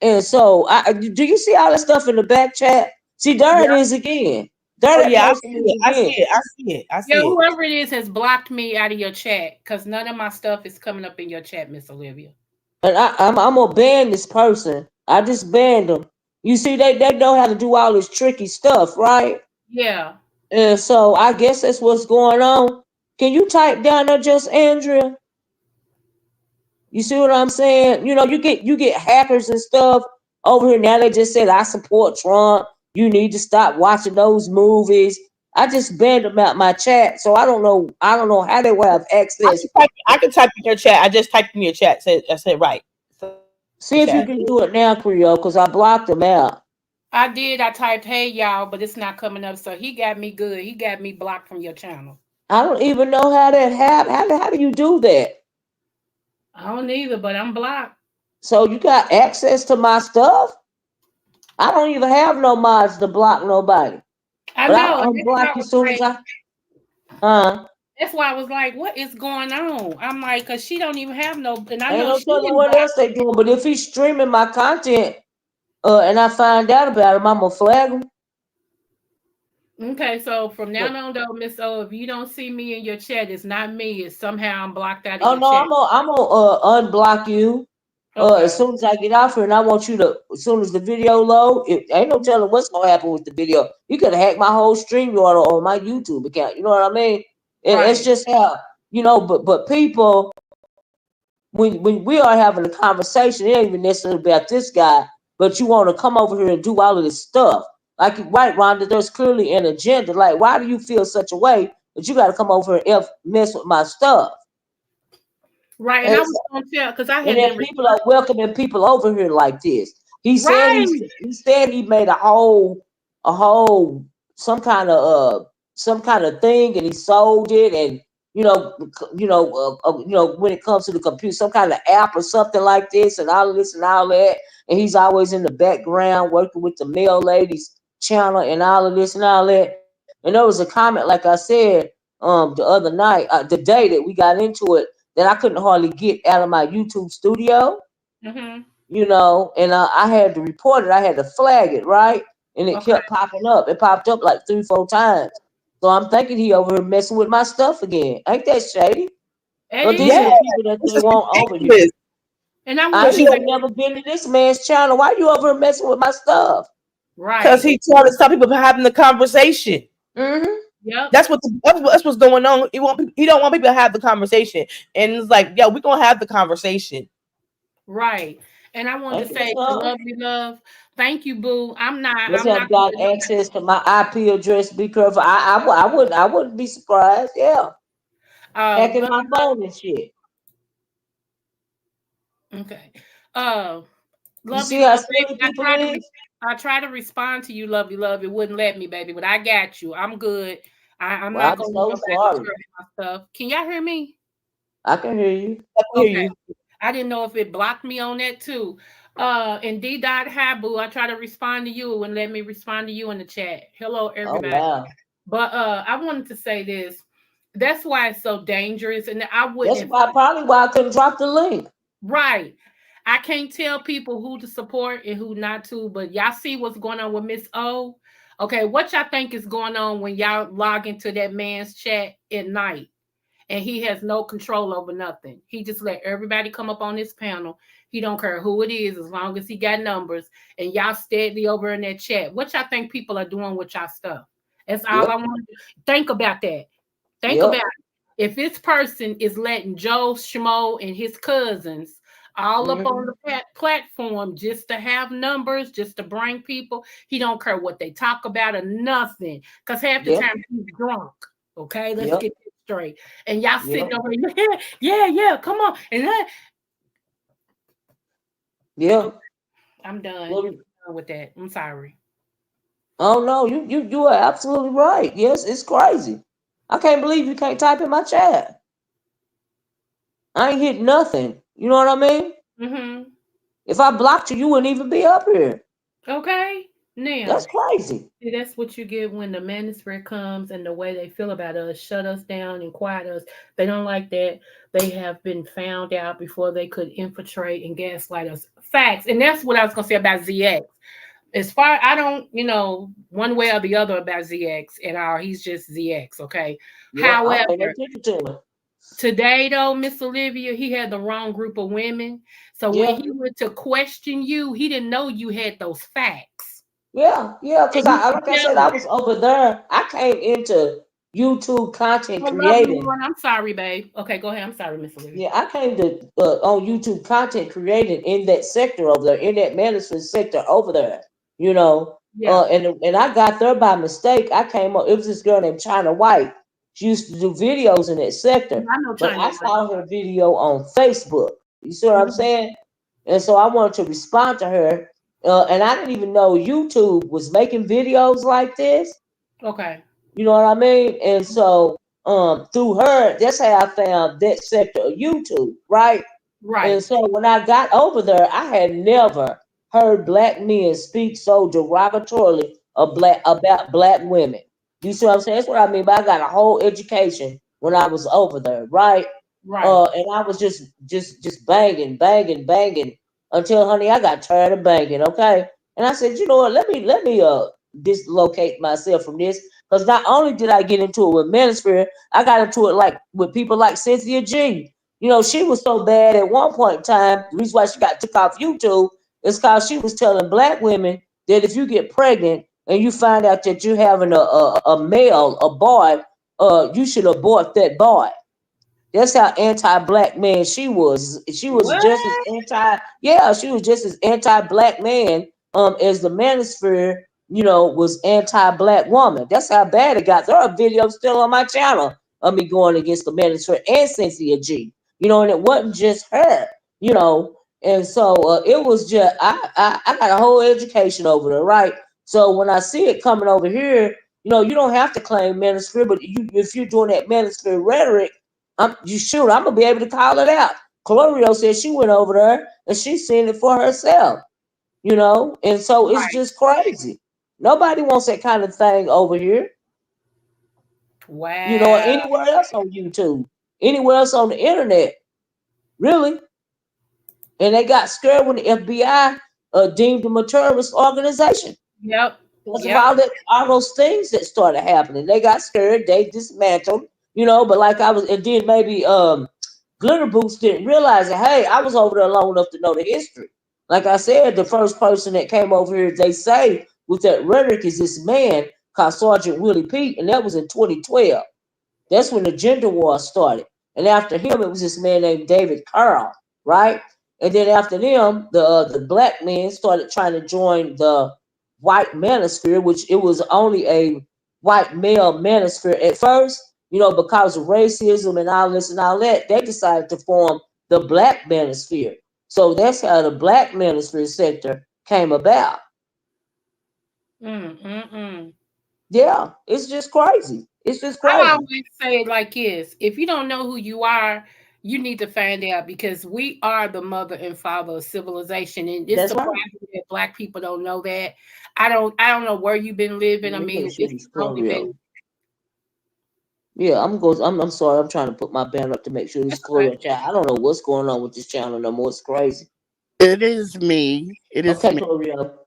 [SPEAKER 1] And so, do you see all that stuff in the back chat? See, there
[SPEAKER 5] Yeah.
[SPEAKER 1] it is again. There
[SPEAKER 5] Oh
[SPEAKER 1] that
[SPEAKER 5] yeah, I
[SPEAKER 1] person
[SPEAKER 5] see
[SPEAKER 1] is
[SPEAKER 5] it. I
[SPEAKER 1] again.
[SPEAKER 5] see it. I see it. I
[SPEAKER 4] Yeah,
[SPEAKER 5] see it.
[SPEAKER 4] whoever it is has blocked me out of your chat because none of my stuff is coming up in your chat, Miss Olivia.
[SPEAKER 1] And I'm gonna ban this person. I just banned them. You see, they know how to do all this tricky stuff, right?
[SPEAKER 4] Yeah.
[SPEAKER 1] And so I guess that's what's going on. Can you type down there, just Andrea? You see what I'm saying? You get hackers and stuff over here now. They just said I support Trump. You need to stop watching those movies. I just banned them out my chat, so I don't know. I don't know how they will have access.
[SPEAKER 5] I can type in your chat. I just typed in your chat. I said right.
[SPEAKER 1] See if you
[SPEAKER 5] Chat.
[SPEAKER 1] can do it now, Creole, because I blocked them out.
[SPEAKER 4] I did. I typed, hey, y'all, but it's not coming up. So he got me good. He got me blocked from your channel.
[SPEAKER 1] I don't even know how that happened. How do you do that?
[SPEAKER 4] I don't either, but I'm blocked.
[SPEAKER 1] So you got access to my stuff? I don't even have no mods to block nobody,
[SPEAKER 4] I
[SPEAKER 1] but
[SPEAKER 4] know.
[SPEAKER 1] I'll
[SPEAKER 4] And that's why
[SPEAKER 1] unblock
[SPEAKER 4] I
[SPEAKER 1] you
[SPEAKER 4] was
[SPEAKER 1] soon as
[SPEAKER 4] like,
[SPEAKER 1] I. Uh,
[SPEAKER 4] what is going on? I'm like, because she don't even have no, and I
[SPEAKER 1] ain't
[SPEAKER 4] know
[SPEAKER 1] no
[SPEAKER 4] she
[SPEAKER 1] telling
[SPEAKER 4] didn't
[SPEAKER 1] what
[SPEAKER 4] block
[SPEAKER 1] else they doing. But if he's streaming my content, and I find out about him, I'm gonna flag him.
[SPEAKER 4] me. Okay, so from now
[SPEAKER 1] But
[SPEAKER 4] on, though, Miss O, if you don't see me in your chat, it's not me. It's somehow I'm blocked out of
[SPEAKER 1] oh
[SPEAKER 4] your
[SPEAKER 1] no,
[SPEAKER 4] chat.
[SPEAKER 1] I'm gonna unblock you. As
[SPEAKER 4] Okay.
[SPEAKER 1] soon as I get off here, and I want you to, as soon as the video load, ain't no telling what's gonna happen with the video. You could hack my whole stream on my YouTube account. You know what I mean? It's
[SPEAKER 4] Right.
[SPEAKER 1] just how But people, when we are having a conversation, it ain't even necessarily about this guy, but you want to come over here and do all of this stuff. Like, right, Rhonda, there's clearly an agenda. Like, why do you feel such a way that you got to come over and mess with my stuff?
[SPEAKER 4] Right. And
[SPEAKER 1] And,
[SPEAKER 4] I was going to tell, because I
[SPEAKER 1] and
[SPEAKER 4] had
[SPEAKER 1] then
[SPEAKER 4] been,
[SPEAKER 1] people are welcoming people over here like this. He said
[SPEAKER 4] right.
[SPEAKER 1] he said he made a whole some kind of thing, and he sold it, and you know, when it comes to the computer, some kind of app or something like this, and all of this and all that. And he's always in the background working with the mail ladies channel and all of this and all that. And there was a comment, like I said, the other night, the day that we got into it, that I couldn't hardly get out of my YouTube studio,
[SPEAKER 4] Mm-hmm.
[SPEAKER 1] and I had to report it. I had to flag it, right? And it
[SPEAKER 4] Okay.
[SPEAKER 1] kept popping up. It popped up like 3, 4 times. So I'm thinking he over here messing with my stuff again. Ain't that shady?
[SPEAKER 4] It
[SPEAKER 1] Well, these are
[SPEAKER 5] Yeah,
[SPEAKER 1] the
[SPEAKER 4] is.
[SPEAKER 1] people that
[SPEAKER 5] this
[SPEAKER 1] they
[SPEAKER 5] is
[SPEAKER 1] want over here.
[SPEAKER 5] ridiculous.
[SPEAKER 4] And I
[SPEAKER 1] I
[SPEAKER 4] wanted
[SPEAKER 1] ain't
[SPEAKER 4] to
[SPEAKER 5] Especially
[SPEAKER 4] say
[SPEAKER 1] even never been to this man's channel. Why you over here messing with my stuff?
[SPEAKER 5] because
[SPEAKER 4] right.
[SPEAKER 5] he trying to stop people from having the conversation.
[SPEAKER 1] Mm-hmm.
[SPEAKER 4] Yep.
[SPEAKER 5] That's what's going on. He don't want people to have the conversation, and it's like, yeah, we're gonna have the conversation.
[SPEAKER 4] Right. And I wanted
[SPEAKER 1] Ain't
[SPEAKER 4] to
[SPEAKER 1] that
[SPEAKER 4] say to
[SPEAKER 1] something?
[SPEAKER 4] Lovely Love, thank you, Boo.
[SPEAKER 1] Must
[SPEAKER 4] I'm not
[SPEAKER 1] have
[SPEAKER 4] gonna
[SPEAKER 1] got
[SPEAKER 4] let
[SPEAKER 1] access to my IP address. Be careful. I wouldn't be surprised. Yeah,
[SPEAKER 4] nobody
[SPEAKER 1] hacking my
[SPEAKER 4] Lovely
[SPEAKER 1] phone and shit.
[SPEAKER 4] Love. Okay. Uh
[SPEAKER 1] You
[SPEAKER 4] Lovely
[SPEAKER 1] see how
[SPEAKER 4] Love, baby.
[SPEAKER 1] silly people is?
[SPEAKER 4] I try to respond to you, Lovely Love. It wouldn't let me, baby, but I got you. I'm good. I'm
[SPEAKER 1] Well,
[SPEAKER 4] not
[SPEAKER 1] I'm
[SPEAKER 4] gonna let
[SPEAKER 1] so
[SPEAKER 4] nobody
[SPEAKER 1] sorry.
[SPEAKER 4] disturb my stuff. Can y'all hear me?
[SPEAKER 1] I can hear you.
[SPEAKER 5] I can hear
[SPEAKER 4] Okay.
[SPEAKER 5] you.
[SPEAKER 4] I didn't know if it blocked me on that too. And D dot Habu, I try to respond to you and let me respond to you in the chat. Hello,
[SPEAKER 1] Oh
[SPEAKER 4] everybody.
[SPEAKER 1] wow.
[SPEAKER 4] But I wanted to say this. That's why it's so dangerous. And I wouldn't
[SPEAKER 1] That's
[SPEAKER 4] have
[SPEAKER 1] why probably why I couldn't drop the link.
[SPEAKER 4] right. I can't tell people who to support and who not to, but y'all see what's going on with Miss O. Okay, what y'all think is going on when y'all log into that man's chat at night? And he has no control over nothing. He just let everybody come up on this panel. He don't care who it is as long as he got numbers. And y'all steadily over in that chat. What y'all think people are doing with y'all stuff? That's all
[SPEAKER 1] Yep.
[SPEAKER 4] I want to think about that. Think about
[SPEAKER 1] Yep.
[SPEAKER 4] it. If this person is letting Joe Schmo and his cousins all up on
[SPEAKER 1] Hmm.
[SPEAKER 4] the platform just to have numbers, just to bring people, he don't care what they talk about or nothing. Because half the
[SPEAKER 1] Yep.
[SPEAKER 4] time he's drunk. Okay, let's
[SPEAKER 1] Yep.
[SPEAKER 4] get this straight. And y'all sitting
[SPEAKER 1] Yep.
[SPEAKER 4] over here, yeah, come on. And then
[SPEAKER 1] Yep.
[SPEAKER 4] I'm done.
[SPEAKER 1] Well,
[SPEAKER 4] I'm done with that. I'm sorry.
[SPEAKER 1] oh no, you are absolutely right. Yes, it's crazy. I can't believe you can't type in my chat. I ain't hit nothing. You know what I mean?
[SPEAKER 4] Mm-hmm.
[SPEAKER 1] If I blocked you, you wouldn't even be up here.
[SPEAKER 4] Okay.
[SPEAKER 1] That's
[SPEAKER 4] Now,
[SPEAKER 1] crazy.
[SPEAKER 4] see, that's what you get when the manosphere comes and the way they feel about us, shut us down and quiet us. They don't like that. They have been found out before they could infiltrate and gaslight us. Facts. And that's what I was going to say about ZX. As far, I don't, one way or the other about ZX at all. He's just ZX, okay?
[SPEAKER 1] Yep. I
[SPEAKER 4] However,
[SPEAKER 1] pay no attention to it.
[SPEAKER 4] today, though, Miss Olivia, he had the wrong group of women. So when
[SPEAKER 1] Yeah.
[SPEAKER 4] he went to question you, he didn't know you had those facts.
[SPEAKER 1] Yeah. Yeah.
[SPEAKER 4] And
[SPEAKER 1] Because
[SPEAKER 4] you
[SPEAKER 1] I
[SPEAKER 4] can
[SPEAKER 1] like I
[SPEAKER 4] tell
[SPEAKER 1] said, I
[SPEAKER 4] it.
[SPEAKER 1] was over there. I came into YouTube content
[SPEAKER 4] Oh, lovely
[SPEAKER 1] creating.
[SPEAKER 4] one. I'm sorry, babe. Okay, go ahead. I'm sorry, Miss Olivia.
[SPEAKER 1] Yeah, I came to on YouTube content creating in that sector over there, in that management sector over there. You know,
[SPEAKER 4] Yeah.
[SPEAKER 1] and I got there by mistake. I came up. It was this girl named China White. She used to do videos in that
[SPEAKER 4] Yeah,
[SPEAKER 1] sector,
[SPEAKER 4] I know
[SPEAKER 1] but
[SPEAKER 4] China
[SPEAKER 1] I
[SPEAKER 4] White.
[SPEAKER 1] saw her video on Facebook. You see what I'm
[SPEAKER 4] Mhm.
[SPEAKER 1] saying? And so I wanted to respond to her, and I didn't even know YouTube was making videos like this.
[SPEAKER 4] Okay.
[SPEAKER 1] You know what I mean? And so through her, that's how I found that sector of YouTube, right? And
[SPEAKER 4] Right.
[SPEAKER 1] so when I got over there, I had never heard black men speak so derogatorily of about black women. You see what I'm saying? That's what I mean. But I got a whole education when I was over there, right?
[SPEAKER 4] Right.
[SPEAKER 1] And I was just banging, banging, banging until, honey, I got tired of banging. Okay, and I said, you know what? Let me dislocate myself from this, because not only did I get into it with Manosphere, I got into it like with people like Cynthia G. You know, she was so bad at one point in time. The reason why she got took off YouTube is because she was telling black women that if you get pregnant and you find out that you're having a male, a boy, you should abort that boy. That's how anti-black man she was. She was
[SPEAKER 4] What?
[SPEAKER 1] just as anti. Yeah, she was just as anti-black man as the manosphere, was anti-black woman. That's how bad it got. There are videos still on my channel of me going against the manosphere and Cynthia G. And it wasn't just her. You know, and so it was just I got a whole education over there, right? So when I see it coming over here, you don't have to claim manosphere, but if you're doing that manosphere rhetoric, I'm gonna be able to call it out. Chlorio said she went over there and she's seen it for herself, and so it's
[SPEAKER 4] Right.
[SPEAKER 1] just crazy. Nobody wants that kind of thing over here, or
[SPEAKER 4] Wow.
[SPEAKER 1] anywhere else on YouTube, anywhere else on the internet, really. And they got scared when the FBI deemed them a terrorist organization.
[SPEAKER 4] Yep.
[SPEAKER 1] Because of
[SPEAKER 4] Yep.
[SPEAKER 1] all those things that started happening. They got scared, they dismantled, but like and then maybe Glitter Boots didn't realize that, hey, I was over there long enough to know the history. Like I said, the first person that came over here, they say, with that rhetoric is this man called Sergeant Willie Pete, and that was in 2012. That's when the gender war started. And after him, it was this man named David Carl, right? And then after them, the black men started trying to join the white manosphere, which it was only a white male manosphere at first, because of racism and all this and all that. They decided to form the black manosphere. So that's how the black manosphere sector came about.
[SPEAKER 4] Mm, mm, mm.
[SPEAKER 1] Yeah, it's just crazy. It's just
[SPEAKER 4] I
[SPEAKER 1] crazy.
[SPEAKER 4] always say it like this: if you don't know who you are, you need to find out, because we are the mother and father of civilization, and it's
[SPEAKER 1] That's right.
[SPEAKER 4] surprising that Black people don't know that. I don't know where you've been living.
[SPEAKER 1] Let
[SPEAKER 4] I
[SPEAKER 1] me make
[SPEAKER 4] mean,
[SPEAKER 1] sure
[SPEAKER 4] it's
[SPEAKER 1] this
[SPEAKER 4] only been.
[SPEAKER 1] Chlorio. Yeah, I'm sorry. I'm trying to put my banner up to make sure this
[SPEAKER 4] That's okay.
[SPEAKER 1] Chlorio child. I don't know what's going on with this channel no more. It's crazy.
[SPEAKER 3] It is me. It is
[SPEAKER 1] Okay,
[SPEAKER 3] me.
[SPEAKER 1] Chlorio.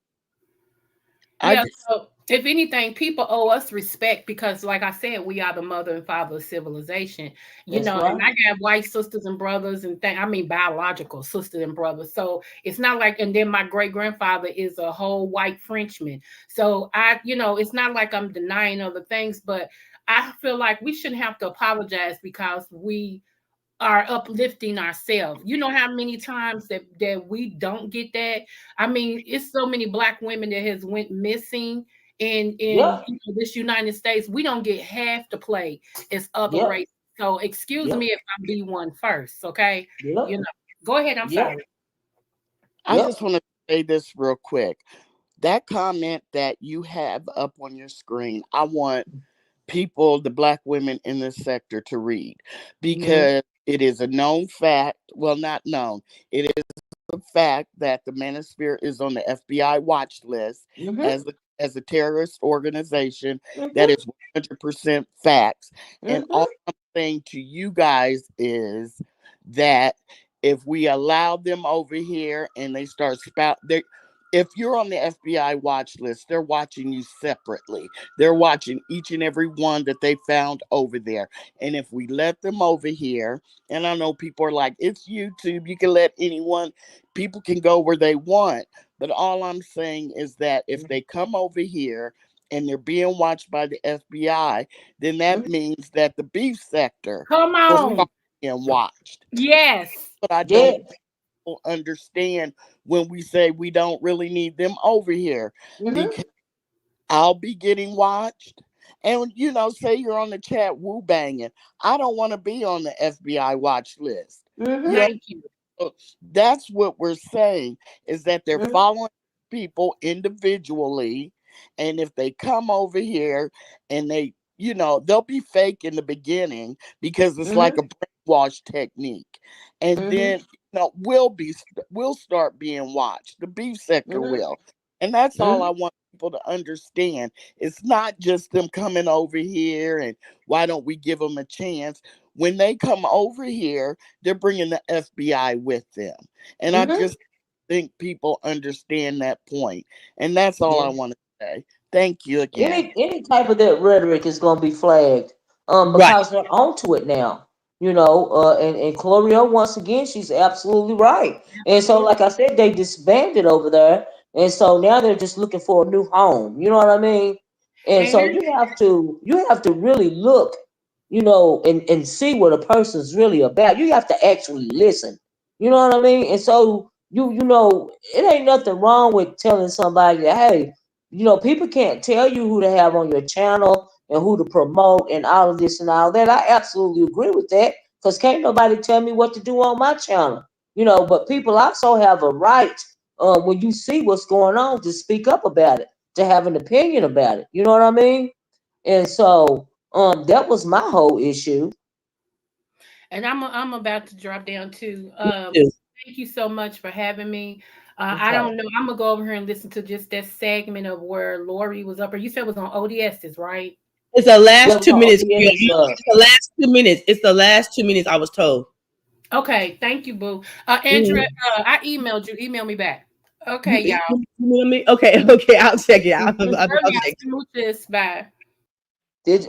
[SPEAKER 3] I
[SPEAKER 4] Yeah,
[SPEAKER 3] just
[SPEAKER 4] so if anything, people owe us respect because, like I said, we are the mother and father of civilization.
[SPEAKER 1] That's
[SPEAKER 4] And
[SPEAKER 1] right.
[SPEAKER 4] I got white sisters and brothers and I mean biological sisters and brothers. So it's not like, and then my great grandfather is a whole white Frenchman. So it's not like I'm denying other things, but I feel like we shouldn't have to apologize because we are uplifting ourselves. You know how many times that we don't get that? I mean, it's so many black women that has went missing in
[SPEAKER 1] Yep.
[SPEAKER 4] this United States. We don't get half the play as other
[SPEAKER 1] Yep.
[SPEAKER 4] races. So excuse
[SPEAKER 1] Yep.
[SPEAKER 4] me if I be one first, okay?
[SPEAKER 1] Yep.
[SPEAKER 4] You know, go ahead. I'm
[SPEAKER 1] Yep.
[SPEAKER 4] sorry.
[SPEAKER 3] I
[SPEAKER 1] Yep.
[SPEAKER 3] just want to say this real quick. That comment that you have up on your screen, I want people, the black women in this sector, to read,
[SPEAKER 1] Mhm.
[SPEAKER 3] because it is a known fact. Well, not known. It is a fact that the Manosphere is on the FBI watch list
[SPEAKER 1] Mhm.
[SPEAKER 3] as a terrorist organization. That
[SPEAKER 1] Mhm.
[SPEAKER 3] is 100% facts. And
[SPEAKER 1] Mhm.
[SPEAKER 3] all I'm saying to you guys is that if we allow them over here and they start if you're on the FBI watch list, they're watching you separately. They're watching each and every one that they found over there. And if we let them over here, and I know people are like, it's YouTube, you can let anyone, people can go where they want. But all I'm saying is that if they come over here and they're being watched by the FBI, then that
[SPEAKER 1] Mhm.
[SPEAKER 3] means that the beef sector
[SPEAKER 4] Come
[SPEAKER 3] will start
[SPEAKER 4] on.
[SPEAKER 3] being watched.
[SPEAKER 4] Yes.
[SPEAKER 3] But I
[SPEAKER 1] Yeah.
[SPEAKER 3] don't understand when we say we don't really need them over here,
[SPEAKER 1] Mhm.
[SPEAKER 3] because I'll be getting watched. And say you're on the chat woo banging. I don't want to be on the FBI watch list. You
[SPEAKER 1] Mhm.
[SPEAKER 3] know,
[SPEAKER 4] Thank you.
[SPEAKER 3] that's what we're saying, is that they're
[SPEAKER 1] Mhm.
[SPEAKER 3] following people individually. And if they come over here and they'll be fake in the beginning because it's like
[SPEAKER 1] Mhm.
[SPEAKER 3] a brainwash technique. And
[SPEAKER 1] Mhm.
[SPEAKER 3] then, we'll start being watched. The beef sector
[SPEAKER 1] Mhm.
[SPEAKER 3] will. And that's all I
[SPEAKER 1] Mhm.
[SPEAKER 3] want people to understand. It's not just them coming over here and why don't we give them a chance? When they come over here, they're bringing the FBI with them. And I
[SPEAKER 1] Mhm.
[SPEAKER 3] just think people understand that point. And that's all I
[SPEAKER 1] Yeah.
[SPEAKER 3] want to say. Thank you again.
[SPEAKER 1] Any type of that rhetoric is going to be flagged,
[SPEAKER 5] Right.
[SPEAKER 1] because they're onto it now. And Chlorio, once again, she's absolutely right. And so,
[SPEAKER 4] Absolutely.
[SPEAKER 1] like I said, they disbanded over there, and so now they're just looking for a new home. You know what I mean? And
[SPEAKER 4] And
[SPEAKER 1] so
[SPEAKER 4] here's
[SPEAKER 1] you have to really look, and see what a person's really about. You have to actually listen. You know what I mean? And so it ain't nothing wrong with telling somebody that, hey, people can't tell you who to have on your channel and who to promote and all of this and all that. I absolutely agree with that, because can't nobody tell me what to do on my channel. But people also have a right, when you see what's going on, to speak up about it, to have an opinion about it. You know what I mean? And so that was my whole issue.
[SPEAKER 4] And I'm about to drop down too.
[SPEAKER 5] too.
[SPEAKER 4] Thank you so much for having me. I
[SPEAKER 1] Okay.
[SPEAKER 4] don't know. I'm gonna go over here and listen to just that segment of where Lori was up, or you said it was on ODS's, right?
[SPEAKER 5] It's the
[SPEAKER 1] Yeah,
[SPEAKER 5] last
[SPEAKER 1] we're
[SPEAKER 5] two
[SPEAKER 1] on
[SPEAKER 5] minutes.
[SPEAKER 1] ODS
[SPEAKER 5] It's
[SPEAKER 1] is
[SPEAKER 5] the last 2 minutes. It's the last 2 minutes. I was told.
[SPEAKER 4] Okay, thank you, Boo. Andrea,
[SPEAKER 5] Mhm.
[SPEAKER 4] I emailed you. Email me back.
[SPEAKER 5] You,
[SPEAKER 4] Okay,
[SPEAKER 5] you,
[SPEAKER 4] y'all.
[SPEAKER 5] you know what I mean? Okay, okay. I'll check it out.
[SPEAKER 4] Love
[SPEAKER 5] I'll
[SPEAKER 4] y'all.
[SPEAKER 5] check.
[SPEAKER 4] Smooches. Bye.
[SPEAKER 1] did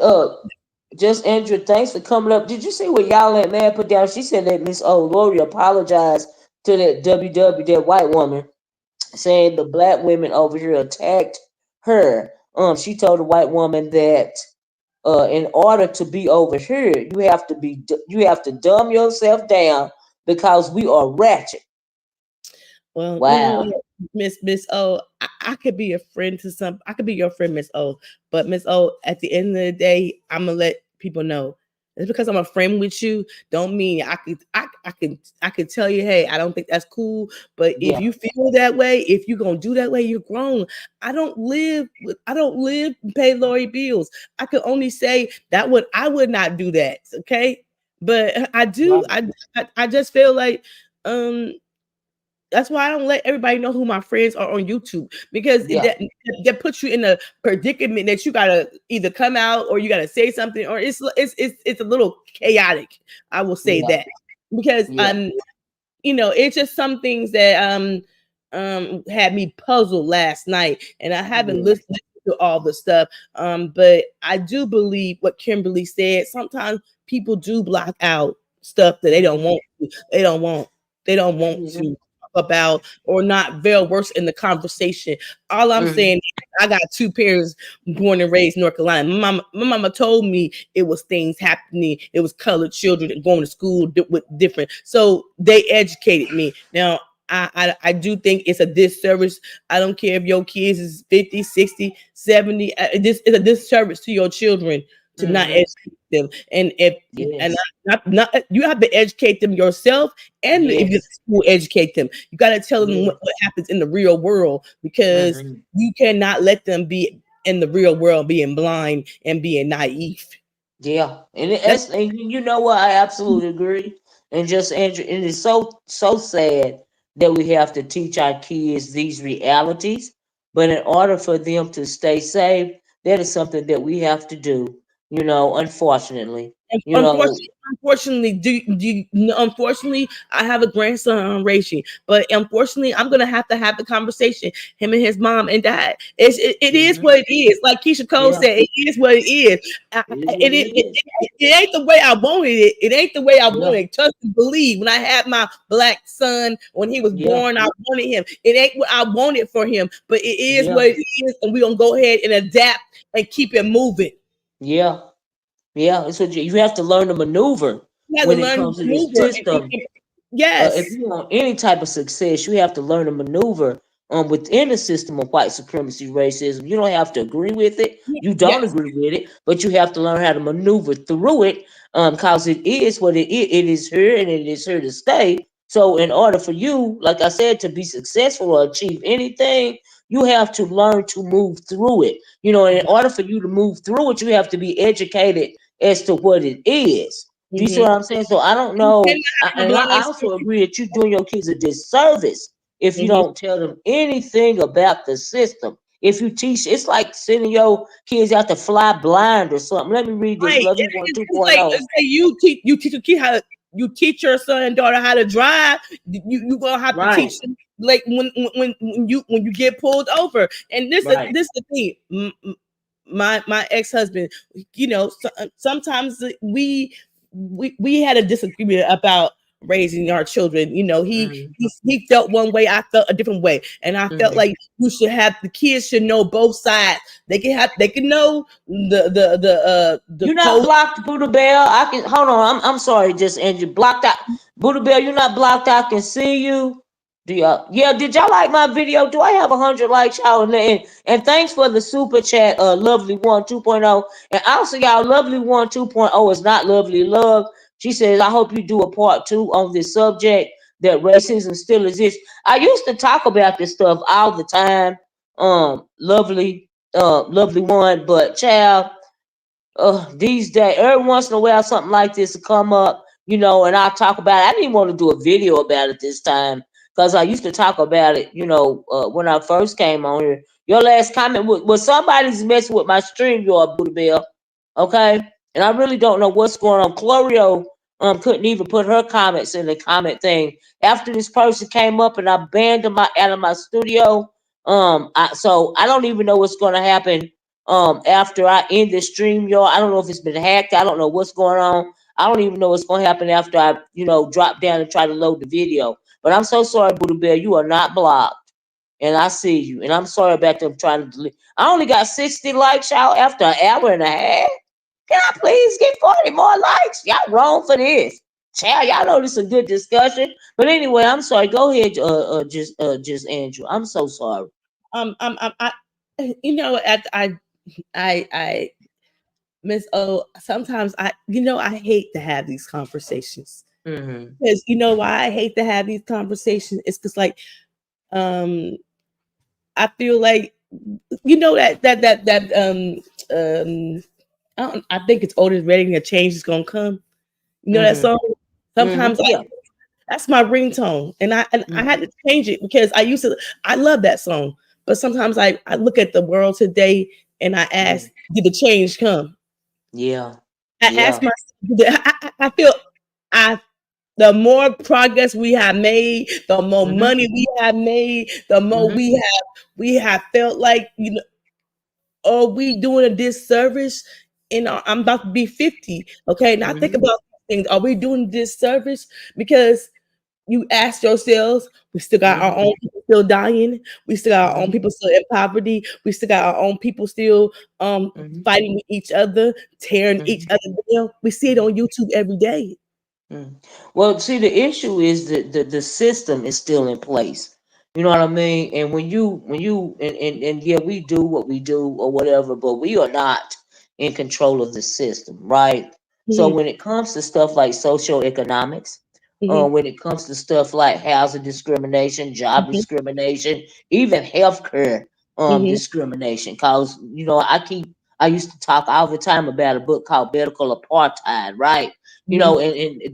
[SPEAKER 1] just Andrew, thanks for coming up. Did you see what y'all at man put down? She said that Miss O Lori apologized to that WW, that white woman, saying the black women over here attacked her. She told the white woman that in order to be over here, you have to dumb yourself down because we are ratchet.
[SPEAKER 5] Well, you know
[SPEAKER 1] Wow.
[SPEAKER 5] what, Miss O, I could be a friend to some. I could be your friend, Miss O. But Miss O, at the end of the day, I'm gonna let people know. It's because I'm a friend with you, don't mean I could tell you, hey, I don't think that's cool. But if
[SPEAKER 1] Yeah.
[SPEAKER 5] you feel that way, if you're gonna do that way, you're grown. I don't live and pay Lori bills. I could only say that I would not do that. Okay. But I do.
[SPEAKER 1] Right.
[SPEAKER 5] I just feel like um that's why I don't let everybody know who my friends are on YouTube because
[SPEAKER 1] Yeah.
[SPEAKER 5] that puts you in a predicament that you gotta either come out or you gotta say something or it's a little chaotic. I will say
[SPEAKER 1] Yeah.
[SPEAKER 5] that because
[SPEAKER 1] Yeah.
[SPEAKER 5] it's just some things that had me puzzled last night, and I haven't
[SPEAKER 1] Yeah.
[SPEAKER 5] listened to all the stuff. But I do believe what Kimberly said. Sometimes people do block out stuff that they don't
[SPEAKER 1] Mhm.
[SPEAKER 5] want. They don't want. They don't want
[SPEAKER 1] Yeah.
[SPEAKER 5] to talk about or not very worse in the conversation. All I'm
[SPEAKER 1] Mhm.
[SPEAKER 5] saying, I got two parents born and raised in North Carolina. My mama told me it was things happening. It was colored children going to school with different. So they educated me. Now, I do think it's a disservice. I don't care if your kids is 50, 60, 70. This is a disservice to your children to not
[SPEAKER 1] Mhm.
[SPEAKER 5] educate them. And if and
[SPEAKER 1] Yes.
[SPEAKER 5] not you have to educate them yourself, and if you
[SPEAKER 1] Yes.
[SPEAKER 5] school educate them, you got to tell them
[SPEAKER 1] Yes.
[SPEAKER 5] what happens in the real world because
[SPEAKER 1] Mhm.
[SPEAKER 5] you cannot let them be in the real world being blind and being naive.
[SPEAKER 1] Yeah, and
[SPEAKER 5] That's
[SPEAKER 1] and you know what? I absolutely agree. And just Andrew, it is so sad that we have to teach our kids these realities. But in order for them to stay safe, that is something that we have to do. Unfortunately, you know,
[SPEAKER 5] unfortunately, I have a grandson on racing, but unfortunately, I'm gonna have the conversation. Him and his mom and dad. It is
[SPEAKER 1] mhm,
[SPEAKER 5] what it is. Like Keisha Cole
[SPEAKER 1] yeah,
[SPEAKER 5] said, it is what it is.
[SPEAKER 1] it is what it is.
[SPEAKER 5] It ain't the way I wanted it. It ain't the way I
[SPEAKER 1] Yeah,
[SPEAKER 5] wanted. Trust and believe. When I had my black son, when he was
[SPEAKER 1] yeah,
[SPEAKER 5] born, I wanted him. It ain't what I wanted for him, but it is
[SPEAKER 1] yeah,
[SPEAKER 5] what it is, and we're gonna go ahead and adapt and keep it moving.
[SPEAKER 1] yeah, yeah. It's what you have to learn to maneuver
[SPEAKER 5] You have to
[SPEAKER 1] when it
[SPEAKER 5] learn to
[SPEAKER 1] comes to this
[SPEAKER 5] maneuver.
[SPEAKER 1] system. If
[SPEAKER 5] Yes.
[SPEAKER 1] you want any type of success, you have to learn to maneuver within the system of white supremacy racism. You don't have to agree with it. You don't
[SPEAKER 5] Yes.
[SPEAKER 1] agree with it, but you have to learn how to maneuver through it because it is what it is. It is here and it is here to stay. So, in order for you, like I said, to be successful or achieve anything, you have to learn to move through it. And in order for you to move through it, you have to be educated as to what it is. Do you see what
[SPEAKER 5] Mm-hmm.
[SPEAKER 1] I'm saying? So I don't
[SPEAKER 5] You
[SPEAKER 1] know,
[SPEAKER 5] cannot have a
[SPEAKER 1] and I
[SPEAKER 5] blind
[SPEAKER 1] also
[SPEAKER 5] spot.
[SPEAKER 1] agree that you're doing your kids a disservice if you
[SPEAKER 5] Mm-hmm.
[SPEAKER 1] don't tell them anything about the system. If you teach, it's like sending your kids out to fly blind or something. Let me read this.
[SPEAKER 5] Right.
[SPEAKER 1] Love you one
[SPEAKER 5] It's
[SPEAKER 1] 2.0.
[SPEAKER 5] like you teach a kid how you teach your son and daughter how to drive. You gonna have to
[SPEAKER 1] Right,
[SPEAKER 5] teach them like when you get pulled over. And
[SPEAKER 1] right.
[SPEAKER 5] this is the thing. My ex-husband, sometimes we had a disagreement about raising our children.
[SPEAKER 1] Mm,
[SPEAKER 5] He felt one way, I felt a different way, and I felt
[SPEAKER 1] mm.
[SPEAKER 5] like the kids should know both sides. They can know the
[SPEAKER 1] You're not
[SPEAKER 5] police.
[SPEAKER 1] blocked, Buddha Bell. I can hold on. I'm sorry, just and you blocked out. Buddha Bell, you're not blocked. I can see you. Do y'all? Yeah. Did y'all like my video? Do I have 100 likes, y'all? And thanks for the super chat, lovely one 2.0. And also, y'all, lovely one 2.0 is not lovely love. She says, I hope you do a part two on this subject that racism still exists. I used to talk about this stuff all the time. Lovely one, but child, these days, every once in a while, something like this will come up. and I talk about it. I didn't want to do a video about it this time because I used to talk about it, when I first came on here. Your last comment was somebody's messing with my stream, your Buddha Bell. Okay. And I really don't know what's going on. Chlorio couldn't even put her comments in the comment thing. After this person came up and I banned them out of my studio. So I don't even know what's gonna happen after I end the stream, y'all. I don't know if it's been hacked. I don't know what's going on. I don't even know what's gonna happen after I, drop down and try to load the video. But I'm so sorry, Buddha Bear, you are not blocked. And I see you. And I'm sorry about them trying to delete. I only got 60 likes out after an hour and a half. Can I please get 40 more likes? Y'all wrong for this. Child, y'all know this is a good discussion. But anyway, I'm sorry. Go ahead, just Andrew. I'm so sorry.
[SPEAKER 5] I, I Miss O, sometimes I hate to have these conversations. Because why I hate to have these conversations? It's because I feel like I think it's O.D.S ready, a change is gonna come. That song. Sometimes
[SPEAKER 1] Yeah.
[SPEAKER 5] that's my ringtone, and I had to change it because I love that song, but sometimes I look at the world today and I ask, did the change come?
[SPEAKER 1] Yeah.
[SPEAKER 5] I ask myself, I feel the more progress we have made, the more money we have made, the more we have felt like, are we doing a disservice? I'm about to be 50. Okay. Now think about things. Are we doing a disservice? Because you ask yourselves, we still got our own people still dying. We still got our own people still in poverty. We still got our own people still fighting with each other, tearing each other down. We see it on YouTube every day.
[SPEAKER 1] Well, see, the issue is that the system is still in place. You know what I mean? And and yeah, we do what we do or whatever, but we are not in control of the system, right? So when it comes to stuff like social economics, when it comes to stuff like housing discrimination, job discrimination, even healthcare discrimination, because I used to talk all the time about a book called Medical Apartheid, right? And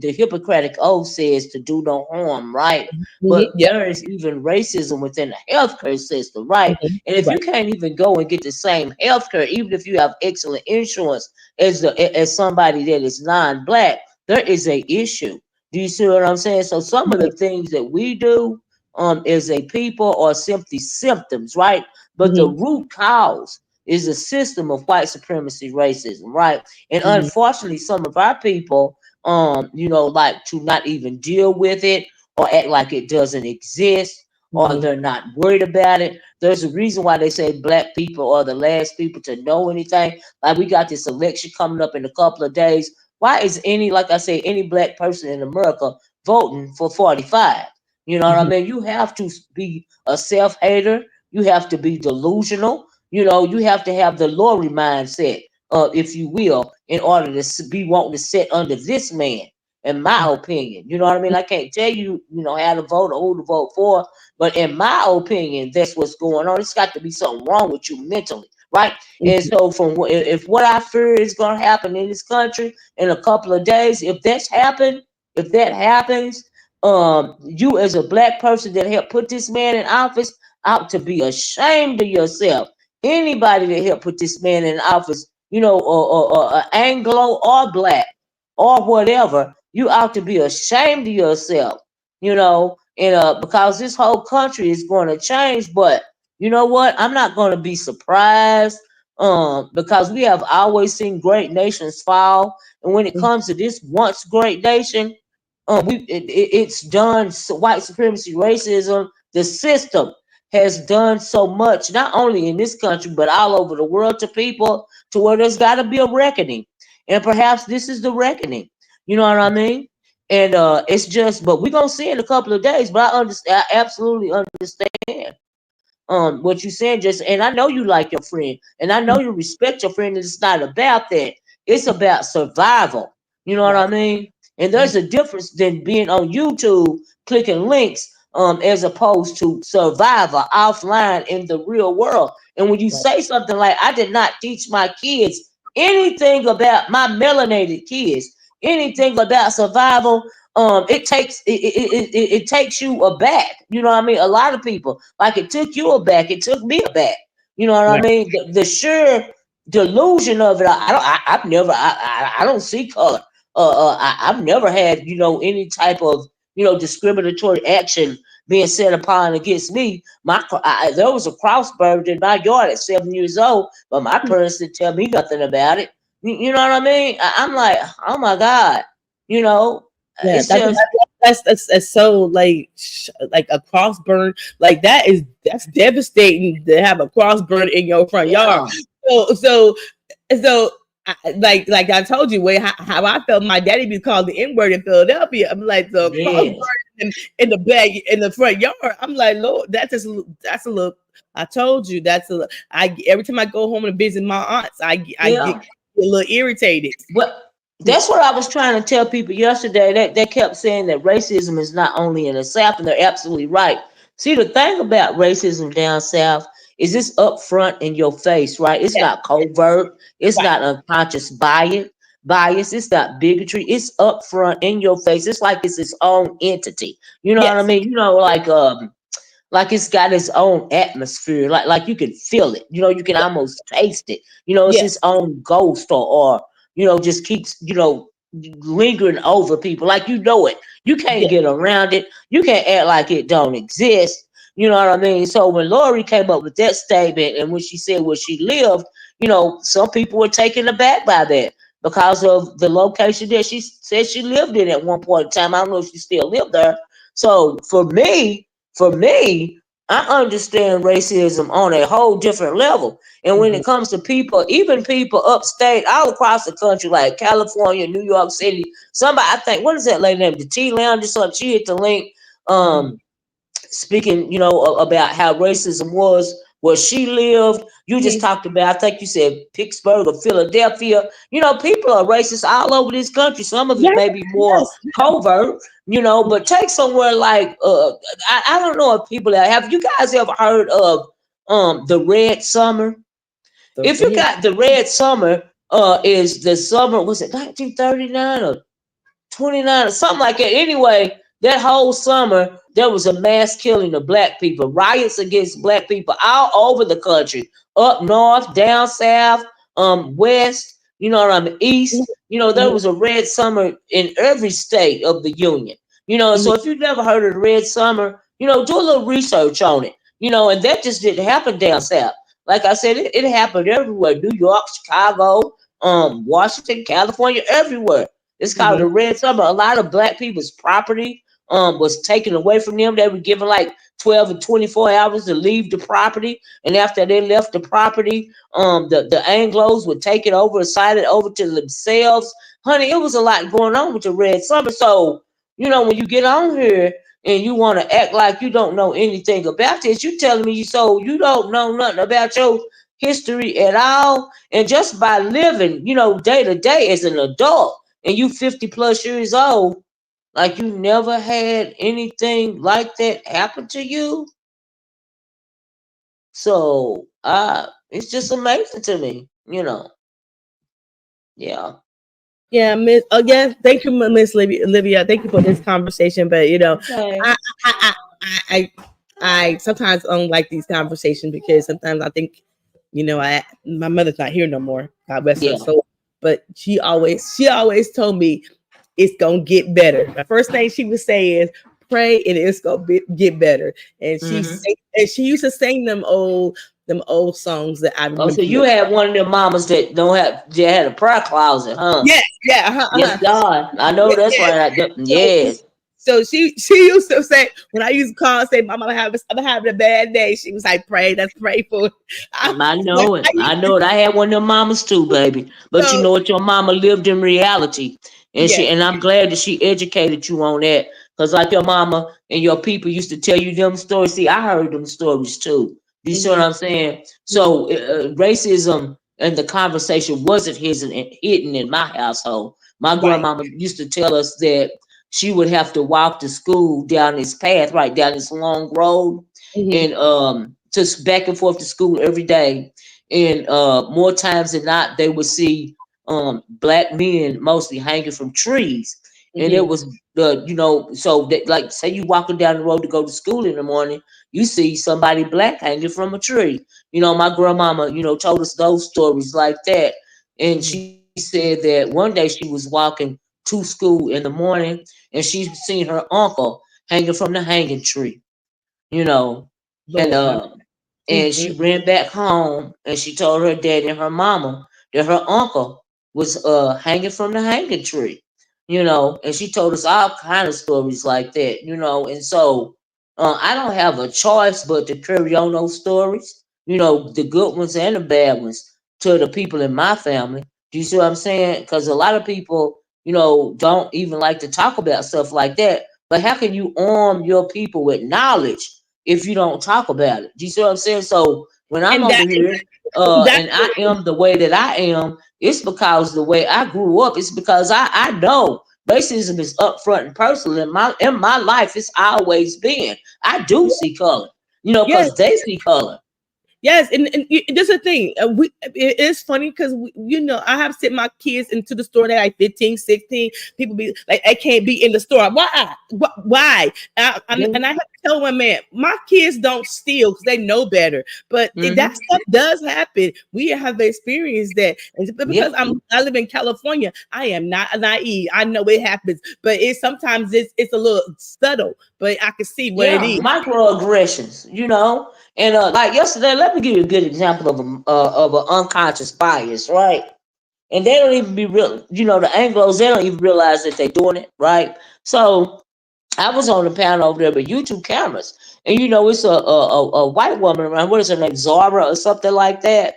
[SPEAKER 1] the Hippocratic Oath says to do no harm, right? But
[SPEAKER 5] Yep.
[SPEAKER 1] there is even racism within the healthcare system, right? And if you
[SPEAKER 5] Right.
[SPEAKER 1] can't even go and get the same healthcare, even if you have excellent insurance as somebody that is non-black, there is a issue. Do you see what I'm saying? So some of the things that we do as a people are simply symptoms, right? But the root cause is a system of white supremacy racism, right? And unfortunately, some of our people like to not even deal with it or act like it doesn't exist or they're not worried about it. There's a reason why they say black people are the last people to know anything. Like we got this election coming up in a couple of days. Why is like I say, any black person in America voting for 45? You know what I mean? You have to be a self-hater. You have to be delusional. You have to have the Lori mindset, if you will, in order to be wanting to sit under this man, in my opinion. You know what I mean? I can't tell you, how to vote or who to vote for, but in my opinion, that's what's going on. It's got to be something wrong with you mentally, right? And so, if what I fear is going to happen in this country in a couple of days, if that happens, you as a black person that helped put this man in office ought to be ashamed of yourself. Anybody that helped put this man in office, or Anglo or black or whatever, you ought to be ashamed of yourself, and because this whole country is going to change. But you know what? I'm not going to be surprised, because we have always seen great nations fall, and when it comes to this once great nation, it's done. So white supremacy, racism, the system has done so much, not only in this country but all over the world, to people, to where there's got to be a reckoning, and perhaps this is the reckoning. You know what I mean? And it's just, but we're gonna see in a couple of days. But I understand, I absolutely understand what you saying, just, and I know you like your friend, and I know you respect your friend, and it's not about that. It's about survival. You know what I
[SPEAKER 5] Right.
[SPEAKER 1] mean? And there's a difference than being on YouTube clicking links, as opposed to survivor offline in the real world. And when you
[SPEAKER 5] Right.
[SPEAKER 1] say something like, I did not teach my kids anything about my melanated kids, anything about survival, it takes you aback. You know what I mean? A lot of people, like, it took you aback, it took me aback. You know what I
[SPEAKER 5] Right.
[SPEAKER 1] mean? The sheer delusion of it. I've never, I don't see color. I've never had, any type of, discriminatory action being set upon against me. There was a cross buried in my yard at 7 years old, but my parents didn't tell me nothing about it. You know what I mean? I'm like, oh my God, you know,
[SPEAKER 5] Yeah,
[SPEAKER 1] it's just,
[SPEAKER 5] that's so like like a cross burn, like that's devastating to have a cross burn in your front yard.
[SPEAKER 1] yeah,
[SPEAKER 5] So like I told you, how I felt. My daddy be called the N word in Philadelphia. I'm like, the cross
[SPEAKER 1] yes,
[SPEAKER 5] burn in the back in the front yard. I'm like, Lord, that's a little. I told you that's a. I every time I go home and visit my aunts, I get
[SPEAKER 1] yeah.
[SPEAKER 5] a little irritated.
[SPEAKER 1] But that's what I was trying to tell people yesterday. That they kept saying that racism is not only in the South, and they're absolutely right. See, the thing about racism down South is it's up front in your face, right? It's
[SPEAKER 5] Yeah,
[SPEAKER 1] not covert. It's
[SPEAKER 5] right.
[SPEAKER 1] not unconscious bias. It's not bigotry. It's up front in your face. It's like it's its own entity. You know what I
[SPEAKER 5] Yes.
[SPEAKER 1] mean? Like it's got its own atmosphere. Like you can feel it. You can almost taste it. It's its
[SPEAKER 5] Yes.
[SPEAKER 1] own ghost, or just keeps lingering over people. Like it. You can't
[SPEAKER 5] Yes.
[SPEAKER 1] get around it. You can't act like it don't exist. You know what I mean? So when Lori came up with that statement, and when she said where she lived, some people were taken aback by that because of the location that she said she lived in at one point in time. I don't know if she still lived there. So for me, I understand racism on a whole different level. And when
[SPEAKER 5] Mhm.
[SPEAKER 1] it comes to people, even people upstate, all across the country, like California, New York City, somebody, I think, what is that lady name? The T Lounge or something. She hit the link.
[SPEAKER 5] Mhm.
[SPEAKER 1] Speaking, about how racism was where she lived. You just
[SPEAKER 5] Mhm.
[SPEAKER 1] talked about, I think you said Pittsburgh or Philadelphia. People are racist all over this country. Some of it
[SPEAKER 5] Yes.
[SPEAKER 1] may be more
[SPEAKER 5] Yes.
[SPEAKER 1] covert, but take somewhere like I don't know if people have you guys ever heard of the Red Summer?
[SPEAKER 5] The
[SPEAKER 1] If you
[SPEAKER 5] red.
[SPEAKER 1] got the Red Summer, is the summer, was it 1939 or 29 or something like that. Anyway, that whole summer, there was a mass killing of black people, riots against black people all over the country, up north, down south, west, what I mean,
[SPEAKER 5] Mhm.
[SPEAKER 1] east. There
[SPEAKER 5] Mhm.
[SPEAKER 1] was a red summer in every state of the union.
[SPEAKER 5] Mhm.
[SPEAKER 1] So if you've never heard of the red summer, do a little research on it. And that just didn't happen down south. Like I said, it happened everywhere. New York, Chicago, Washington, California, everywhere. It's called
[SPEAKER 5] Mhm.
[SPEAKER 1] the Red Summer. A lot of black people's property was taken away from them. They were given like 12 and 24 hours to leave the property. And after they left the property, the Anglos would take it over, assign it over to themselves. Honey, it was a lot going on with the Red Summer. So, when you get on here and you want to act like you don't know anything about this, you telling me so you don't know nothing about your history at all. And just by living, day to day as an adult, and you 50 plus years old, like you never had anything like that happen to you. So it's just amazing to me. Yeah.
[SPEAKER 5] Yeah, Miss. Again, thank you, Miss Olivia. Thank you for this conversation. But
[SPEAKER 1] Okay.
[SPEAKER 5] I, I, I, I, I sometimes don't like these conversations because sometimes I think, my mother's not here no more. God bless her
[SPEAKER 1] Yeah.
[SPEAKER 5] soul. But she always told me it's gonna get better. The first thing she would say is pray and it's gonna get better. And
[SPEAKER 1] Hmm.
[SPEAKER 5] she used to sing them old songs that I
[SPEAKER 1] Oh, so
[SPEAKER 5] remember.
[SPEAKER 1] you had one of them mamas that don't have, that had a prayer closet, huh?
[SPEAKER 5] Yes, yeah,
[SPEAKER 1] Yes, God. I know
[SPEAKER 5] yeah,
[SPEAKER 1] that's
[SPEAKER 5] yeah.
[SPEAKER 1] right.
[SPEAKER 5] So,
[SPEAKER 1] Yes.
[SPEAKER 5] so she used to say when I used to call and say, "Mama, I'm having a bad day." She was like, "Pray, let's pray for it." I,
[SPEAKER 1] I
[SPEAKER 5] like,
[SPEAKER 1] know it. I know it. I had one of them mamas too, baby. But you
[SPEAKER 5] so
[SPEAKER 1] know what? Your mama lived in reality, and
[SPEAKER 5] yes,
[SPEAKER 1] I'm glad that she educated you on that. Cause like your mama and your people used to tell you them stories. See, I heard them stories too. You see what
[SPEAKER 5] hmm
[SPEAKER 1] I'm saying? So racism and the conversation wasn't hidden in my household. My
[SPEAKER 5] right,
[SPEAKER 1] grandmama used to tell us that she would have to walk to school down this path, right down this long road,
[SPEAKER 5] hmm
[SPEAKER 1] and just back and forth to school every day. And more times than not, they would see black men mostly hanging from trees. And it
[SPEAKER 5] Mm-hmm.
[SPEAKER 1] was so that, like, say you walking down the road to go to school in the morning, you see somebody black hanging from a tree. My grandmama, told us those stories like that. And
[SPEAKER 5] Mm-hmm.
[SPEAKER 1] she said that one day she was walking to school in the morning and she seen her uncle hanging from the hanging tree, you know, and
[SPEAKER 5] Lord,
[SPEAKER 1] and she ran back home and she told her dad and her mama that her uncle was hanging from the hanging tree, and she told us all kind of stories like that, and so I don't have a choice but to carry on those stories, the good ones and the bad ones, to the people in my family. Do you see what I'm saying? Because a lot of people, don't even like to talk about stuff like that. But how can you arm your people with knowledge if you don't talk about it? Do you see what I'm saying? So when I'm
[SPEAKER 5] and
[SPEAKER 1] over here,
[SPEAKER 5] that
[SPEAKER 1] and I am the way that I am, it's because the way I grew up. It's because I know racism is upfront and personal in my life. It's always been. I do see color,
[SPEAKER 5] yes.
[SPEAKER 1] because they see color.
[SPEAKER 5] Yes, and that's the thing. It is funny because I have sent my kids into the store. They're like 15, 16. People be like, I can't be in the store. Why? Why? And I have to tell my man, my kids don't steal because they know better. But that
[SPEAKER 1] Mm-hmm.
[SPEAKER 5] stuff does happen. We have experienced that, but because
[SPEAKER 1] Yep.
[SPEAKER 5] I live in California, I am not naive. I know it happens, but sometimes it's a little subtle. But I can see what it
[SPEAKER 1] Yeah,
[SPEAKER 5] is.
[SPEAKER 1] microaggressions, and like yesterday, let me give you a good example of an unconscious bias, right? And they don't even be real, the Anglos, they don't even realize that they're doing it, right? So I was on the panel over there with YouTube cameras, and it's a white woman around. What is her name, Zara or something like that?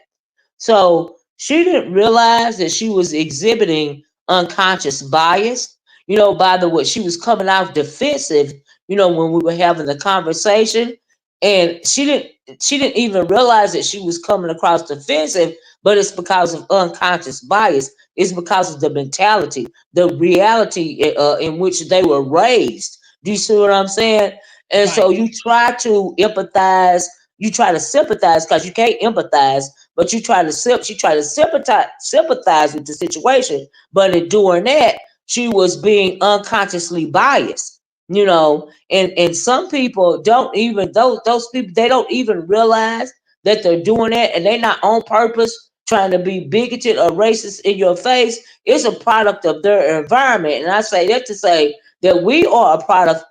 [SPEAKER 1] So she didn't realize that she was exhibiting unconscious bias, by the way, she was coming out defensive, when we were having the conversation. And she didn't even realize that she was coming across defensive, but it's because of unconscious bias. It's because of the mentality, the reality in which they were raised. Do you see what I'm saying? And so
[SPEAKER 5] Right,
[SPEAKER 1] you try to empathize, you try to sympathize because you can't empathize, but she tried to sympathize with the situation, but in doing that, she was being unconsciously biased. And some people don't even those people, they don't even realize that they're doing that, and they're not on purpose trying to be bigoted or racist in your face. It's a product of their environment, and I say that to say that we are a product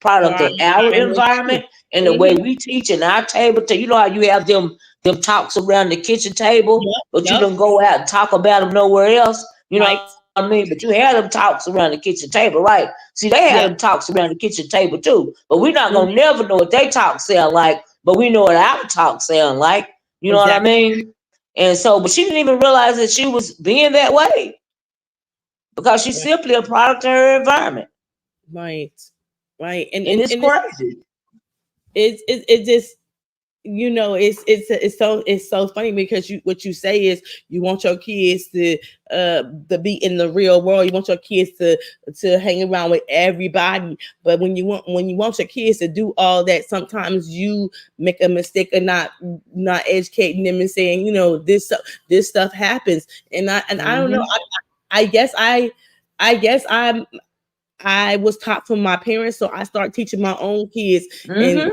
[SPEAKER 5] our
[SPEAKER 1] of our
[SPEAKER 5] environment too.
[SPEAKER 1] environment and the way
[SPEAKER 5] Mhm.
[SPEAKER 1] we teach in our table. You know how you have them talks around the kitchen table,
[SPEAKER 5] Yep,
[SPEAKER 1] but you
[SPEAKER 5] yep,
[SPEAKER 1] don't go out and talk about them nowhere else. You know what
[SPEAKER 5] right.
[SPEAKER 1] I mean? But you had them talks around the kitchen table, right? See, they had them
[SPEAKER 5] Yep.
[SPEAKER 1] talks around the kitchen table too. But we're not gonna
[SPEAKER 5] Mhm.
[SPEAKER 1] never know what they talk sound like, but we know what our talk sound like. You know what I
[SPEAKER 5] Exactly.
[SPEAKER 1] mean? And so, but she didn't even realize that she was being that way because she's
[SPEAKER 5] Right.
[SPEAKER 1] simply a product of her environment.
[SPEAKER 5] Right. Right. And
[SPEAKER 1] And
[SPEAKER 5] and,
[SPEAKER 1] it's
[SPEAKER 5] and it,
[SPEAKER 1] crazy.
[SPEAKER 5] it just it's so funny because what you say is you want your kids to be in the real world. You want your kids to hang around with everybody. But when you want your kids to do all that, sometimes you make a mistake of not educating them and saying, this stuff happens. And I don't know.
[SPEAKER 1] Hmm.
[SPEAKER 5] I was taught from my parents, so I started teaching my own kids, and
[SPEAKER 1] Hmm.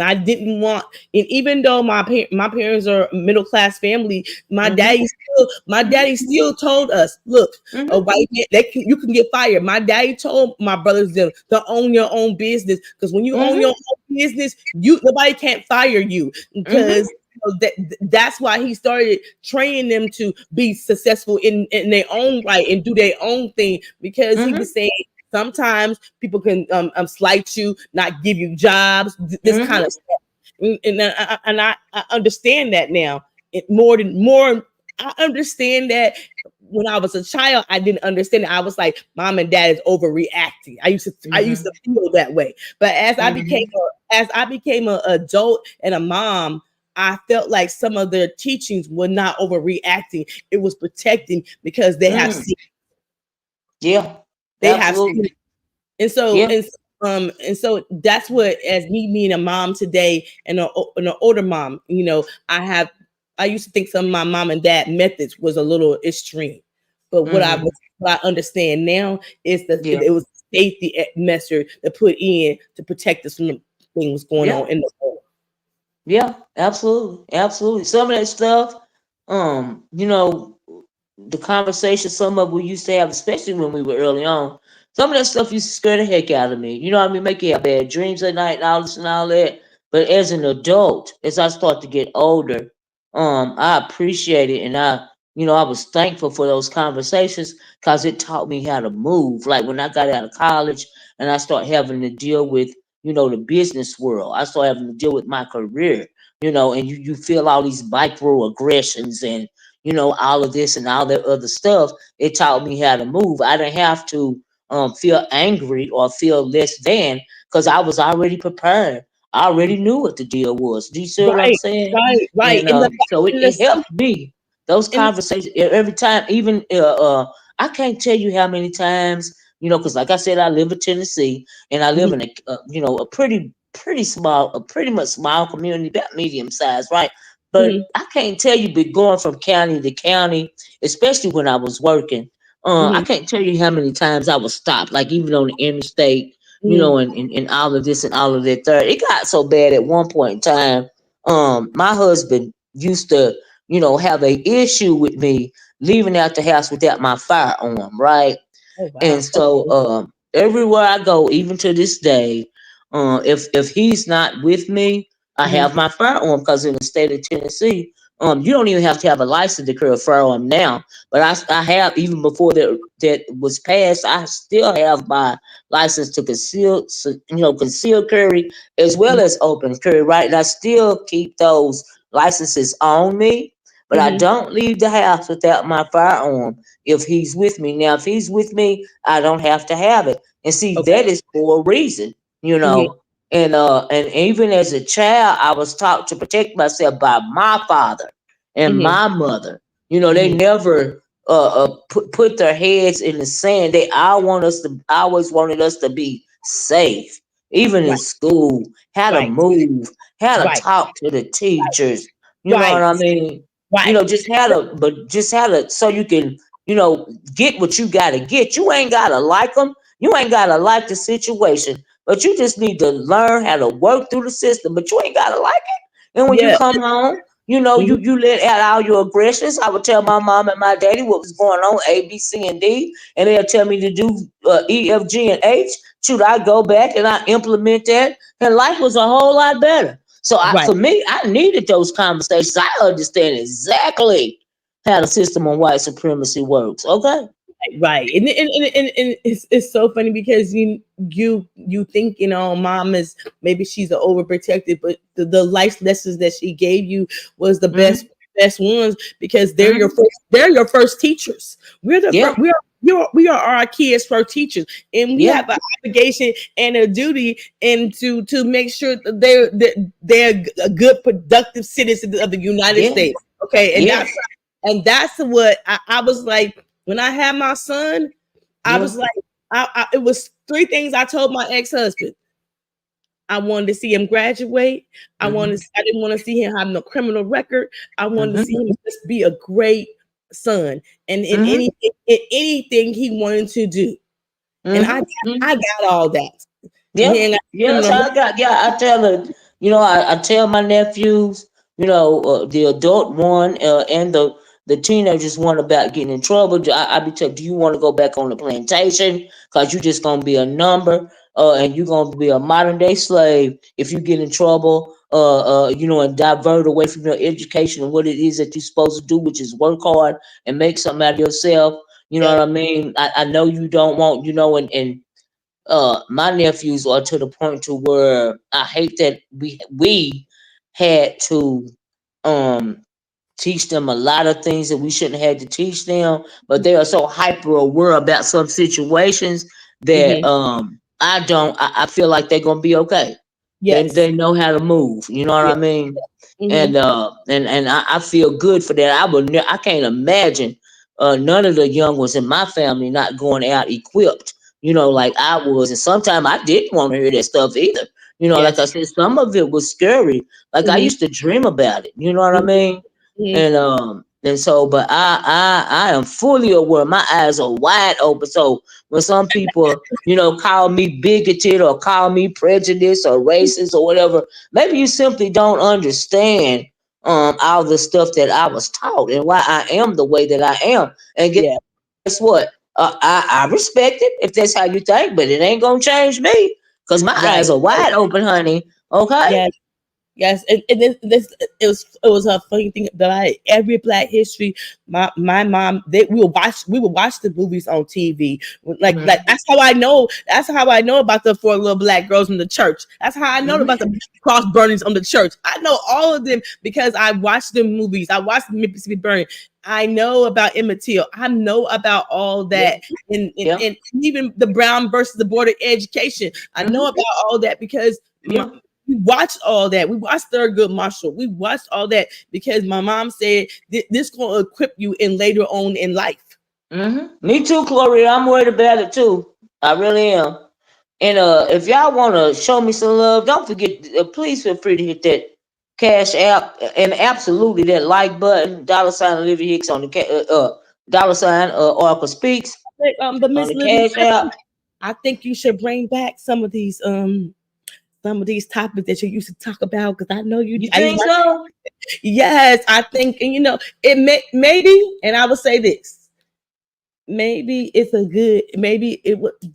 [SPEAKER 5] I didn't want. And even though my parents are middle class family, my
[SPEAKER 1] Hmm.
[SPEAKER 5] daddy still my daddy still told us, look, a
[SPEAKER 1] Hmm.
[SPEAKER 5] white man, you can get fired. My daddy told my brothers them to own your own business, because when you own your
[SPEAKER 1] Hmm.
[SPEAKER 5] own business, nobody can't fire you, because
[SPEAKER 1] Hmm.
[SPEAKER 5] that's why he started training them to be successful in their own right and do their own thing, because he was
[SPEAKER 1] Hmm.
[SPEAKER 5] saying sometimes people can slight you, not give you jobs, this kind
[SPEAKER 1] Hmm.
[SPEAKER 5] of stuff. And I understand that now. More. I understand that. When I was a child, I didn't understand it. I was like, mom and dad is overreacting. I used to
[SPEAKER 1] Hmm.
[SPEAKER 5] feel that way. But
[SPEAKER 1] Hmm.
[SPEAKER 5] as I became an adult and a mom, I felt like some of their teachings were not overreacting. It was protecting, because
[SPEAKER 1] Hmm. Yeah,
[SPEAKER 5] they have seen.
[SPEAKER 1] absolutely.
[SPEAKER 5] And so
[SPEAKER 1] Yeah.
[SPEAKER 5] and so that's what, as me being a mom today, and an older mom, I used to think some of my mom and dad methods was a little extreme. But
[SPEAKER 1] Mm-hmm.
[SPEAKER 5] what I understand now is that
[SPEAKER 1] Yeah.
[SPEAKER 5] it was a safety measure to put in to protect us from the things going
[SPEAKER 1] Yeah.
[SPEAKER 5] on in the world.
[SPEAKER 1] Yeah. Absolutely. Absolutely. Some of that stuff, you know, the conversation some of we used to have, especially when we were early on, some of that stuff used to scare the heck out of me. You know what I mean? Make you have bad dreams at night and all this and all that. But as an adult, as I start to get older, I appreciate it, and I was thankful for those conversations because it taught me how to move. Like when I got out of college and I started having to deal with, the business world, I started having to deal with my career, and you feel all these microaggressions and all of this and all that other stuff. It taught me how to move. I didn't have to feel angry or feel less than because I was already prepared. I already knew what the deal was. Do you see what I'm
[SPEAKER 5] Right,
[SPEAKER 1] saying?
[SPEAKER 5] right.
[SPEAKER 1] And so it,
[SPEAKER 5] And
[SPEAKER 1] it
[SPEAKER 5] the
[SPEAKER 1] helped me. Those
[SPEAKER 5] and
[SPEAKER 1] conversations every time, even I can't tell you how many times, because like I said, I live in Tennessee and I live
[SPEAKER 5] the,
[SPEAKER 1] in a pretty small, a pretty much small community, about medium size, right? But
[SPEAKER 5] mhm,
[SPEAKER 1] I can't tell you, but going from county to county, especially when I was working, I
[SPEAKER 5] mhm,
[SPEAKER 1] can't tell you how many times I was stopped, like even on the interstate,
[SPEAKER 5] mhm,
[SPEAKER 1] and all of this and all of that third. It got so bad at one point in time. My husband used to, have a issue with me leaving out the house without my firearm, right?
[SPEAKER 5] oh
[SPEAKER 1] And
[SPEAKER 5] wow.
[SPEAKER 1] so everywhere I go, even to this day, if he's not with me, I
[SPEAKER 5] Mhm,
[SPEAKER 1] have my firearm because in the state of Tennessee, you don't even have to have a license to carry a firearm now. But I have even before that was passed, I still have my license to conceal carry as well
[SPEAKER 5] mhm,
[SPEAKER 1] as open carry, right? And I still keep those licenses on me, but I
[SPEAKER 5] mhm.
[SPEAKER 1] don't leave the house without my firearm if he's with me. Now, if he's with me, I don't have to have it. And see,
[SPEAKER 5] Okay.
[SPEAKER 1] that is for a reason,
[SPEAKER 5] Mhm,
[SPEAKER 1] And even as a child, I was taught to protect myself by my father and
[SPEAKER 5] mhm,
[SPEAKER 1] my mother. They
[SPEAKER 5] mhm.
[SPEAKER 1] never put their heads in the sand. They always wanted us to be safe, even in
[SPEAKER 5] Right,
[SPEAKER 1] school. How to
[SPEAKER 5] right,
[SPEAKER 1] move, how to
[SPEAKER 5] right,
[SPEAKER 1] talk to the teachers. You know what
[SPEAKER 5] right,
[SPEAKER 1] I mean?
[SPEAKER 5] right.
[SPEAKER 1] Just had to so you can get what you gotta get. You ain't gotta like them. You ain't gotta like the situation, but you just need to learn how to work through the system. But you ain't gotta like it. And when you
[SPEAKER 5] Yeah.
[SPEAKER 1] come home,
[SPEAKER 5] Mhm,
[SPEAKER 1] you let out all your aggressions. I would tell my mom and my daddy what was going on, A, B, C, and D, and they'll tell me to do E, F, G, and H. Should I go back and I implement that? And life was a whole lot better. So
[SPEAKER 5] right.
[SPEAKER 1] for me, I needed those conversations. I understand exactly how the system of white supremacy works. Okay.
[SPEAKER 5] Right, and it's so funny because you think mom is maybe she's an overprotected, but the life lessons that she gave you was the
[SPEAKER 1] Mm-hmm.
[SPEAKER 5] best ones because
[SPEAKER 1] Mm-hmm.
[SPEAKER 5] they're your first teachers. We're the
[SPEAKER 1] Yeah.
[SPEAKER 5] first we are our kids' first teachers, and we
[SPEAKER 1] Yeah.
[SPEAKER 5] have an obligation and a duty and to make sure that they're a good productive citizen of the United
[SPEAKER 1] Yeah.
[SPEAKER 5] States. Okay,
[SPEAKER 1] Yeah.
[SPEAKER 5] and that's what I was like when I had my son. I
[SPEAKER 1] Yeah.
[SPEAKER 5] was like, it was three things I told my ex-husband. I wanted to see him graduate.
[SPEAKER 1] Mm-hmm.
[SPEAKER 5] I didn't want to see him have no criminal record. I wanted to
[SPEAKER 1] Mm-hmm.
[SPEAKER 5] see him just be a great son and
[SPEAKER 1] Mm-hmm.
[SPEAKER 5] in anything he wanted to do. And
[SPEAKER 1] Mm-hmm.
[SPEAKER 5] I got all that. He
[SPEAKER 1] Yeah,
[SPEAKER 5] ain't got
[SPEAKER 1] yeah. So
[SPEAKER 5] criminal
[SPEAKER 1] I got, yeah. I tell her, I tell my nephews, the adult one and the teenagers one about getting in trouble. I be telling, do you want to go back on the plantation? Cause you just gonna be a number, and you gonna be a modern day slave if you get in trouble. And divert away from your education and what it is that you're supposed to do, which is work hard and make something out of yourself. You know
[SPEAKER 5] yeah.
[SPEAKER 1] what I mean? I know you don't want, and my nephews are to the point to where I hate that we had to um teach them a lot of things that we shouldn't have had to teach them, but they are so hyper aware about some situations that
[SPEAKER 5] Hmm.
[SPEAKER 1] I feel like they're gonna be okay. They
[SPEAKER 5] Yes.
[SPEAKER 1] know how to move, you know what
[SPEAKER 5] Yeah.
[SPEAKER 1] I mean?
[SPEAKER 5] Hmm.
[SPEAKER 1] And I feel good for that. I can't imagine none of the young ones in my family not going out equipped, like I was. And sometimes I didn't want to hear that stuff either. Like I
[SPEAKER 5] Yes.
[SPEAKER 1] said, some of it was scary. Like I
[SPEAKER 5] Hmm.
[SPEAKER 1] used to dream about it. You know what I mean?
[SPEAKER 5] Hmm.
[SPEAKER 1] And And so, but I am fully aware. My eyes are wide open. So when some people, call me bigoted or call me prejudiced or racist or whatever, maybe you simply don't understand all the stuff that I was taught and why I am the way that I am. And
[SPEAKER 5] Yeah,
[SPEAKER 1] guess what? I respect it if that's how you think, but it ain't gonna change me because my
[SPEAKER 5] right.
[SPEAKER 1] eyes are wide open, honey. Okay.
[SPEAKER 5] Yeah, yes, and it was a funny thing that every Black History, my mom, we would watch the movies on TV. Like
[SPEAKER 1] Mm-hmm.
[SPEAKER 5] that's how I know about the four little black girls in the church. That's how I know about the cross burnings on the church. I know all of them because I watched the movies. I watched Mississippi Burning. I know about Emmett Till. I know about all
[SPEAKER 1] Yeah.
[SPEAKER 5] that, and, and,
[SPEAKER 1] Yeah.
[SPEAKER 5] and even the Brown versus the Board of Education. I know
[SPEAKER 1] Mm-hmm.
[SPEAKER 5] about all that because
[SPEAKER 1] Yeah.
[SPEAKER 5] we watched all that. We watched Thurgood Marshall. We watched all that because my mom said this gonna equip you in later on in life.
[SPEAKER 1] Me too, Gloria. I'm worried about it too. I really am. And if y'all want to show me some love, don't forget. Please feel free to hit that Cash App and absolutely that like button, $ Olivia Hicks on the Oracle Speaks
[SPEAKER 5] But
[SPEAKER 1] on
[SPEAKER 5] Miss
[SPEAKER 1] the
[SPEAKER 5] Livy,
[SPEAKER 1] Cash App.
[SPEAKER 5] I think you should bring back some of these topics that you used to talk about because I know you.
[SPEAKER 1] You think so?
[SPEAKER 5] Yes, I think, and it maybe, and I would say this. Maybe it's a good, maybe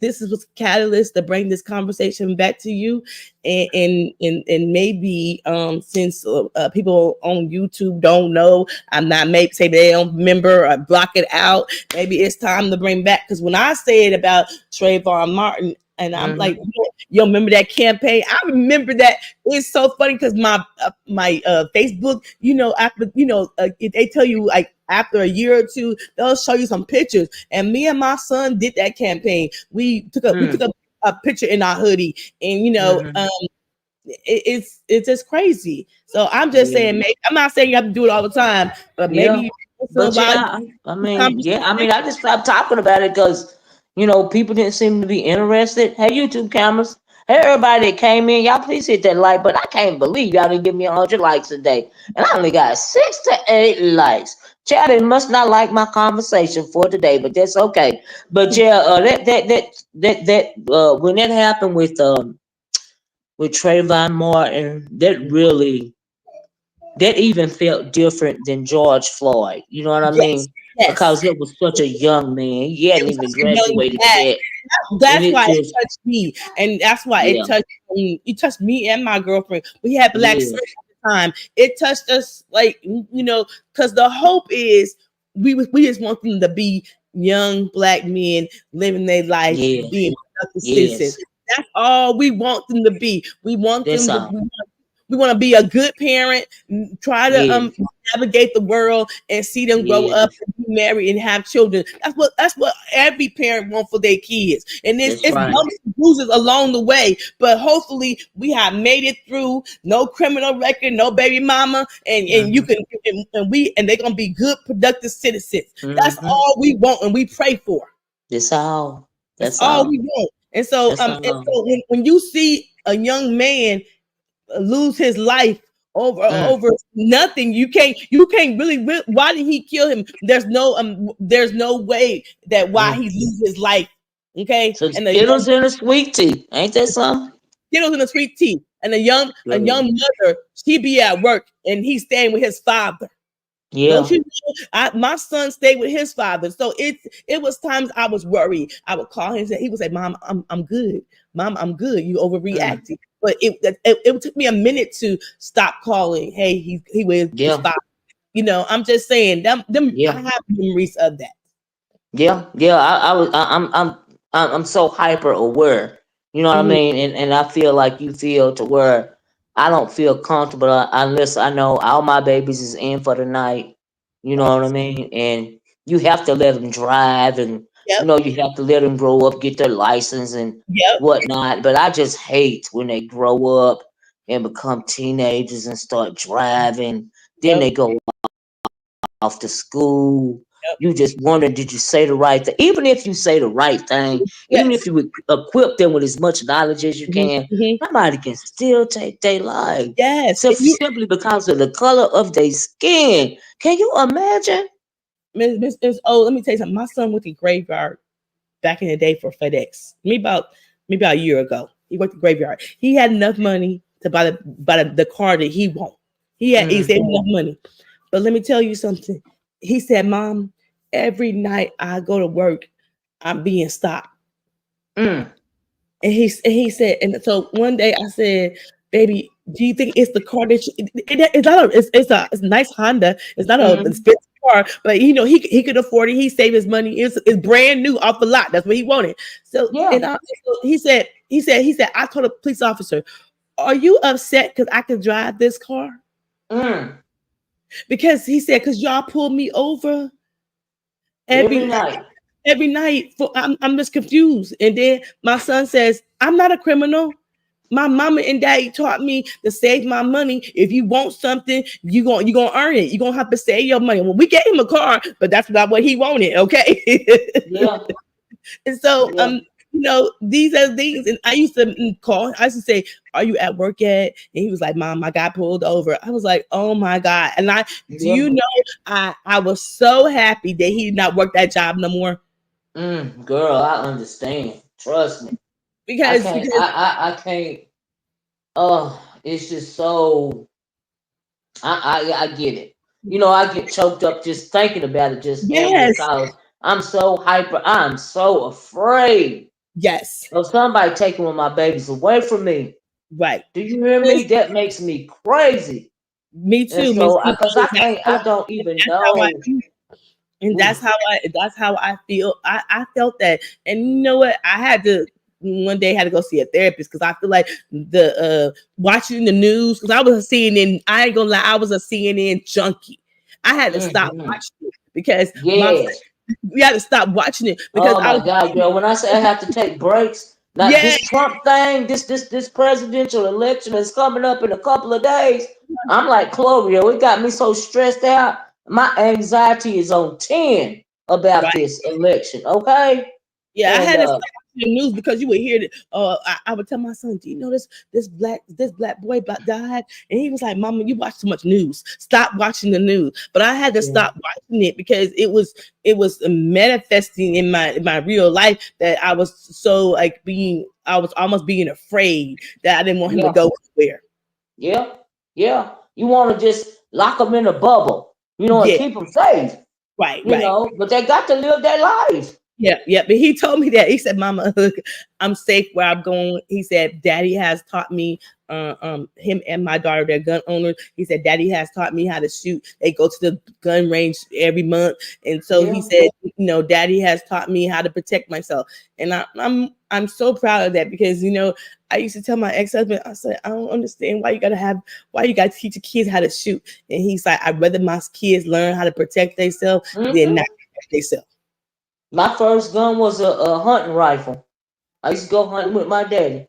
[SPEAKER 5] this is what's catalyst to bring this conversation back to you, and maybe since people on YouTube don't know, I'm not, maybe say they don't remember or block it out, maybe it's time to bring back, because when I said about Trayvon Martin, and I'm
[SPEAKER 1] Mm-hmm.
[SPEAKER 5] like, you remember that campaign? I remember that. It's so funny because my Facebook, after they tell you like after a year or two, they'll show you some pictures. And me and my son did that campaign. We took a picture in our hoodie, and
[SPEAKER 1] Mm-hmm.
[SPEAKER 5] it's just crazy. So I'm just
[SPEAKER 1] Yeah.
[SPEAKER 5] saying, maybe, I'm not saying you have to do it all the time, but
[SPEAKER 1] Yeah.
[SPEAKER 5] maybe once in a
[SPEAKER 1] But
[SPEAKER 5] while,
[SPEAKER 1] yeah, I mean,
[SPEAKER 5] conversation.
[SPEAKER 1] yeah, I mean, I just stopped talking about it because, people didn't seem to be interested. Hey, YouTube cameras. Hey, everybody that came in, y'all please hit that like button. I can't believe y'all didn't give me 100 likes today. And I only got 6 to 8 likes. Chad, it must not like my conversation for today, but that's okay. But yeah, when that happened with Trayvon Martin, that even felt different than George Floyd. You know what I
[SPEAKER 5] Yes,
[SPEAKER 1] mean?
[SPEAKER 5] yes.
[SPEAKER 1] Because it was such a young man. He hadn't
[SPEAKER 5] It was
[SPEAKER 1] even
[SPEAKER 5] such a young
[SPEAKER 1] graduated
[SPEAKER 5] dad.
[SPEAKER 1] yet. And
[SPEAKER 5] That's
[SPEAKER 1] it
[SPEAKER 5] why it
[SPEAKER 1] just,
[SPEAKER 5] touched me, and that's why
[SPEAKER 1] yeah,
[SPEAKER 5] it touched me and my girlfriend. We had black
[SPEAKER 1] yes,
[SPEAKER 5] friends at the time. It touched us, like, because the hope is we just want them to be young black men living their life,
[SPEAKER 1] yes,
[SPEAKER 5] being productive citizens.
[SPEAKER 1] yes.
[SPEAKER 5] That's all we want them to be. We want
[SPEAKER 1] That's
[SPEAKER 5] them to.
[SPEAKER 1] all.
[SPEAKER 5] We want to be a good parent, try to
[SPEAKER 1] Yes,
[SPEAKER 5] navigate the world and see them grow up
[SPEAKER 1] yes.
[SPEAKER 5] and be married and have children. That's what every parent wants for their kids. And it's
[SPEAKER 1] That's
[SPEAKER 5] it's
[SPEAKER 1] right.
[SPEAKER 5] bumps and bruises along the way, but hopefully we have made it through. No criminal record, no baby mama, and you
[SPEAKER 1] Mm-hmm.
[SPEAKER 5] can, and they're gonna be good, productive citizens. That's
[SPEAKER 1] Mm-hmm.
[SPEAKER 5] all we want and we pray for.
[SPEAKER 1] That's all.
[SPEAKER 5] That's
[SPEAKER 1] That's
[SPEAKER 5] all
[SPEAKER 1] all.
[SPEAKER 5] we want. And so
[SPEAKER 1] That's
[SPEAKER 5] and
[SPEAKER 1] all.
[SPEAKER 5] so when you see a young man lose his life
[SPEAKER 1] Mm,
[SPEAKER 5] over nothing, you can't really, why did he kill him? There's no way that why
[SPEAKER 1] mm.
[SPEAKER 5] he lose his life. Okay,
[SPEAKER 1] So
[SPEAKER 5] and the young
[SPEAKER 1] Skittles and a sweet tea. Ain't that something?
[SPEAKER 5] kiddos in the sweet tea, and a young
[SPEAKER 1] Good.
[SPEAKER 5] mother, she be at work and he's staying with his father. Don't
[SPEAKER 1] Yeah.
[SPEAKER 5] you know? My son stayed with his father, so it was times I was worried. I would call him and say, he would say, "Mom, I'm good. Mom, I'm good. You
[SPEAKER 1] Mm,
[SPEAKER 5] overreacting." But it took me a minute to stop calling. Hey, he with his
[SPEAKER 1] yeah.
[SPEAKER 5] father. I'm just saying, them I
[SPEAKER 1] Yeah.
[SPEAKER 5] have memories of that.
[SPEAKER 1] Yeah, yeah. I'm so hyper aware. You know what I
[SPEAKER 5] Mhm.
[SPEAKER 1] mean? And I feel like you feel to where I don't feel comfortable unless I know all my babies is in for the night. You know what I
[SPEAKER 5] Yes.
[SPEAKER 1] mean? And you have to let them drive, and
[SPEAKER 5] Yep.
[SPEAKER 1] you have to let them grow up, get their license and
[SPEAKER 5] Yep.
[SPEAKER 1] whatnot. But I just hate when they grow up and become teenagers and start driving. Then
[SPEAKER 5] Yep.
[SPEAKER 1] they go off to school
[SPEAKER 5] Yep.
[SPEAKER 1] You just wonder, did you say the right thing? Even if you say the right thing, even if
[SPEAKER 5] Yes.
[SPEAKER 1] you equip them with as much knowledge as you
[SPEAKER 5] Mhm,
[SPEAKER 1] can,
[SPEAKER 5] mhm.
[SPEAKER 1] somebody can still take their life
[SPEAKER 5] Yes. And you,
[SPEAKER 1] simply because of the color of their skin. Can you imagine?
[SPEAKER 5] Miss O, let me tell you something. My son went to graveyard back in the day for FedEx. Maybe about a year ago. He went to graveyard. He had enough money to buy the car that he want. He
[SPEAKER 1] Mm,
[SPEAKER 5] saved enough money. But let me tell you something. He said, "Mom, every night I go to work, I'm being stopped."
[SPEAKER 1] mm,
[SPEAKER 5] And he said, and so one day I said, "Baby, do you think it's the car that it's not a it's a nice Honda. It's not a
[SPEAKER 1] mm,
[SPEAKER 5] expensive car, but he could afford it. He saved his money. It's brand new off the lot. That's what he wanted." So
[SPEAKER 1] yeah.
[SPEAKER 5] so he said, I told a police officer, "Are you upset because I can drive this car?"
[SPEAKER 1] Mm.
[SPEAKER 5] Because he said, "Because y'all pulled me over
[SPEAKER 1] Every
[SPEAKER 5] every
[SPEAKER 1] night.
[SPEAKER 5] every night for I'm just confused." And then my son says, "I'm not a criminal. My mama and daddy taught me to save my money. If you want something, you gonna earn it. You're gonna have to save your money." Well, we gave him a car, but that's not what he wanted, okay?
[SPEAKER 1] Yeah.
[SPEAKER 5] And so
[SPEAKER 1] Yeah.
[SPEAKER 5] these are things. And I used to call, I used to say, "Are you at work yet?" And he was like, "Mom, I got pulled over." I was like, "Oh my God." And do
[SPEAKER 1] Yeah.
[SPEAKER 5] you know, I was so happy that he did not work that job no more.
[SPEAKER 1] Girl, I understand. Trust me. I
[SPEAKER 5] because
[SPEAKER 1] can't.
[SPEAKER 5] because
[SPEAKER 1] I can't. Oh, it's just so. I get it. I get choked up just thinking about it just now
[SPEAKER 5] yes,
[SPEAKER 1] because I'm so hyper. I'm so afraid
[SPEAKER 5] yes,
[SPEAKER 1] of somebody taking one of my babies away from me.
[SPEAKER 5] right.
[SPEAKER 1] Do you hear me? That makes me crazy.
[SPEAKER 5] Me
[SPEAKER 1] And
[SPEAKER 5] too, Miss.
[SPEAKER 1] so, because I can't, I don't even
[SPEAKER 5] That's how I
[SPEAKER 1] know.
[SPEAKER 5] feel. And
[SPEAKER 1] Ooh,
[SPEAKER 5] that's how I feel. I felt that. And you know what? I had to one day had to go see a therapist because I feel like the watching the news, because I was a CNN, I ain't gonna lie, I was a CNN junkie. I had to stop
[SPEAKER 1] hmm.
[SPEAKER 5] watching it because
[SPEAKER 1] Yes.
[SPEAKER 5] we had to stop watching it because
[SPEAKER 1] Oh
[SPEAKER 5] I
[SPEAKER 1] my
[SPEAKER 5] was
[SPEAKER 1] God, girl. When I say I have to take breaks, not
[SPEAKER 5] yeah,
[SPEAKER 1] this Trump thing, this presidential election is coming up in a couple of days. I'm like, Chloe, it got me so stressed out. My anxiety is on 10 about
[SPEAKER 5] right.
[SPEAKER 1] this election. Okay.
[SPEAKER 5] Yeah, I
[SPEAKER 1] And
[SPEAKER 5] had to stop watching the news because you would hear that. I would tell my son, "Do you know this black boy died?" And he was like, "Mama, you watch too much news. Stop watching the news." But I had to
[SPEAKER 1] yeah,
[SPEAKER 5] stop watching it because it was manifesting in my real life that I was so like I was almost being afraid that I didn't want him to
[SPEAKER 1] yeah,
[SPEAKER 5] go anywhere.
[SPEAKER 1] yeah, yeah. You want to just lock them in a bubble, and
[SPEAKER 5] Yeah,
[SPEAKER 1] keep them safe,
[SPEAKER 5] right, right.
[SPEAKER 1] but they got to live their life.
[SPEAKER 5] Yeah, yeah. But he told me that. He said, "Mama, look, I'm safe where I'm going." He said, "Daddy has taught me, him and my daughter, they're gun owners." He said, "Daddy has taught me how to shoot. They go to the gun range every month." And so he
[SPEAKER 1] Yeah,
[SPEAKER 5] said, "Daddy has taught me how to protect myself." And I'm so proud of that because I used to tell my ex-husband, I said, "I don't understand why you gotta teach the kids how to shoot." And he's like, "I'd rather my kids learn how to protect themselves than not
[SPEAKER 1] hmm.
[SPEAKER 5] protect themselves."
[SPEAKER 1] My first gun was a hunting rifle. I used to go hunting with my daddy.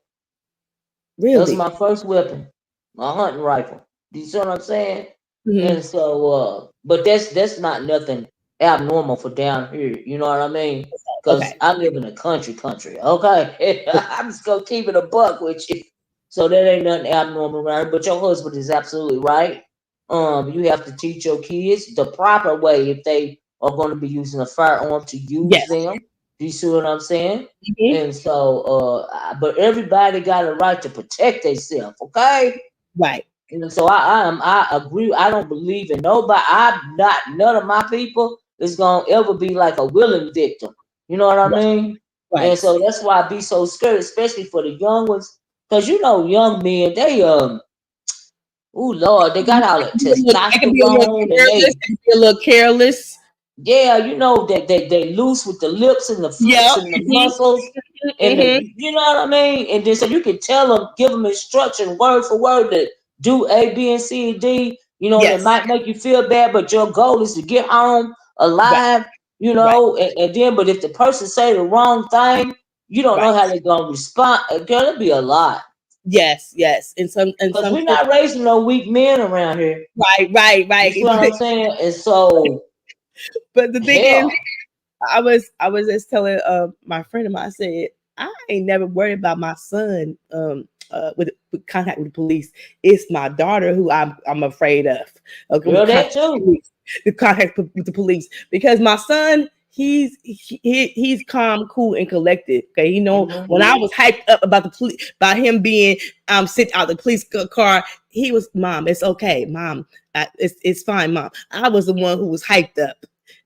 [SPEAKER 1] That was
[SPEAKER 5] Really.
[SPEAKER 1] my first weapon, my hunting rifle. Do you see what I'm saying?
[SPEAKER 5] Mhm.
[SPEAKER 1] And so, but that's not nothing abnormal for down here. You know what I mean? Because
[SPEAKER 5] Okay.
[SPEAKER 1] I live in a country. Okay, I'm just gonna keep it a buck with you. So that ain't nothing abnormal around here. But your husband is absolutely right. You have to teach your kids the proper way if they are going to be using a firearm to use
[SPEAKER 5] Yes.
[SPEAKER 1] them. Do you see what I'm saying?
[SPEAKER 5] Mhm.
[SPEAKER 1] And so, but everybody got a right to protect themselves. Okay.
[SPEAKER 5] Right.
[SPEAKER 1] And so I agree. I don't believe in nobody. I'm not none of my people is gonna ever be like a willing victim. You know what I
[SPEAKER 5] Right.
[SPEAKER 1] mean? And
[SPEAKER 5] Right.
[SPEAKER 1] so that's why I be so scared, especially for the young ones, because young men they oh Lord, they got all that
[SPEAKER 5] I can be a little
[SPEAKER 1] testosterone and
[SPEAKER 5] careless. I can be a little careless.
[SPEAKER 1] yeah, they loose with the lips and the
[SPEAKER 5] Yeah.
[SPEAKER 1] flips and the muscles and
[SPEAKER 5] Hmm.
[SPEAKER 1] you know what I mean? And then so you can tell them, give them instruction word for word to do A, B, and C and D, and it
[SPEAKER 5] Yes.
[SPEAKER 1] might make you feel bad, but your goal is to get home
[SPEAKER 5] Right.
[SPEAKER 1] alive,
[SPEAKER 5] Right.
[SPEAKER 1] and then but if the person say the wrong thing, you don't know
[SPEAKER 5] Right.
[SPEAKER 1] how they're gonna respond. Girl, it'd be a lot.
[SPEAKER 5] Yes. Yes. And
[SPEAKER 1] Because we're
[SPEAKER 5] sometimes.
[SPEAKER 1] not raising no weak men around here.
[SPEAKER 5] Right. Right.
[SPEAKER 1] You
[SPEAKER 5] Right.
[SPEAKER 1] see what I'm saying? And so
[SPEAKER 5] But the thing is,
[SPEAKER 1] Hell.
[SPEAKER 5] I was just telling my friend of mine. I said I ain't never worried about my son with contact with the police. It's my daughter who I'm afraid of. Okay, with
[SPEAKER 1] Girl,
[SPEAKER 5] contact
[SPEAKER 1] that
[SPEAKER 5] with the
[SPEAKER 1] too.
[SPEAKER 5] police, the contact with the police, because my son. He's calm, cool, and collected. Okay, you know
[SPEAKER 1] Hmm.
[SPEAKER 5] when I was hyped up about the police, about him being sent out the police car, he was, Mom, it's okay, Mom, it's fine, Mom. I was the one who was hyped up,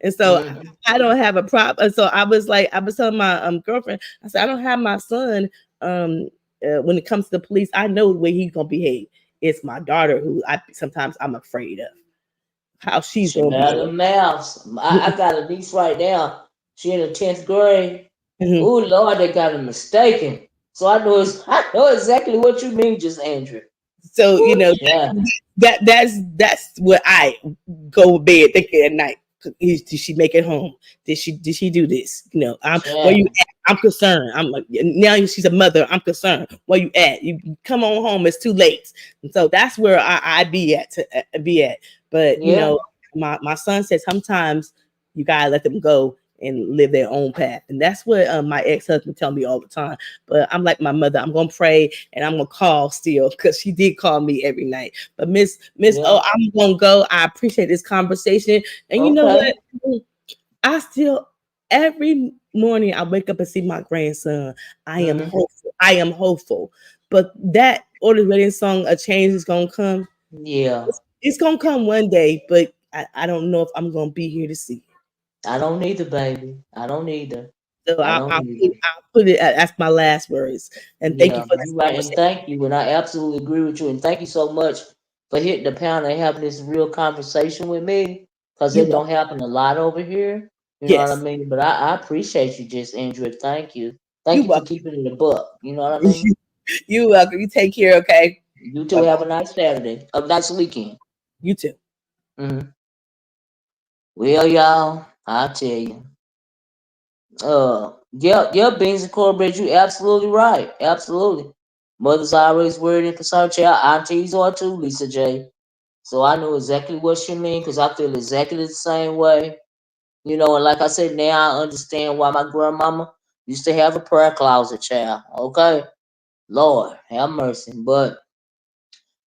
[SPEAKER 5] and so
[SPEAKER 1] Hmm.
[SPEAKER 5] I don't have a problem. So I was telling my girlfriend, I said, I don't have my son. When it comes to the police, I know the way he's gonna behave. It's my daughter who sometimes I'm afraid of how she's
[SPEAKER 1] She
[SPEAKER 5] gonna
[SPEAKER 1] had
[SPEAKER 5] behave.
[SPEAKER 1] them mouths. I got a niece right now. She in the 10th grade.
[SPEAKER 5] Mhm.
[SPEAKER 1] Oh Lord, they got him mistaken. So I know exactly what you mean, just Andrew.
[SPEAKER 5] So
[SPEAKER 1] Ooh, yeah.
[SPEAKER 5] that's what I go to bed thinking at night. Did she make it home? Did she do this? I'm where you
[SPEAKER 1] Yeah.
[SPEAKER 5] at? I'm concerned. I'm like, now she's a mother. I'm concerned. Where you at? You come on home. It's too late. And so that's where I be at be at. But
[SPEAKER 1] Yeah.
[SPEAKER 5] my son said sometimes you gotta let them go and live their own path. And that's what my ex-husband tell me all the time. But I'm like my mother. I'm gonna pray and I'm gonna call still because she did call me every night. But Miss
[SPEAKER 1] Yeah.
[SPEAKER 5] O, I'm gonna go. I appreciate this conversation. And you know
[SPEAKER 1] Okay.
[SPEAKER 5] what? I still every morning I wake up and see my grandson. I am
[SPEAKER 1] Hmm.
[SPEAKER 5] hopeful. I am hopeful. But that Order Wedding song, a change is gonna come.
[SPEAKER 1] Yeah.
[SPEAKER 5] It's gonna come one day, but I don't know if I'm gonna be here to see it.
[SPEAKER 1] I don't either, baby. I don't either.
[SPEAKER 5] So
[SPEAKER 1] I don't either.
[SPEAKER 5] I'll put it. That's my last words. And thank you
[SPEAKER 1] Yeah,
[SPEAKER 5] for
[SPEAKER 1] you're
[SPEAKER 5] this
[SPEAKER 1] right, and
[SPEAKER 5] conversation.
[SPEAKER 1] thank you. And I absolutely agree with you. And thank you so much for hitting the pound and having this real conversation with me, because
[SPEAKER 5] You
[SPEAKER 1] it
[SPEAKER 5] welcome.
[SPEAKER 1] don't happen a lot over here. You know what I
[SPEAKER 5] Yes,
[SPEAKER 1] mean? But I appreciate you, just Andrew. Thank you.
[SPEAKER 5] you
[SPEAKER 1] Thank you for
[SPEAKER 5] welcome.
[SPEAKER 1] keeping it a buck. You know what I mean?
[SPEAKER 5] You welcome. You take care. Okay.
[SPEAKER 1] You two
[SPEAKER 5] Bye
[SPEAKER 1] have
[SPEAKER 5] bye.
[SPEAKER 1] a nice Saturday, a nice weekend.
[SPEAKER 5] You too.
[SPEAKER 1] Hmm. Well, y'all, I tell you. Yeah, beans and cornbread. You absolutely right. Absolutely. Mother's always worried and concerned. Child, aunties are too, Lisa J. So I know exactly what she mean because I feel exactly the same way. You know, and like I said, now I understand why my grandmama used to have a prayer closet, child. Okay, Lord have mercy. But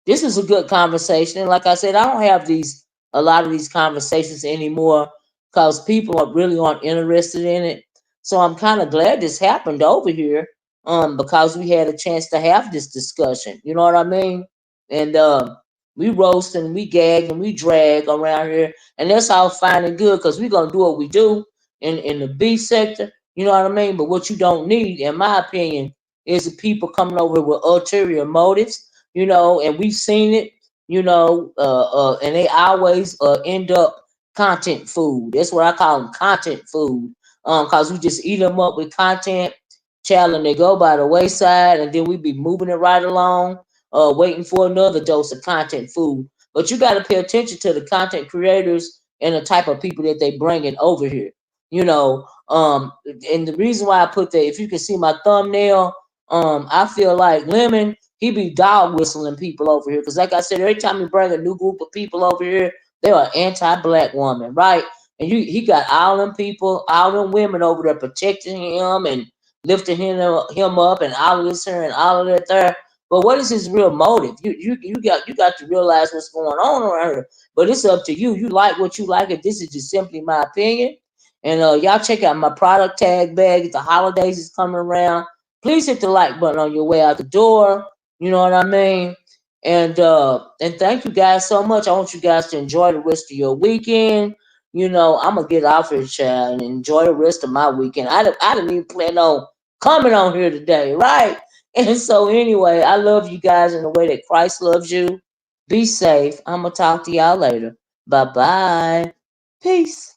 [SPEAKER 1] this is a good conversation. And like I said, I don't have a lot of these conversations anymore because people really aren't interested in it. So I'm kind of glad this happened over here, because we had a chance to have this discussion. You know what I mean? And we roast and we gag and we drag around here, and that's all fine and good because we're gonna do what we do in the B sector. You know what I mean? But what you don't need, in my opinion, is the people coming over with ulterior motives, and we've seen it, and they always end up content food. That's what I call them, content food, because we just eat them up with content, child, and they go by the wayside, and then we be moving it right along, waiting for another dose of content food. But you got to pay attention to the content creators and the type of people that they bringing over here, and the reason why I put that, if you can see my thumbnail, I feel like Lemon, he be dog whistling people over here. Because like I said, every time you bring a new group of people over here, they are anti-black woman, right? And he got all them people, all them women over there protecting him and lifting him up and all of this here and all of that there. But what is his real motive? You got to realize what's going on around here. But it's up to you. You like what you like, and this is just simply my opinion. And y'all check out my product tag bag. The holidays is coming around. Please hit the like button on your way out the door. You know what I mean? And thank you guys so much. I want you guys to enjoy the rest of your weekend. I'm gonna get off here, child, and enjoy the rest of my weekend. I didn't even plan on coming on here today, right? And so anyway, I love you guys in the way that Christ loves you. Be safe. I'm gonna talk to y'all later. Bye bye. Peace.